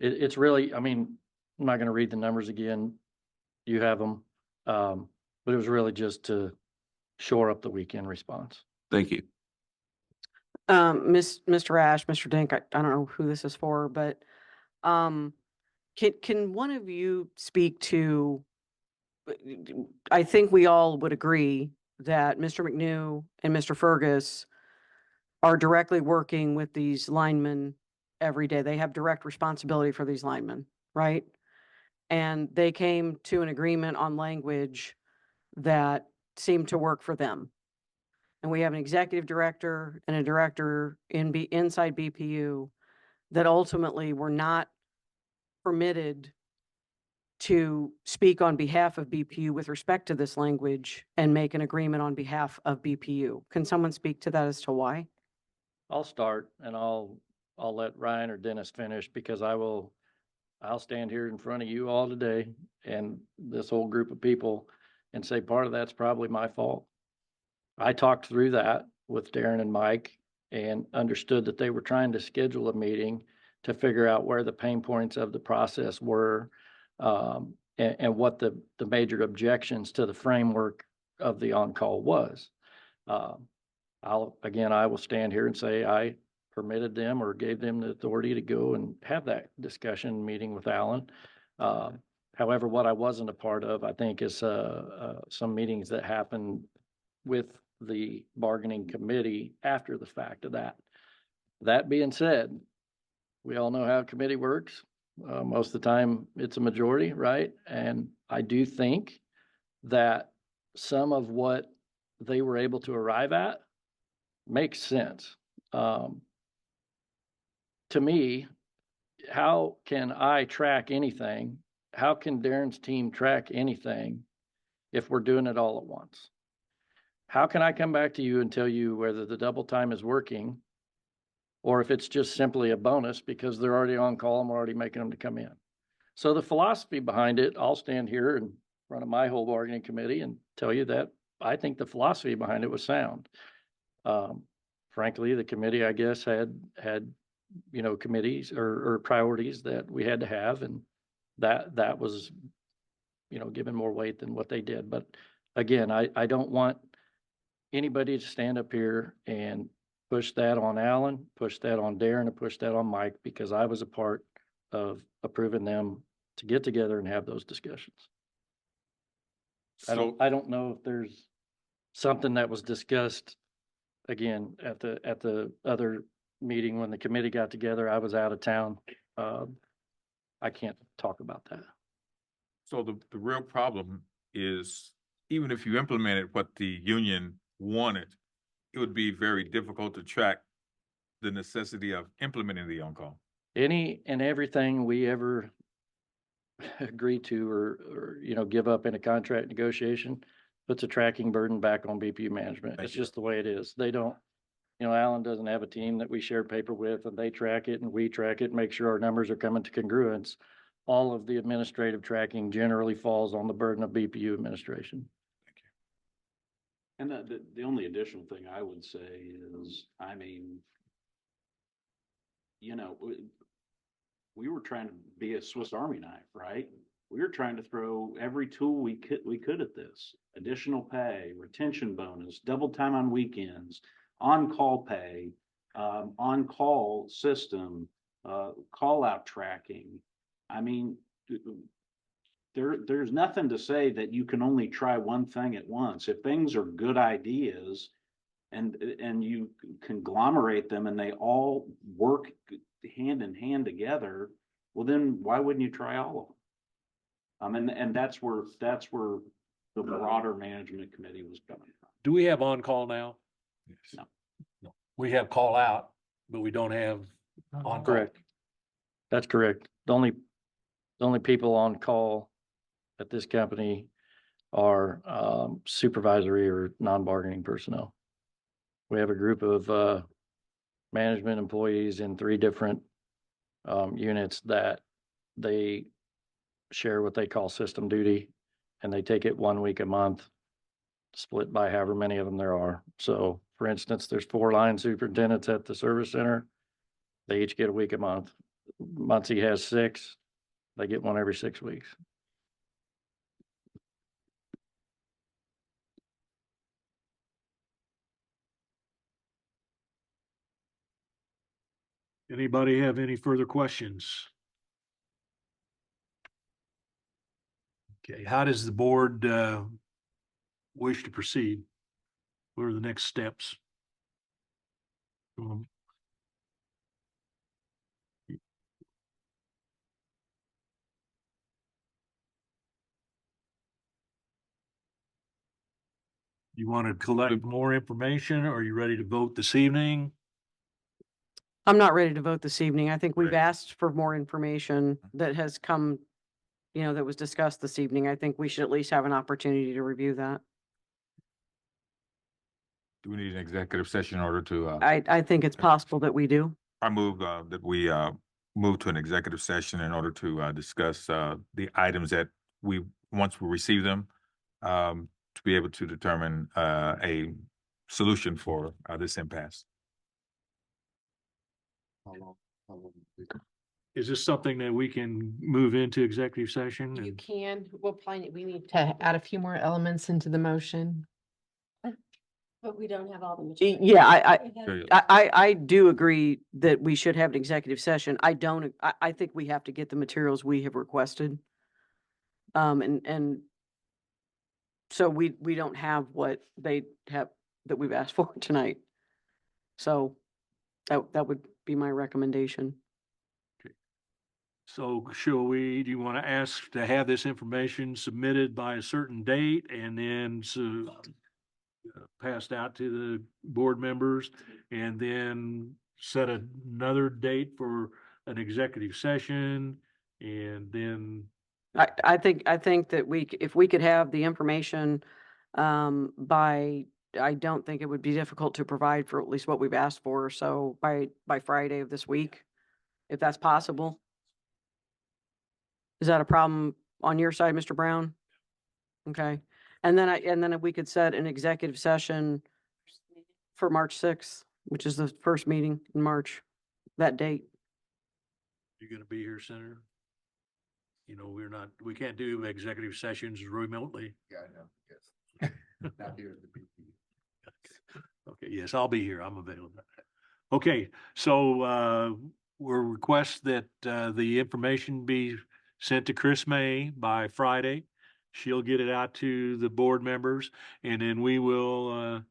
it's really, I mean, I'm not going to read the numbers again. You have them. But it was really just to shore up the weekend response. Thank you. Mr. Ash, Mr. Dink, I don't know who this is for, but can one of you speak to, I think we all would agree that Mr. McNew and Mr. Fergus are directly working with these linemen every day. They have direct responsibility for these linemen, right? And they came to an agreement on language that seemed to work for them. And we have an executive director and a director inside BPU that ultimately were not permitted to speak on behalf of BPU with respect to this language and make an agreement on behalf of BPU. Can someone speak to that as to why? I'll start and I'll let Ryan or Dennis finish because I'll stand here in front of you all today and this whole group of people and say part of that's probably my fault. I talked through that with Darren and Mike and understood that they were trying to schedule a meeting to figure out where the pain points of the process were, and what the major objections to the framework of the on-call was. I will stand here and say I permitted them or gave them the authority to go and have that discussion meeting with Alan. However, what I wasn't a part of, I think, is some meetings that happened with the bargaining committee after the fact of that. That being said, we all know how a committee works. Most of the time it's a majority, right? And I do think that some of what they were able to arrive at makes sense. To me, how can I track anything? How can Darren's team track anything if we're doing it all at once? How can I come back to you and tell you whether the double time is working or if it's just simply a bonus because they're already on call and we're already making them to come in? So the philosophy behind it, I'll stand here in front of my whole bargaining committee and tell you that I think the philosophy behind it was sound. Frankly, the committee, I guess, had, committees or priorities that we had to have, and that was, given more weight than what they did. But again, I don't want anybody to stand up here and push that on Alan, push that on Darren, and push that on Mike, because I was a part of approving them to get together and have those discussions. So, I don't know if there's something that was discussed again at the other meeting when the committee got together. I was out of town. I can't talk about that. so the real problem is, even if you implemented what the union wanted, it would be very difficult to track the necessity of implementing the on-call. Any and everything we ever agree to or give up in a contract negotiation puts a tracking burden back on BPU management. Thank It's you. just the way it is. They don't, Alan doesn't have a team that we share paper with, and they track it and we track it, make sure our numbers are coming to congruence. All of the administrative tracking generally falls on the burden of BPU administration. And the only additional thing I would say is, I mean, we were trying to be a Swiss Army knife, right? We were trying to throw every tool we could at this. Additional pay, retention bonus, double time on weekends, on-call pay, on-call system, call-out tracking. I mean, there's nothing to say that you can only try one thing at once. If things are good ideas and you conglomerate them and they all work hand in hand together, well, then why wouldn't you try all of them? And that's where the broader management committee was coming from. Do we have on-call now? Yes. No. We have call out, but we don't have on-call. Correct. That's correct. The only people on call at this company are supervisory or non-bargaining personnel. We have a group of management employees in 3 different units that they share what they call system duty, and they take it 1 week a month, split by however many of them there are. So for instance, there's 4 line superintendents at the service center. They each get a week a month. Muncie has 6. They get one every 6 weeks. Anybody have any further questions? Okay, how does the board wish to proceed? What are the next steps? You want to collect more information? Or are you ready to vote this evening? I'm not ready to vote this evening. I think we've Right. asked for more information that has come, that was discussed this evening. I think we should at least have an opportunity to review that. Do we need an executive session in order to, I think it's possible that we do. I move, that we, move to an executive session in order to, discuss, the items that once we receive them, to be able to determine, a solution for, this impasse. Is this something that we can move into executive session? You And can, we need to add a few more elements into the motion. But we don't have all the material. Yeah, I do agree that we should have an executive session. I think we have to get the materials we have requested. And so we don't have what they have, that we've asked for tonight. So that would be my recommendation. so do you want to ask to have this information submitted by a certain date and then passed out to the board members, and then set another date for an executive session, and then I think that if we could have the information, I don't think it would be difficult to provide for at least what we've asked for. So by Friday of this week, if that's possible. Is that a problem on your side, Mr. Brown? Okay. And then we could set an executive session for March 6th, which is the first meeting in March, that date. You gonna be here, Senator? You know, we can't do executive sessions remotely. Yeah, I know, yes. Not here at the BP. Okay, yes, I'll be here. I'm available. Okay, so we'll request that the information be sent to Chris May by Friday. She'll get it out to the board members, and then we will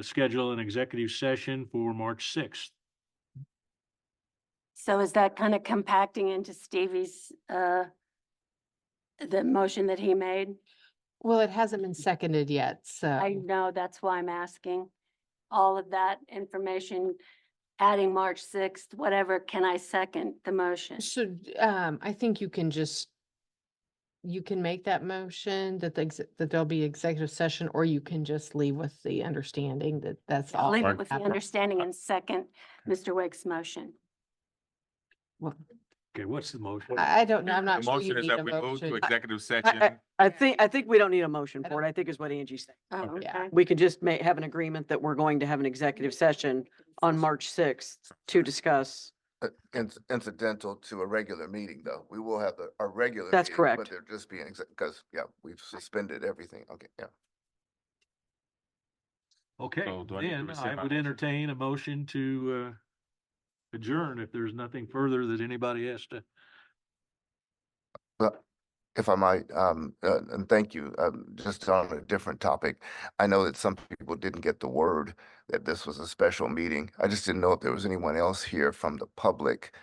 schedule an executive session for March 6th. So is that kind of compacting into Stevie's, the motion that he made? Well, it hasn't been seconded yet, I so know, that's why I'm asking. All of that information, adding March 6th, whatever, can I second the motion? I think you can make that motion that that there'll be executive session, or you can just leave with the understanding that that's I'll all. leave that it with the happened. understanding and second Mr. Wake's motion. Well, Okay, what's the motion? I don't know. I'm The not sure you motion is need that a we move to motion. executive session. I think we don't need a motion for it, I think is what Angie's saying. Oh, Yeah. okay. We could just have an agreement that we're going to have an executive session on March 6th to discuss. Incidental to a regular meeting, though. We will have a regular. That's meeting, correct. But they're just being, because, yeah, we've suspended everything. Okay, yeah. Okay, So do I need to then rescind I my would motion? entertain a motion to adjourn if there's nothing further that anybody has to. But if I might, and thank you, just on a different topic. I know that some people didn't get the word that this was a special meeting. I just didn't know if there was anyone else here from the public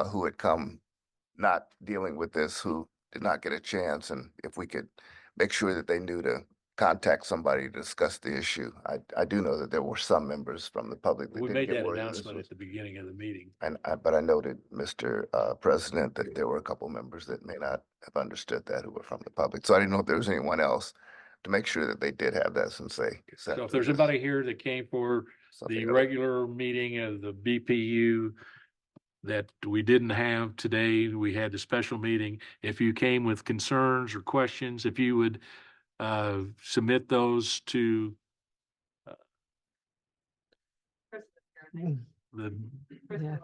who had come not dealing with this, who did not get a chance, and if we could make sure that they knew to contact somebody to discuss the issue. I do know that there were some members from the public that We didn't made get that word this announcement was. at the beginning of the meeting. But I noted, Mr. President, that there were a couple members that may not have understood that who were from the public. So I didn't know if there was anyone else to make sure that they did have that since they. So if there's anybody here that came for the regular meeting of the BPU that we didn't have today, we had the special meeting. If you came with concerns or questions, if you would submit those to the Yeah.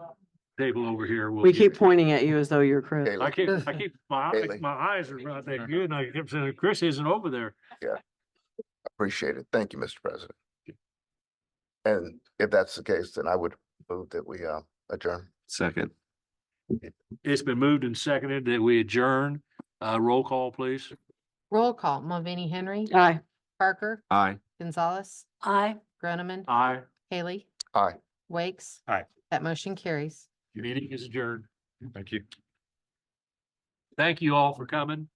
table over here. We'll We get keep it. pointing at you as though you're Chris. Kayla. I keep, my Haley. eyes are not that good, and I kept saying, Chris isn't over there. Appreciate it. Thank you, Mr. President. And if that's the case, then I would move that we adjourn. Second. It's been moved and seconded that we adjourn. Roll call, please. Roll call, Mulvaney Henry, Aye. Parker, Aye. Gonzalez, Aye. Groneman, Aye. Haley, Aye. Wakes. Aye. That motion carries. Meeting is adjourned. Thank you. Thank you all for coming.